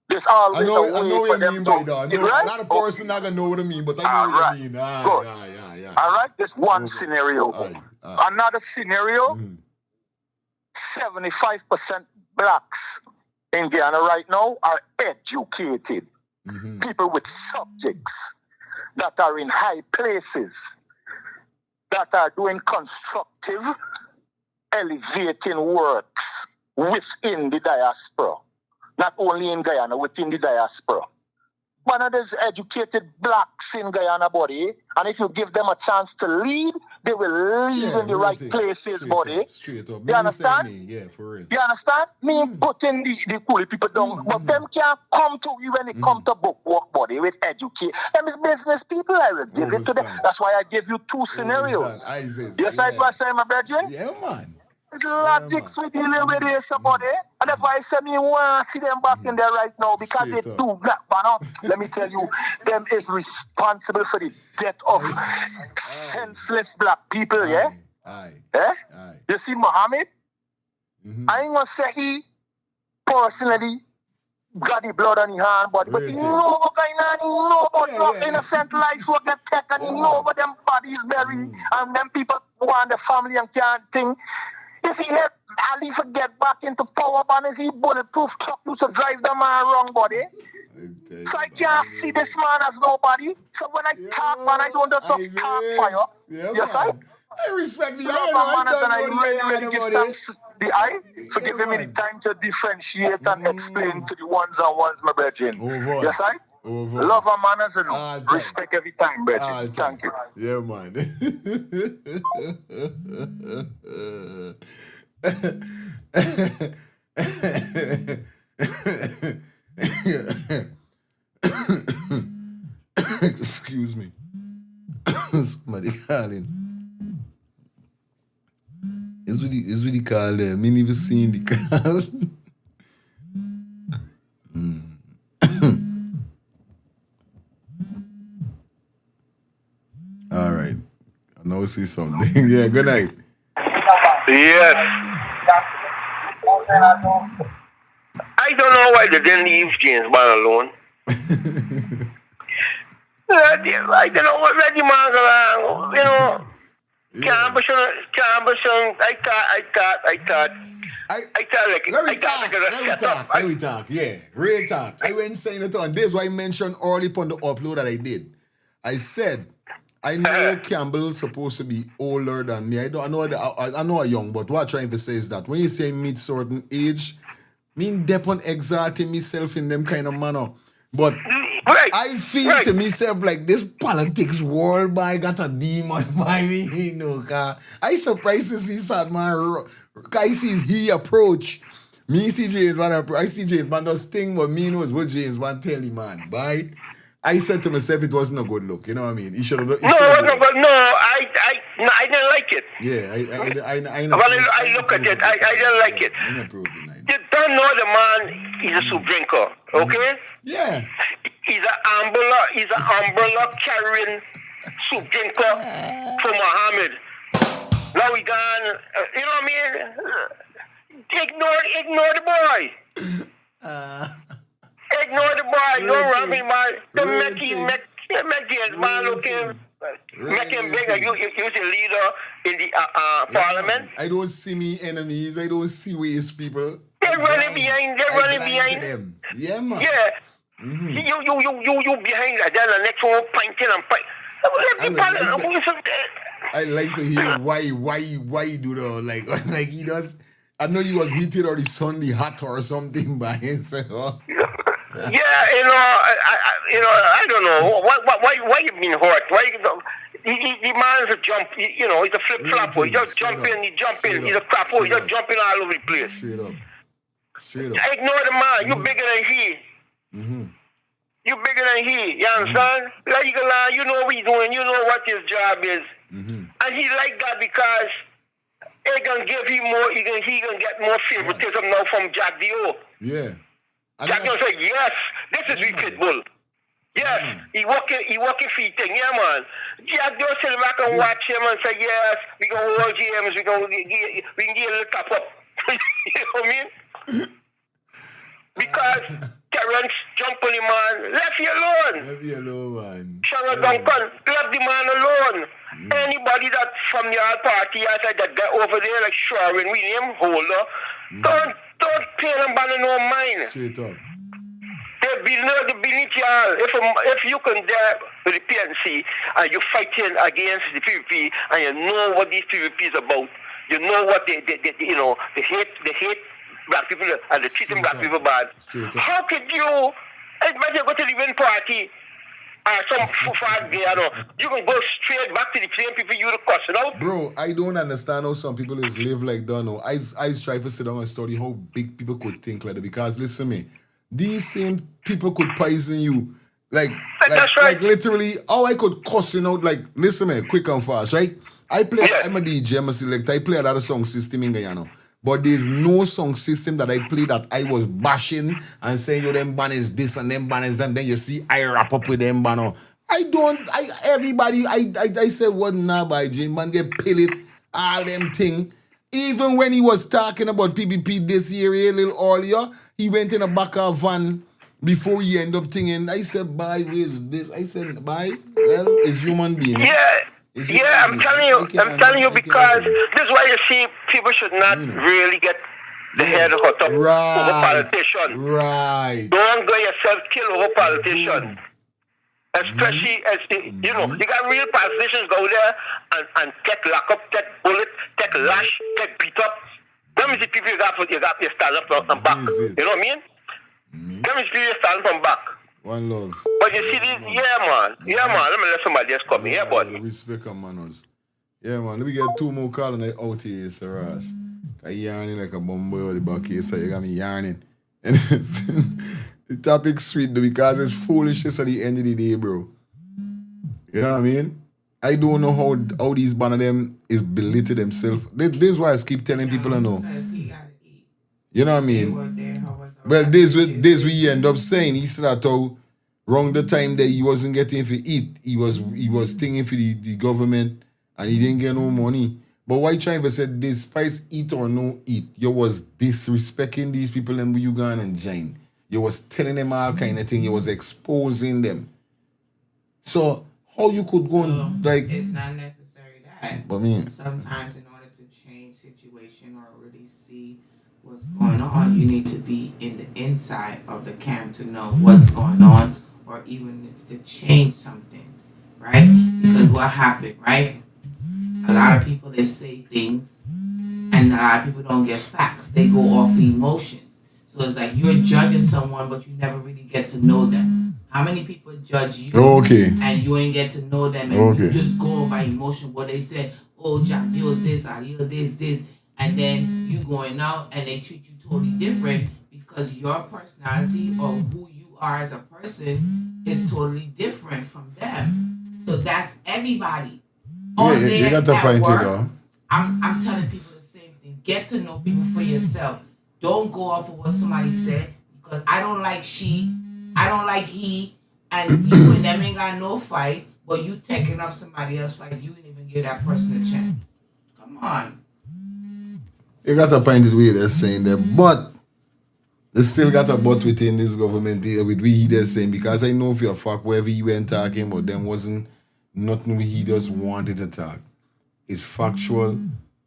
There's always I know a way what for you them mean to... by that. Right? A lot of person not going to know what I mean, but I know what you mean. Good. All right? There's one scenario. Another scenario, 75% blacks in Guyana right now are educated. People with subjects that are in high places, that are doing constructive, elevating works within the diaspora. Not only in Guyana, within the diaspora. But there's educated blacks in Guyana, buddy. And if you give them a chance to lead, they will lead in the right places, buddy. Straight up. You understand? Yeah, for real. You understand? Me putting the coolie people down, but them can't come to you when it come to book work, buddy, with educate. Them is business people, I will give it to them. That's why I give you two scenarios. Yes, I do say, my brethren? Yeah, man. There's logics we dealing with here, somebody. And that's why I say me want to see them back in there right now, because they do black banner. Let me tell you, them is responsible for the death of senseless black people, yeah? You see Muhammad? I ain't gonna say he personally got the blood on his hand, but he know what going on, he know about innocent lives will get taken, he know about them bodies buried, and them people want the family and can't think. If he had Ali for get back into power banners, he bulletproof truck used to drive them wrong, buddy. So I can't see this man as nobody. So when I talk, man, I don't just talk fire. Yes, I respect the manners, and I really give thanks the eye for giving me the time to differentiate and explain to the ones and ones, my brethren. Yes, I love our manners and respect every time, brethren. Thank you. Yeah, man. Excuse me. Somebody calling. It's really call there. Me never seen the call. All right. I know I see something. Yeah, good night. Yes. I don't know why they didn't leave James Bond alone. I don't know what Reggie man, you know. Campbell, I thought Let me talk. Yeah, real talk. I went saying it on. This is why I mentioned early upon the upload that I did. I said, I know Campbell supposed to be older than me. I know a young, but what I'm trying to say is that when you say mid certain age, mean dep on exalting myself in them kind of manner. But I feel to myself like this politics world boy got a demon by me, you know, cause I surprised to see sad man, I see he approach. Me see James man approach. I see James man does thing, but me knows what James man tell him, man. Bye. I said to myself it wasn't a good look, you know what I mean? He should have done. I didn't like it. Yeah, I look at it. I didn't like it. You don't know the man. He's a soup drinker, okay? Yeah. He's an umbrella carrying soup drinker for Muhammad. Now he gone. You know what I mean? Ignore the boy. Ignore the boy. Don't run me, man. Don't make his man looking. Make him bigger. You the leader in the parliament. I don't see me enemies. I don't see ways people. They're running behind. Them. Yeah, man. Yeah. You behind that. Then the next one pointing and I like to hear why he do that. Like he does. I know he was heated or the sun the hot or something by himself. Yeah, I don't know why you been hurt. Why the man's a jump. He's a flip flopper. He just jump in. He's a crapper. He's just jumping all over the place. Straight up. Ignore the man. You bigger than he. You bigger than he. You understand? You know what he's doing. You know what his job is. And he like that because he gonna give him more. He gonna get more favoritism now from Jack Dio. Yeah. Jack Dio say yes. This is we Pitbull. Yes, he walking feet thing. Yeah, man. Jack Dio sit back and watch him and say yes. We gonna hold James. We can get a little top up. You know what I mean? Because Terrence jump on the man, left you alone. Man. Sharon Duncan, left the man alone. Anybody that from the other party outside that got over there, like Sherwin William Holder, don't pay them by no mind. Straight up. They beneath y'all. If you can there with the PNC and you're fighting against the PVP and you know what these PVP is about, you know what they hate black people and they treating black people bad. How could you, imagine you go to the Green Party some far you can go straight back to the same people you were cussing out? Bro, I don't understand how some people is live like that. No, I try to sit down and study how big people could think like that. Because listen to me, these same people could poison you. Like literally, how I could cussing out, like, listen to me, quick and fast, right? I'm a DJ, I'm a selector, I play a lot of song system in Guyana. But there's no song system that I play that I was bashing and saying, yo, them ban is this and them ban is that. Then you see I wrap up with them ban. Everybody said what nah by Jim, man, get pill it, all them thing. Even when he was talking about PPP this year, a little earlier, he went in a back of van before he ended up thinking, I said, bye, where's this? I said, bye, well, it's human being. Yeah, I'm telling you because this is why you see people should not really get the head hot up over politicians. Right. Don't go yourself kill over politicians. Especially as you got real politicians go there and get locked up, get bullet, get lash, get beat up. That means the people you got to stand up and back. You know what I mean? That means people stand from back. One love. But you see this, man. Let me let somebody else come here, buddy. Respect and manners. Yeah, man. Let me get 2 more calls and I out here, Sir Ross. I yarning like a bumboy with the back here, so you got me yarning. And the topic's sweet though, because it's foolishness at the end of the day, bro. You know what I mean? I don't know how these band of them is belittle themselves. This is why I keep telling people I know. You know what I mean? Well, this we end up saying. He said that how wrong the time that he wasn't getting for eat. He was thinking for the government and he didn't get no money. But why trying to say despite eat or no eat, you was disrespecting these people and you gone and join. You was telling them all kind of thing. You was exposing them. So how you could go and like it's not necessary that. But I mean sometimes in order to change situation or really see what's going on, you need to be in the inside of the camp to know what's going on, or even if to change something, right? Because what happened, right? A lot of people, they say things, and a lot of people don't get facts. They go off emotions. So it's like you're judging someone, but you never really get to know them. How many people judge you, and you ain't get to know them, and you just go by emotion? What they said, oh, Jack deals this, I deal this. And then you going out and they treat you totally different because your personality or who you are as a person is totally different from them. So that's everybody. You got the point here. I'm telling people the same thing. Get to know people for yourself. Don't go off of what somebody said, because I don't like she, I don't like he, and you and them ain't got no fight, but you taking up somebody else's fight, you didn't even give that person a chance. Come on. You got a point the way they're saying that, but they still got a but within this government here with we they're saying, because I know for a fact wherever he went talking about them wasn't nothing he just wanted to talk. It's factual,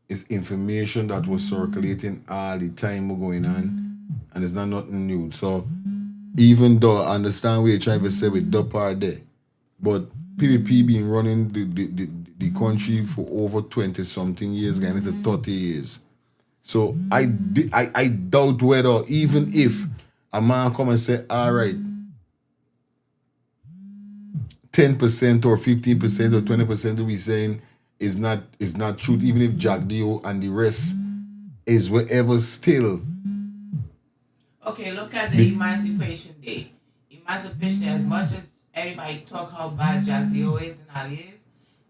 it's information that was circulating all the time going on, and it's not nothing new. So even though I understand what you're trying to say with that part there, but PPP been running the country for over 20-something years, going into 30 years. So I doubt whether, even if a man come and say, all right, 10% or 15% or 20% that we saying is not true, even if Jack Dio and the rest is wherever still. Okay, look at the Emancipation Day. Emancipation Day, as much as everybody talk how bad Jack Dio is and all he is,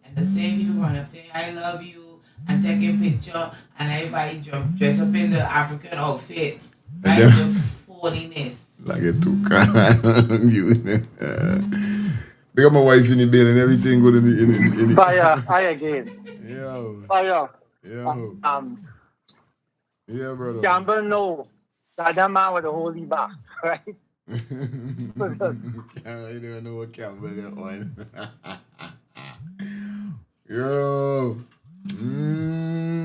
and the same people run up there, I love you, and take a picture, and everybody dress up in the African outfit, right? The phoniness. Like a toucan. Because my wife in the bed and everything good in the Fire, I again. Yeah. Fire. Yeah. Yeah, brother. Campbell know that man with the holy back, right? I don't know what Campbell is on. Yo.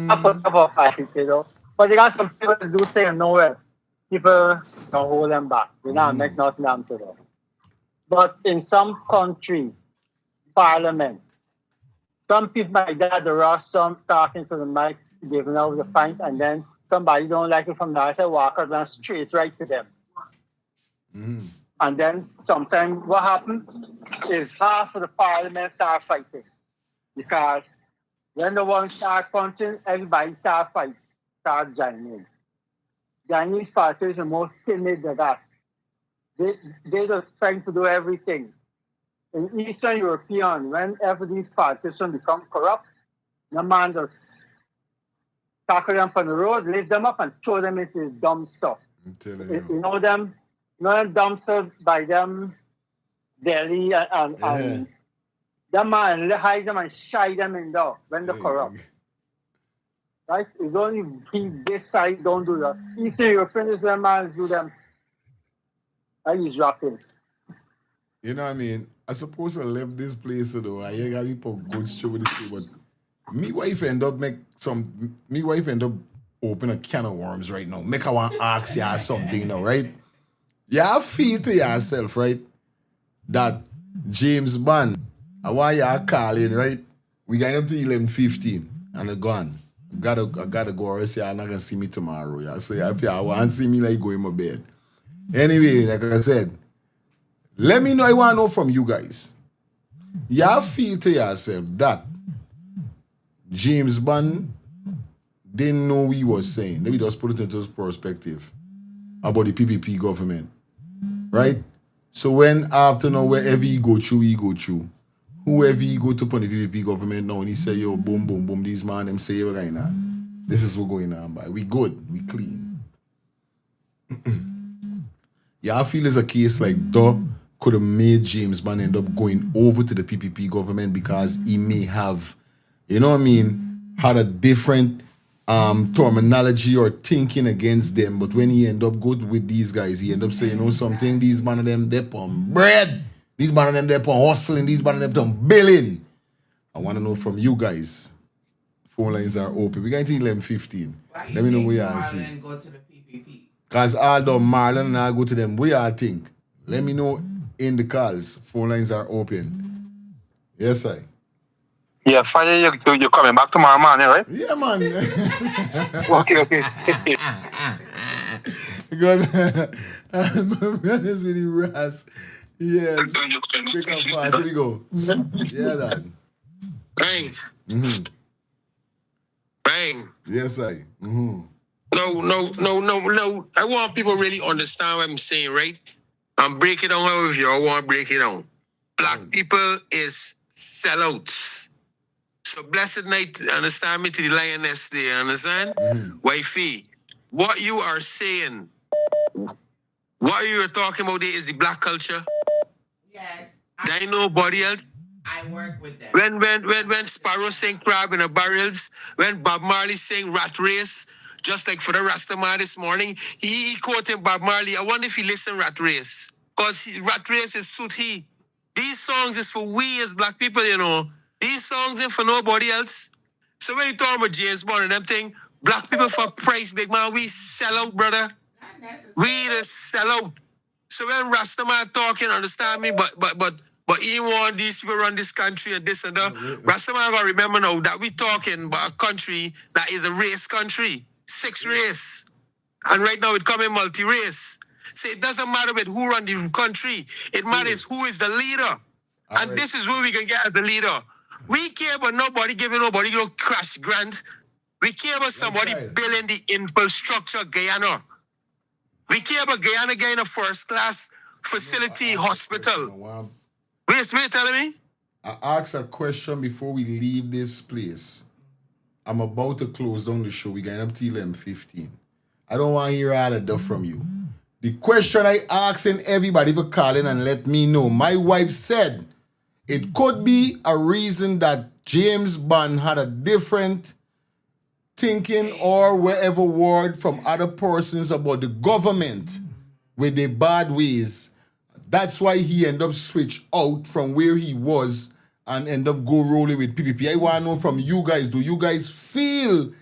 I put up a fight, you know. But you got some people that do things nowhere. People don't hold them back. They don't make nothing happen to them. But in some country, parliament, some people like that, there are some talking to the mic, giving out the pint, and then somebody don't like it from the outside, walk out and straight right to them. And then sometimes what happens is half of the parliament start fighting. Because when the one start punching, everybody start fighting, start joining. Chinese party is the most timid of that. They just trying to do everything. In Eastern European, whenever these politicians become corrupt, the man just tackle them from the road, lift them up and throw them into the dumb stuff. You know them dumpsters by them Delhi and the man hide them and shy them in there when they're corrupt. Right? It's only this side don't do that. Eastern European is when man do them. And he's rapping. You know what I mean? I supposed to leave this place though. I hear people go through with this, but me wife end up open a can of worms right now. Make her want to ask you something now, right? You feel to yourself, right? That James Bond, I want you to call in, right? We got up to 11:15 and they're gone. I gotta go or else you're not gonna see me tomorrow. Yeah. So if you want to see me, like go in my bed. Anyway, like I said, let me know. I want to know from you guys. You feel to yourself that James Bond didn't know what he was saying. Let me just put it into perspective about the PPP government. Right? So when after now, wherever he go through, whoever he go to upon the PPP government now, and he say, yo, boom, boom, boom, these man, them say what going on. This is what going on, by. We good, we clean. Yeah, I feel it's a case like that could have made James Bond end up going over to the PPP government because he may have, you know what I mean, had a different terminology or thinking against them. But when he end up good with these guys, he end up saying, you know something, these man of them, they're on bread. These man of them, they're on hustling. These man of them, they're on billing. I want to know from you guys. Phone lines are open. We're going to 11:15. Let me know where you are. Go to the PPP. Because although Marlon and I go to them, we all think. Let me know in the calls. Phone lines are open. Yes, I. Yeah, Fire, you're coming back tomorrow morning, right? Yeah, man. Okay. Good. Man is really ras. Yeah. Quick and fast. Here we go. Yeah, Dad. Bang. Bang. Yes, I. No. I want people really understand what I'm saying, right? I'm breaking down however you all want to break it down. Black people is sellouts. So blessed night, understand me, to the lioness there, understand? Wifey, what you are saying, what you are talking about there is the black culture. Yes. There ain't nobody else. I work with them. When Sparrow sing Crab in the Barrels, when Bob Marley sing Rat Race, just like for the Rastaman this morning, he quoted Bob Marley. I wonder if he listened Rat Race. Because Rat Race is suit he. These songs is for we as black people, you know. These songs ain't for nobody else. So when you talk about James Bond and them thing, black people for price, big man, we sell out, brother. We just sell out. So when Rastaman talking, understand me, but he want these people run this country and this and that. Rastaman gotta remember now that we talking about a country that is a race country. 6 race. And right now it coming multi-race. So it doesn't matter with who run the country. It matters who is the leader. And this is who we can get as the leader. We care about nobody giving nobody no crash grant. We care about somebody building the infrastructure Guyana. We care about Guyana getting a first-class facility hospital. Wait, telling me? I asked a question before we leave this place. I'm about to close down the show. We're going up to 11:15. I don't want to hear all of that from you. The question I asking everybody for calling and let me know. My wife said it could be a reason that James Bond had a different thinking or whatever word from other persons about the government with their bad ways. That's why he ended up switch out from where he was and end up go rolling with PPP. I want to know from you guys, do you guys feel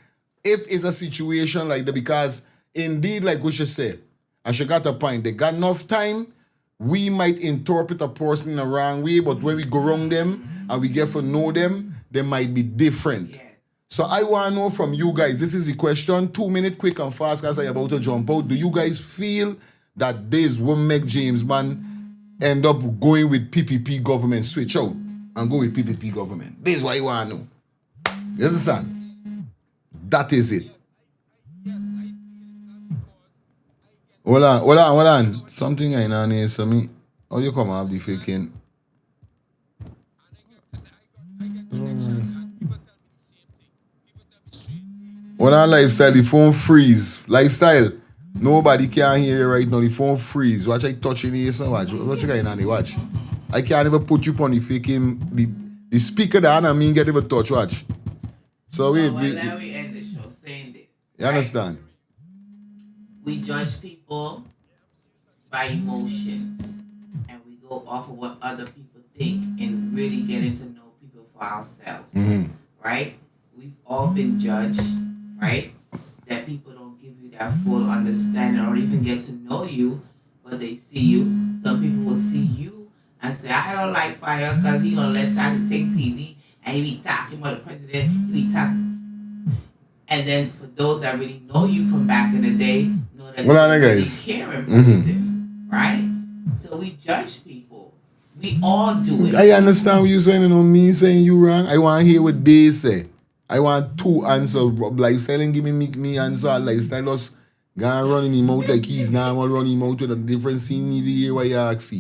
if it's a situation like that? Because indeed, like we should say, and she got a point, they got enough time, we might interpret a person in a wrong way, but when we go around them and we get to know them, they might be different. Yes. So I want to know from you guys, this is the question, 2 minutes quick and fast because I'm about to jump out. Do you guys feel that this will make James Man end up going with PPP government, switch out and go with PPP government? This is what I want to know. You understand? That is it. Hold on. Something I know need to me. How you come have the faking? Hold on, lifestyle, the phone freeze. Lifestyle. Nobody can hear you right now. The phone freeze. Watch I touching you so watch. What you got on the watch? I can't even put you on the faking the speaker that I mean get even touch, watch. So wait, let me end the show saying this. You understand? We judge people by emotions, and we go off of what other people think, and really getting to know people for ourselves. Right? We've all been judged, right? That people don't give you that full understanding or even get to know you, but they see you. Some people will see you and say, I don't like Fire because he gonna let Tiger take TV and he be talking about the president, he be talking. And then for those that really know you from back in the day, know that you're really caring person, right? So we judge people. We all do it. I understand what you're saying, you know, me saying you wrong. I want to hear what they say. I want two answers. Lifestyle and giving me answer. Lifestyle just gonna running him out like he's normal, running him out with a different scene every year what you ask.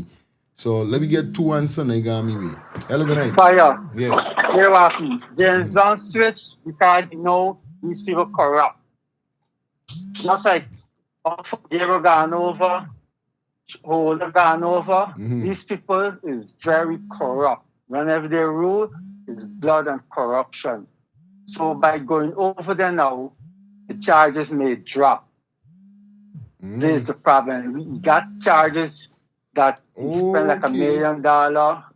So let me get two answers and I got me way. Hello, good night. Fire. Yeah. Here what James Brown switch because you know these people corrupt. Just like Diego gone over, Holder gone over, these people is very corrupt. Whenever they rule, it's blood and corruption. So by going over there now, the charges may drop. This is the problem. We got charges that he spent like $1 million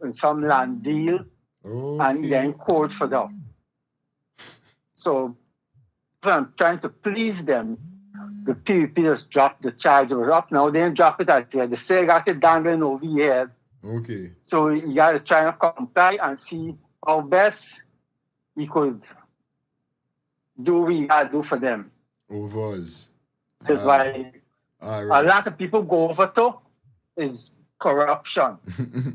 in some land deal and then court for that. So I'm trying to please them. The PVP just dropped the charge up now. They didn't drop it out there. They say got it dangling over here. Okay. So you got to try to comply and see how best we could do what we got to do for them. Over us. That's why a lot of people go over to is corruption.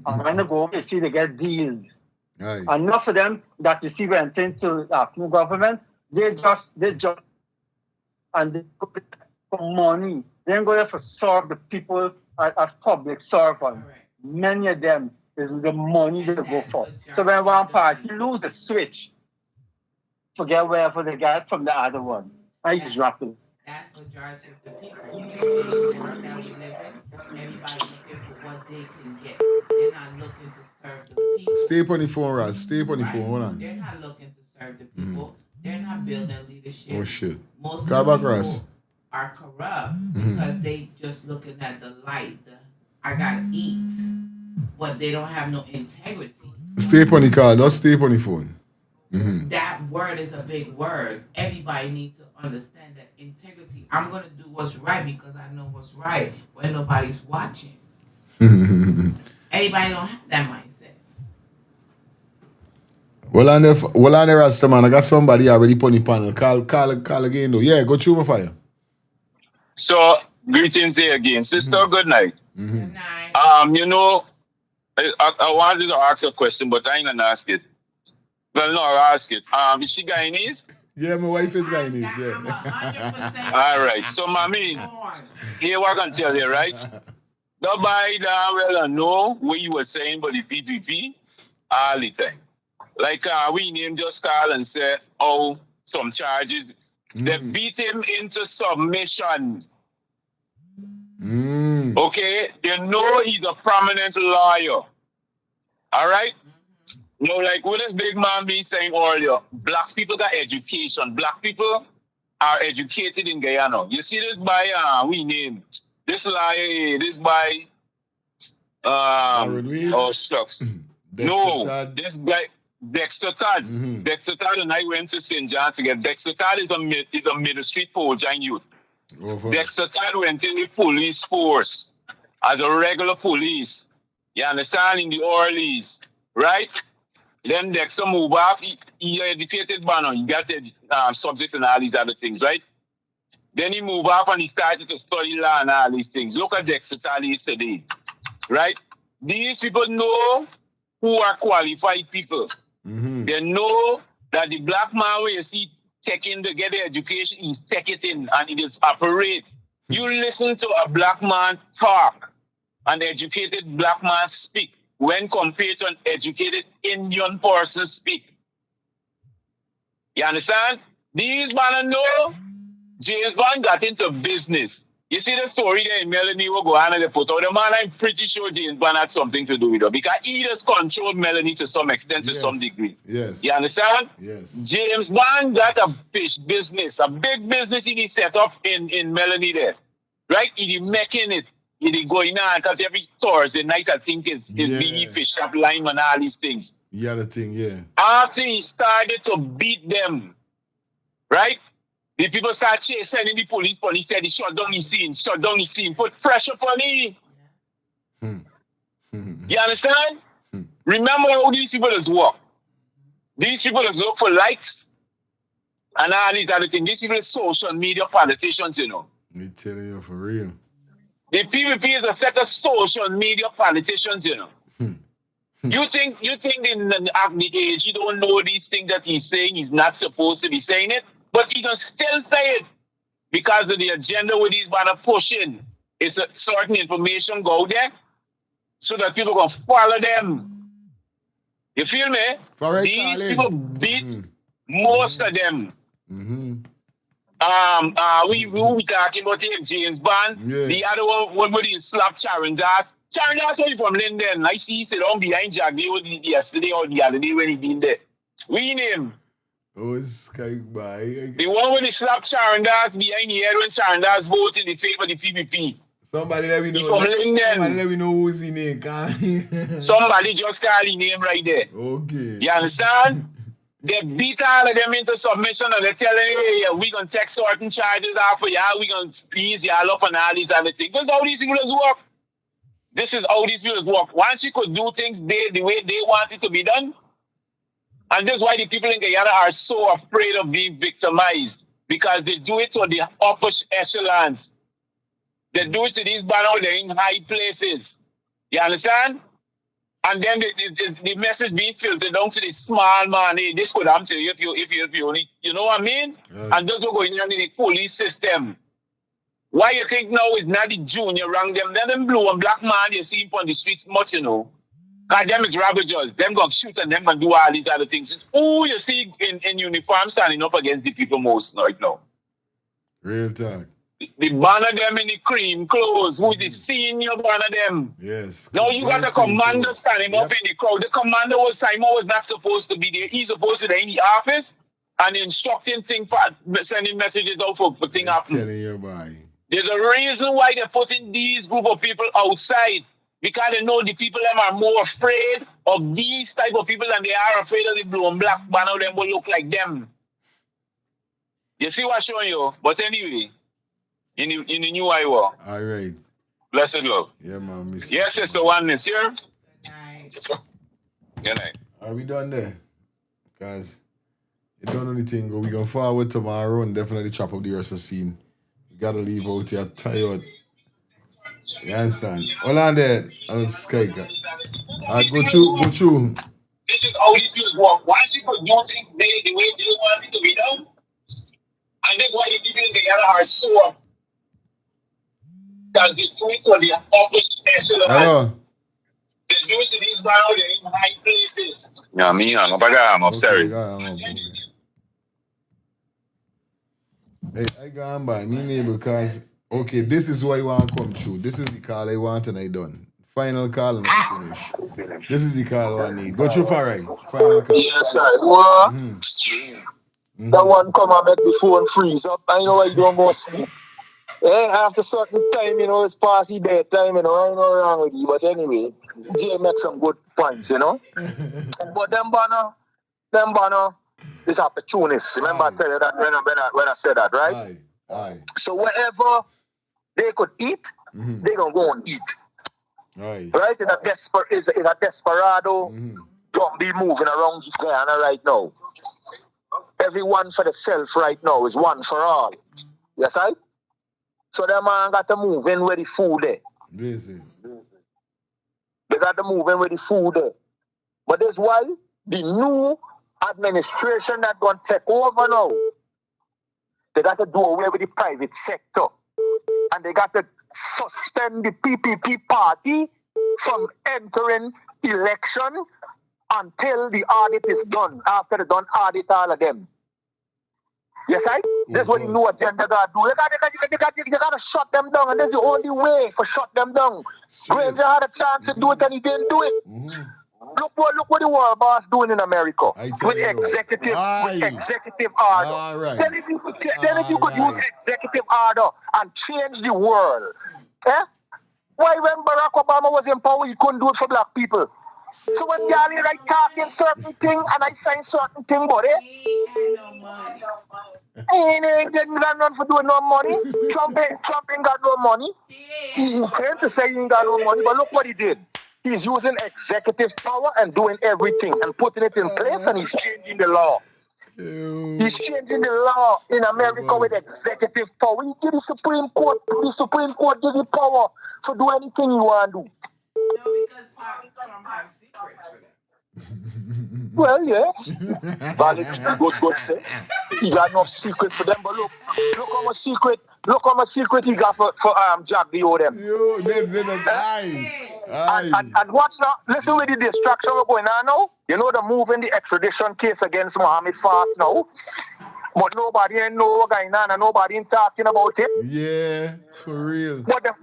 And when they go over, you see they get deals. Enough of them that you see went into new government, they just and they go there for money. They don't go there for serve the people as public servant. Many of them is the money they go for. So when one party lose the switch, forget wherever they got from the other one. I just drop it. That's majority of the people. In today's world that we live in, everybody's looking for what they can get. They're not looking to serve the people. Stay on the phone, Raz. Stay on the phone. Hold on. They're not looking to serve the people. They're not building leadership. Oh shit. Most of the people are corrupt because they just looking at the light. I gotta eat, but they don't have no integrity. Stay on the car. Just stay on the phone. That word is a big word. Everybody needs to understand that integrity. I'm gonna do what's right because I know what's right when nobody's watching. Everybody don't have that mindset. Well on the Rasta man, I got somebody already on the panel. Call again though. Yeah, go through my fire. So greetings there again. Sister, good night. Good night. You know, I wanted to ask a question, but I ain't gonna ask it. Well, no, I'll ask it. Is she Guyanese? Yeah, my wife is Guyanese, yeah. All right. So, mommy, here what I can tell you, right? Nobody well know what you were saying about the PPP all the time. Like, we name just call and say, oh, some charges. They beat him into submission. Okay? They know he's a prominent lawyer. All right? You know, like what this big man be saying earlier, black people got education. Black people are educated in Guyana. You see this by we name this lawyer, this by oh shucks. This guy, Dexter Todd. Dexter Todd and I went to St. John's together. Dexter Todd is a ministry Pojang youth. Dexter Todd went in the police force as a regular police. You understand? In the Orleans, right? Then Dexter move off. He educated man. He got subjects and all these other things, right? Then he moved off and he started to study law and all these things. Look at Dexter Todd today, right? These people know who are qualified people. They know that the black man where you see taking to get the education, he's taking it in and it is operate. You listen to a black man talk, an educated black man speak, when compared to an educated Indian person speak. You understand? These men know James Bond got into business. You see the story there in Melanie will go on and they put out the man, I'm pretty sure James Bond had something to do with it because he just controlled Melanie to some extent, to some degree. Yes. You understand? Yes. James Bond got a fish business, a big business he set up in Melanie there. Right? He making it. He going on because every Thursday night I think is BE fish shop line and all these things. Yeah, the thing, yeah. After he started to beat them, right? The people start sending the police said he shut down his scene, put pressure on him. You understand? Remember how these people just work. These people just look for likes and all these other things. These people are social media politicians, you know. Me telling you for real. The PVP is a set of social media politicians, you know. You think in the age you don't know these things that he's saying, he's not supposed to be saying it, but he can still say it because of the agenda with these man are pushing. It's a certain information go there so that people can follow them. You feel me? These people beat most of them. We talking about James Bond. The other one with his slap Terrence ass. Terrence ass was from Linden. I see he sit down behind Jack yesterday or the other day when he been there. We him. Oh, it's Sky by. The one with the slap Terrence ass behind the head when Terrence ass voted in favor of the PVP. Somebody let me know. Somebody let me know who's his name. Somebody just call his name right there. Okay. You understand? They beat all of them into submission and they're telling you, yeah, we're going to take certain charges off of y'all, we're going to ease y'all up and all these other things. This is how these people work. This is how these people work. Once you could do things the way they want it to be done, and that's why the people in Guyana are so afraid of being victimized, because they do it to the upper echelons. They do it to these banners in high places. You understand? And then the message being filtered down to the small man. Hey, this could happen to you if you only, you know what I mean? And those who are going on in the police system. Why you think now is not the junior rank them? Then them blue and black man you see him on the streets much, you know. Because them is ravagers. Them gonna shoot and them gonna do all these other things. It's who you see in uniform standing up against the people most right now. Real talk. The banner them in the cream clothes. Who is the senior banner them? Yes. Now you got a commander standing up in the crowd. The commander Simon was not supposed to be there. He's supposed to be in the office and instructing things, sending messages out for things happening. Telling you about. There's a reason why they're putting these group of people outside. Because they know the people them are more afraid of these type of people than they are afraid of the blue and black banner. Them will look like them. You see what I'm showing you? But anyway. In the new Iowa. All right. Blessed love. Yeah, man. Yes, Sister Oneness here. Good night. Are we done there? Guys, you don't know anything. We're going forward tomorrow and definitely chop up the rest of the scene. You got to leave out here tired. You understand? Hold on there. I was Sky. Go through. This is how these people work. Once you could do things the way they want it to be done, and that's why the people in the area are so because they do it for the office special. They do it to these guys in high places. Yeah, me, I'm sorry. Hey, I gone by me neighbor because okay, this is why I want to come through. This is the call I want and I done. Final call and I finish. This is the call I need. Go through for right. Final call. Yes, sir. What? That one come and make the phone freeze up. I know why you don't go sleep. After certain time, it's past the bedtime, I know wrong with you. But anyway, Jay make some good points, you know. But them banner is opportunists. Remember I tell you that when I said that, right? Aye. So wherever they could eat, they gonna go and eat. Right? Is a desperado. Don't be moving around Guyana right now. Everyone for the self right now is one for all. Yes, right? So them man got to move in where the food there. Listen. They got to move in where the food there. But that's why the new administration that gonna take over now, they got to do away with the private sector. And they got to suspend the PPP party from entering election until the audit is done. After they done audit all of them. Yes, right? That's what the new agenda got to do. You got to shut them down, and that's the only way for shut them down. Granger had a chance to do it, and he didn't do it. Look what the world boss doing in America with executive order. Right. Then if you could use executive order and change the world, why when Barack Obama was in power, he couldn't do it for black people? So when Gally right talking certain thing and I sign certain thing, but he had no money. He ain't getting none for doing no money. Trump ain't got no money. He claimed to say he ain't got no money, but look what he did. He's using executive power and doing everything and putting it in place, and he's changing the law. He's changing the law in America with executive power. He give the Supreme Court give you power to do anything you want to do. No, because Trump has secrets for them. Well, yeah. Valid, good say. He got enough secret for them, but look how much secret he got for Jack the O them. And watch now, listen with the distraction we're going on now. You know the move in the extradition case against Mohammed Fast now. But nobody ain't know what's going on and nobody ain't talking about it. Yeah, for real. But the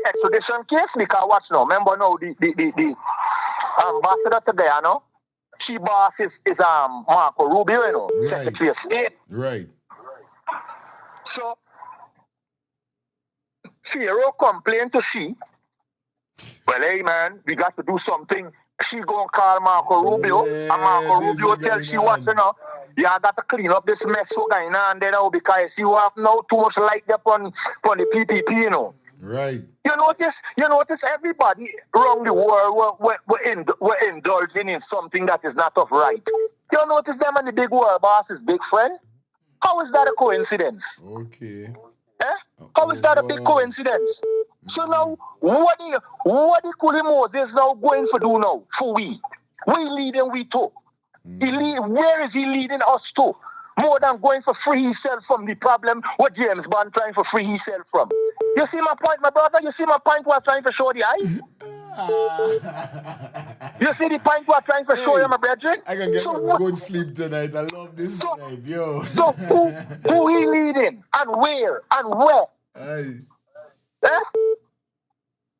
extradition case, because watch now. Remember now, the ambassador to Guyana, she boss is Marco Rubio, you know, Right. Secretary of State. Right. So, Pharaoh complained to she, well, hey man, we got to do something. She go and call Marco Rubio, and Marco Rubio tell she what, you know, you got to clean up this mess so going on there now because you have now too much light up on the PPP, you know. Right. You notice everybody around the world were indulging in something that is not of right. You notice them and the big world boss is big friend? How is that a coincidence? Okay. How is that a big coincidence? So now, what the Kuli Moses now going for do now? For we leading we too. Where is he leading us to? More than going for free himself from the problem what James Bond trying for free himself from. You see my point, my brother? You see my point was trying to show the eye? You see the point was trying to show you, my brethren? I can get a good sleep tonight. I love this tonight, yo. So who he leading? And where? And where?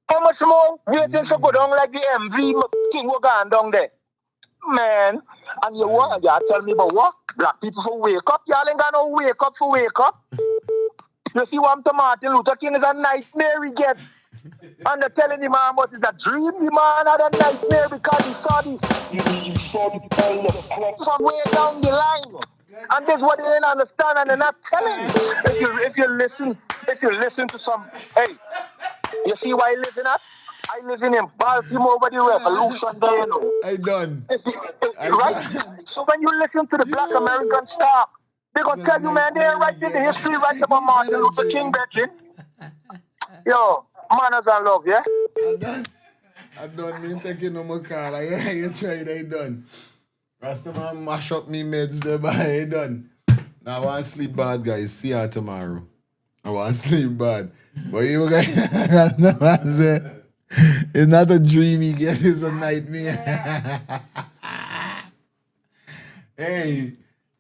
How much more waiting for go down like the MV thing we're going down there? Man, and y'all tell me about what? Black people for wake up? Y'all ain't got no wake up. You see what I'm to Martin Luther King is a nightmare he get. And they're telling the man what is that dream? The man had a nightmare because he saw the from way down the line. And that's what they didn't understand and they're not telling. If you listen to some, hey, you see why I live in that? I live in Baltimore where the revolution there, you know. I done. Right? So when you listen to the Black Americans talk, they're going to tell you, man, they're right in the history, right about Martin Luther King, Betchin. Yo, manners and love, yeah? I done mean taking no more car. Yeah, you tried, I done. Rastaman mash up me meds there, but I done. Now I want to sleep bad, guys. See you tomorrow. I want to sleep bad. But you guys, Rastaman said, it's not a dream you get, it's a nightmare. Hey,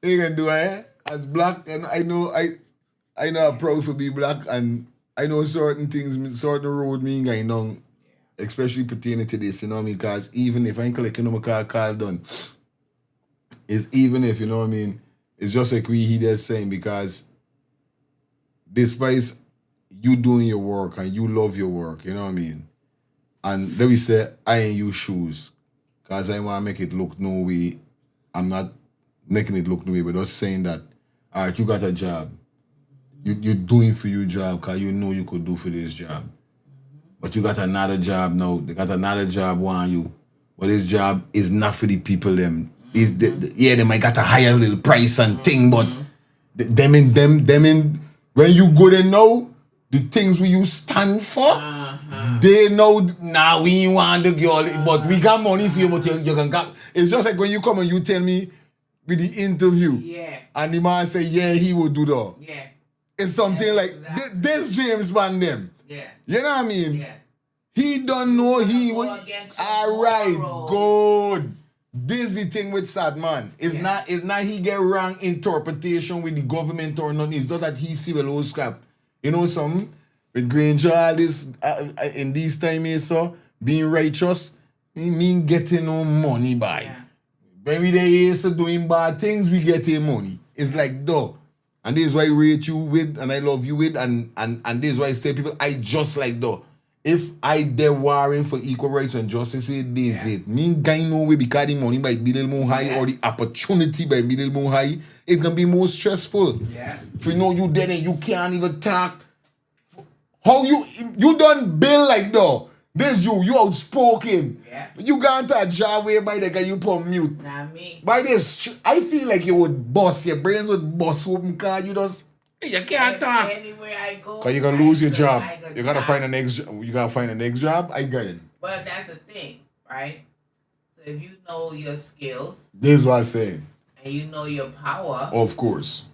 you can do it. As black, and I know I'm proud to be black, and I know certain things, certain road me going on, especially pertaining to this, you know what I mean? Because even if I ain't collecting my car done, it's even if, you know what I mean, it's just like we hear saying, because despite you doing your work and you love your work, you know what I mean? And then we say, I ain't use shoes. Because I want to make it look no way. I'm not making it look no way, but just saying that, all right, you got a job. You're doing for your job because you know you could do for this job. But you got another job now. They got another job on you. But this job is not for the people them. They might got a higher little price and thing, but them in when you go there now, the things you stand for, they know now we want the girl, but we got money for you, but you can get. It's just like when you come and you tell me with the interview, and the man say, yeah, he will do that. Yeah. It's something like this James Bond them. Yeah. You know what I mean? Yeah. He don't know he was alright, good. This is the thing with sad man. It's not he get wrong interpretation with the government or nothing. It's not that he see well old scrap. You know something? With Granger, all this in these times here, so being righteous, it mean getting no money by. Yeah. When we there doing bad things, we get money. It's like though. And this is why I rate you with and I love you with and this is why I say people I just like though. If I there warring for equal rights and justice, this it. Me guy no way because the money might be a little more high or the opportunity might be a little more high, it's gonna be more stressful. Yeah. If you know you dead and you can't even talk. How you done bill like though? This you outspoken. Yeah. You got into a job whereby the guy you put mute. Not me. By this, I feel like you would bust, your brains would bust open because you just you can't talk. Anywhere I go, because you're gonna lose your job. You gotta find the next job. You gotta find the next job. I got it. But that's the thing, right? So if you know your skills, this is what I'm saying. And you know your power. Of course.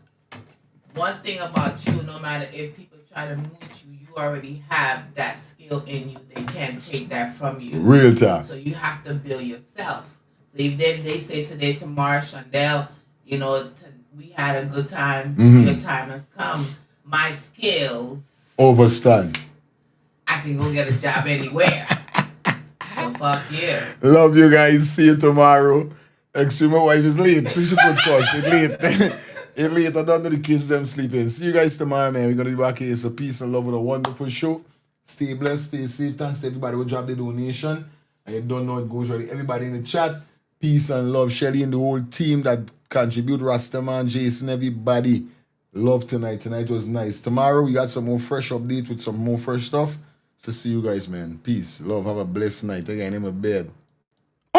One thing about you, no matter if people try to move you, you already have that skill in you. They can't take that from you. Real time. So you have to build yourself. So if they say today, tomorrow, Chandel, you know, we had a good time. Your time has come. My skills overstand. I can go get a job anywhere. So fuck you. Love you guys. See you tomorrow. Actually, my wife is late. So she could pause. It's late. It's late. I don't know the kids them sleeping. See you guys tomorrow, man. We're gonna be back here. So peace and love with a wonderful show. Stay blessed, stay safe. Thanks to everybody who dropped the donation. And you don't know it goes already. Everybody in the chat. Peace and love. Shelly and the whole team that contribute. Rastaman, Jason, everybody. Love tonight. Tonight was nice. Tomorrow we got some more fresh update with some more fresh stuff. So see you guys, man. Peace. Love. Have a blessed night. Again, in my bed.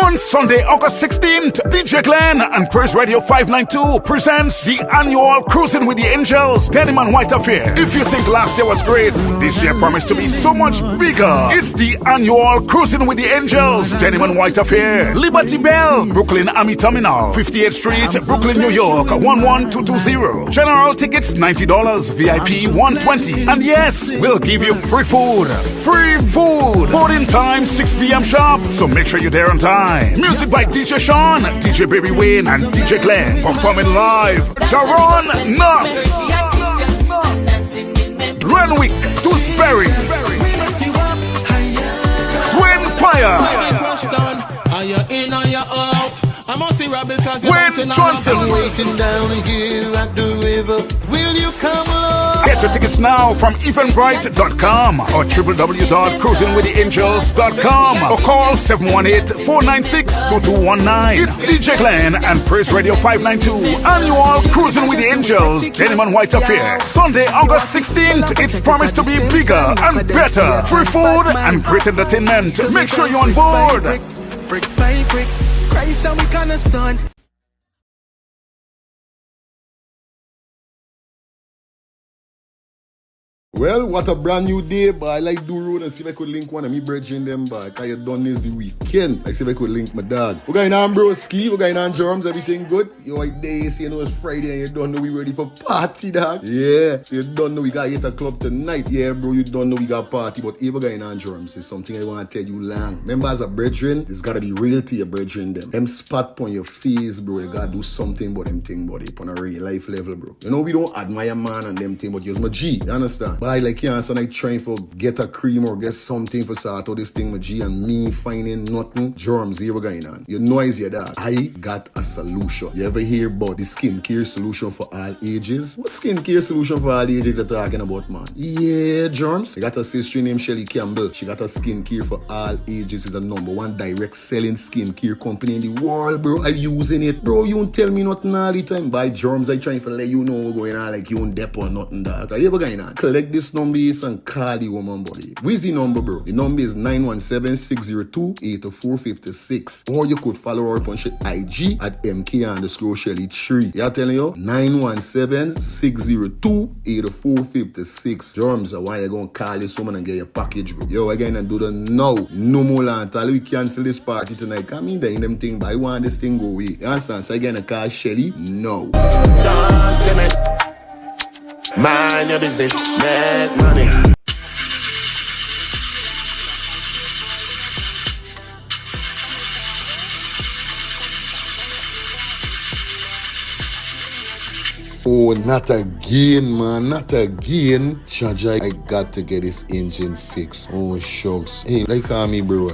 On Sunday, August 16th, DJ Glenn and Praise Radio 592 presents the annual Cruising with the Angels Denim and White Affair. If you think last year was great, this year promised to be so much bigger. It's the annual Cruising with the Angels Denim and White Affair. Liberty Bell, Brooklyn Army Terminal, 58th Street, Brooklyn, New York, 11220. General tickets $90, VIP $120. And yes, we'll give you free food. Free food. Boarding time 6 p.m. sharp, so make sure you're there on time. Music by DJ Sean, DJ Baby Wayne, and DJ Glenn. Performing live, Jaron Nuss, Renwick, Dewsbury, Twin Fire, Wayne Johnson. Will you come along? Get your tickets now from eventbrite.com or www.cruisingwiththeangels.com or call 718-496-2219. It's DJ Glenn and Praise Radio 592 annual Cruising with the Angels Denim and White Affair. Sunday, August 16th. It's promised to be bigger and better. Free food and great entertainment. Make sure you're on board. Brick by brick, Christ and we gonna stand. Well, what a brand new day, but I like do road and see if I could link one of me brethren them back. Cause you done this the weekend. I see if I could link my dog. We're going on broski, we're going on germs, everything good. You right there, so you know it's Friday and you don't know we ready for party, dog. Yeah, so you don't know we got hit a club tonight. Yeah, bro, you don't know we got party. But if we're going on germs, it's something I want to tell you long. Remember as a brethren, it's gotta be real to your brethren them. Them spot on your face, bro, you gotta do something about them thing, buddy. On a real life level, bro. You know we don't admire man and them thing, but you're my G, you understand? Buy like cancer and I trying for get a cream or get something for sort out this thing with G and me finding nothing. Germs here going on. You noise your dog. I got a solution. You ever hear about the skincare solution for all ages? What skincare solution for all ages you're talking about, man? Yeah, germs. I got a sister named Shelly Campbell. She got a skincare for all ages. Is the #1 direct selling skincare company in the world, bro. I'm using it, bro. You don't tell me nothing all the time. By germs, I trying to let you know what's going on, like you don't dep or nothing, dog. Are you ever going on? Collect this number and call the woman, buddy. Where's the number, bro? The number is 917-602-8456. Or you could follow her on IG at MK_Shelly3. Yeah, telling you? 917-602-8456. Germs, why you gonna call this woman and get your package, bro? Yo, again, and do the now. No more land. Tell we cancel this party tonight. Come in there in them thing, but I want this thing go away. You understand? So again, I call Shelly. No. Mind your business, make money. Oh, not again, man. Not again. Chaja, I got to get this engine fixed. Oh, shucks. Hey, like me, bro.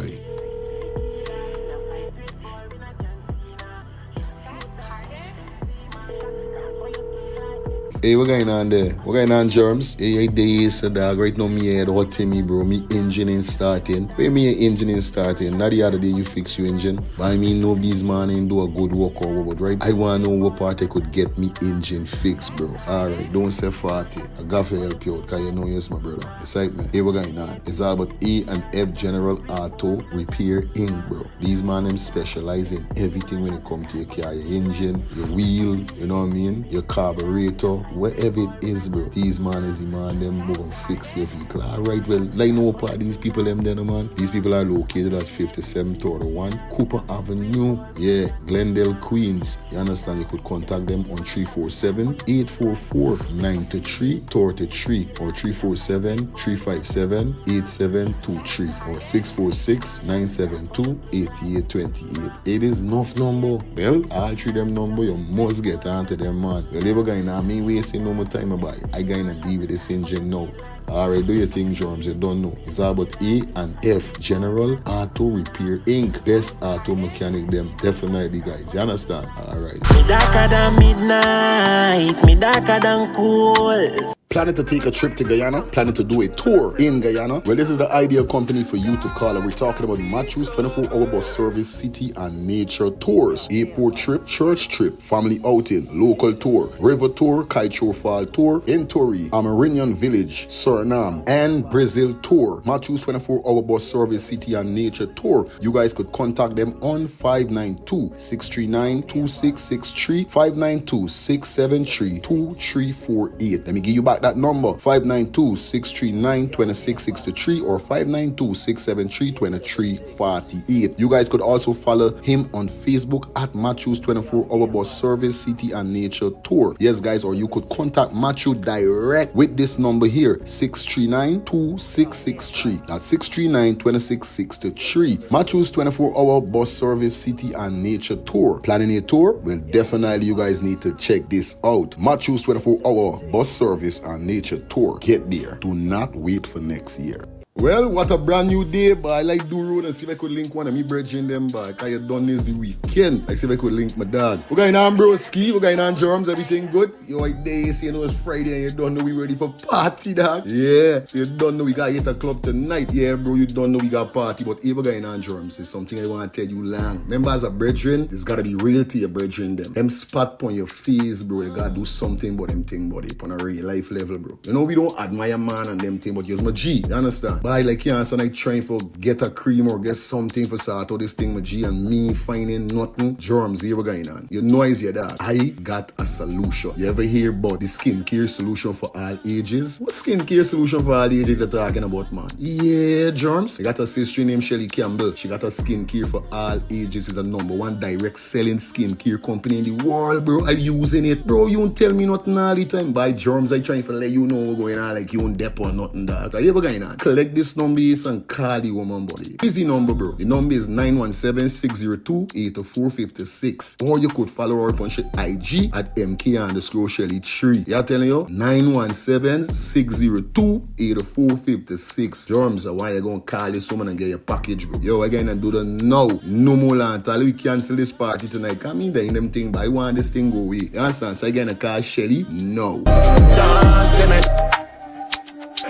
Hey, what going on there? What going on, germs? Hey, days, dog. Right now, me head hot to me, bro. Me engine ain't starting. Where me engine ain't starting? Not the other day you fix your engine. But I mean, nobody's man ain't do a good work or what, right? I want to know what part I could get me engine fixed, bro. Alright, don't say 40. I got to help you out, because you know you're my brother. Excitement. Hey, what going on? It's all about E&F General Auto Repair Inc., bro. These man, them specialize in everything when it comes to your car. Your engine, your wheel, you know what I mean? Your carburetor. Whatever it is, bro, these man is the man them go and fix your vehicle. Alright, well, like no part these people them there, man. These people are located at 5731 Cooper Avenue. Yeah, Glendale, Queens. You understand? You could contact them on 347-844-9333 or 347-357-8723 or 646-972-8828. It is enough number. Well, all three them number, you must get onto them, man. Well, they were going on me wasting no more time about it. I gonna deal with this engine now. Alright, do your thing, germs. You don't know. It's all about E&F General Auto Repair Inc. Best auto mechanic them. Definitely, guys. You understand? Alright. Me darker than midnight. Me darker than cool. Planning to take a trip to Guyana? Planning to do a tour in Guyana? Well, this is the ideal company for you to call. And we're talking about Matthew's 24-hour bus service, city and nature tours. Airport trip, church trip, family outing, local tour, river tour, Kaicho Fall tour, Entori, Amarinian Village, Suriname, and Brazil tour. Matthew's 24-hour bus service, city and nature tour. You guys could contact them on 592-639-2663, 592-673-2348. Let me give you back that number, 592-639-2663 or 592-673-2348. You guys could also follow him on Facebook at Matthew's 24-hour bus service, city and nature tour. Yes, guys, or you could contact Matthew direct with this number here, 639-2663. That's 639-2663. Matthew's 24-hour bus service, city and nature tour. Planning a tour? Well, definitely you guys need to check this out. Matthew's 24-hour bus service and nature tour. Get there. Do not wait for next year. Well, what a brand new day, but I like do road and see if I could link one of me brethren them back. I had done this the weekend. I see if I could link my dog. We're going on, bro, ski. We're going on, germs. Everything good? Yo, right there, you see, you know it's Friday and you don't know we ready for party, dog. Yeah, so you don't know we got hit a club tonight. Yeah, bro, you don't know we got party. But if we're going on, germs, it's something I want to tell you long. Remember, as a brethren, it's got to be real to your brethren them. Them spot on your face, bro. You got to do something about them thing, buddy, on a real life level, bro. You know, we don't admire man and them thing, but you're my G. You understand? But I like cancer and I trying for get a cream or get something for sort out this thing with G and me finding nothing. Germs here going on. You noise your dog. I got a solution. You ever hear about the skincare solution for all ages? What skincare solution for all ages you're talking about, man? Yeah, germs. I got a sister named Shelly Campbell. She got a skincare for all ages. Is the #1 direct selling skincare company in the world, bro. I'm using it. Bro, you don't tell me nothing all the time. By germs, I trying to let you know what's going on, like you don't dep or nothing, dog. Are you ever going on? Collect take this number and call the woman body. Here's the number, bro. The number is 917-602-8456. Or you could follow her on IG at MK_Shelly3. Yeah, telling you? 917-602-8456. Germs, why you gonna call this woman and get your package, bro? Yo, again, and do the now. No more land. We cancel this party tonight. Come in there in them thing, but I want this thing go away. You understand? So again, I call Shelly. No.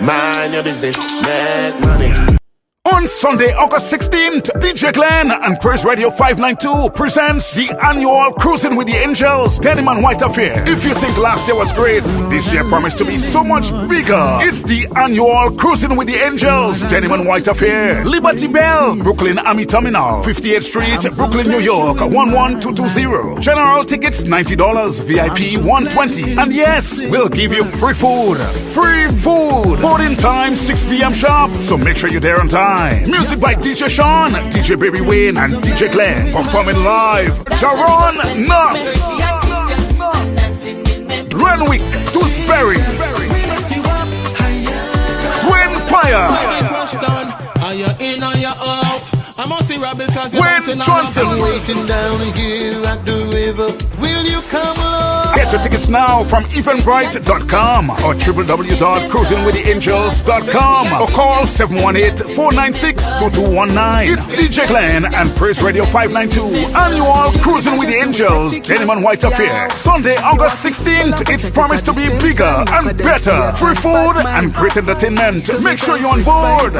Mind your business, make money. On Sunday, August 16th, DJ Glenn and Praise Radio 592 presents the annual Cruising with the Angels Denim and White Affair. If you think last year was great, this year promised to be so much bigger. It's the annual Cruising with the Angels Denim and White Affair. Liberty Bell, Brooklyn Army Terminal, 58th Street, Brooklyn, New York, 11220. General tickets $90, VIP $120. And yes, we'll give you free food. Free food! Boarding time 6 p.m. sharp, so make sure you're there on time. Music by DJ Sean, DJ Baby Wayne, and DJ Glenn. Performing live, Jaron Nuss, Renwick, Dewsbury, Twin Fire, Wayne Johnson. Get your tickets now from eventbrite.com or www.cruisingwiththeangels.com or call 718-496-2219. It's DJ Glenn and Praise Radio 592 annual Cruising with the Angels Denim and White Affair. Sunday, August 16th. It's promised to be bigger and better. Free food and great entertainment. Make sure you're on board.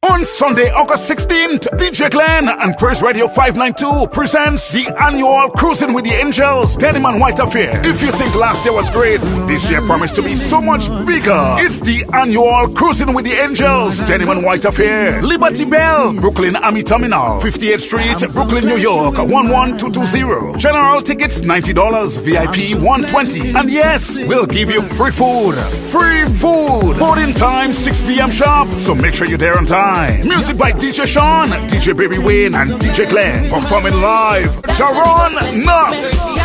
On Sunday, August 16th, DJ Glenn and Praise Radio 592 presents the annual Cruising with the Angels Denim and White Affair. If you think last year was great, this year promised to be so much bigger. It's the annual Cruising with the Angels Denim and White Affair. Liberty Bell, Brooklyn Army Terminal, 58th Street, Brooklyn, New York, 11220. General tickets $90, VIP $120. And yes, we'll give you free food. Free food! Boarding time 6 p.m. sharp, so make sure you're there on time. Music by DJ Sean, DJ Baby Wayne, and DJ Glenn. Performing live, Jaron Nuss,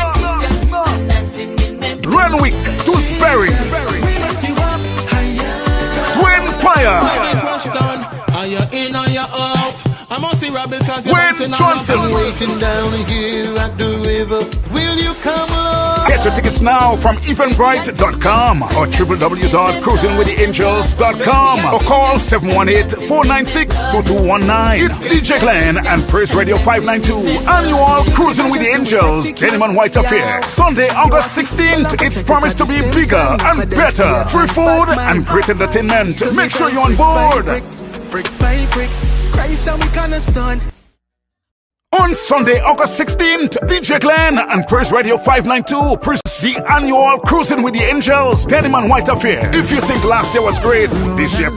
Renwick, Dewsbury, Twin Fire, Wayne Johnson. Get your tickets now from eventbrite.com or www.cruisingwiththeangels.com or call 718-496-2219. It's DJ Glenn and Praise Radio 592 annual Cruising with the Angels Denim and White Affair. Sunday, August 16th. It's promised to be bigger and better. Free food and great entertainment. Make sure you're on board. On Sunday, August 16th, DJ Glenn and Praise Radio 592 presents the annual Cruising with the Angels Denim and White Affair. If you think last year was great, this year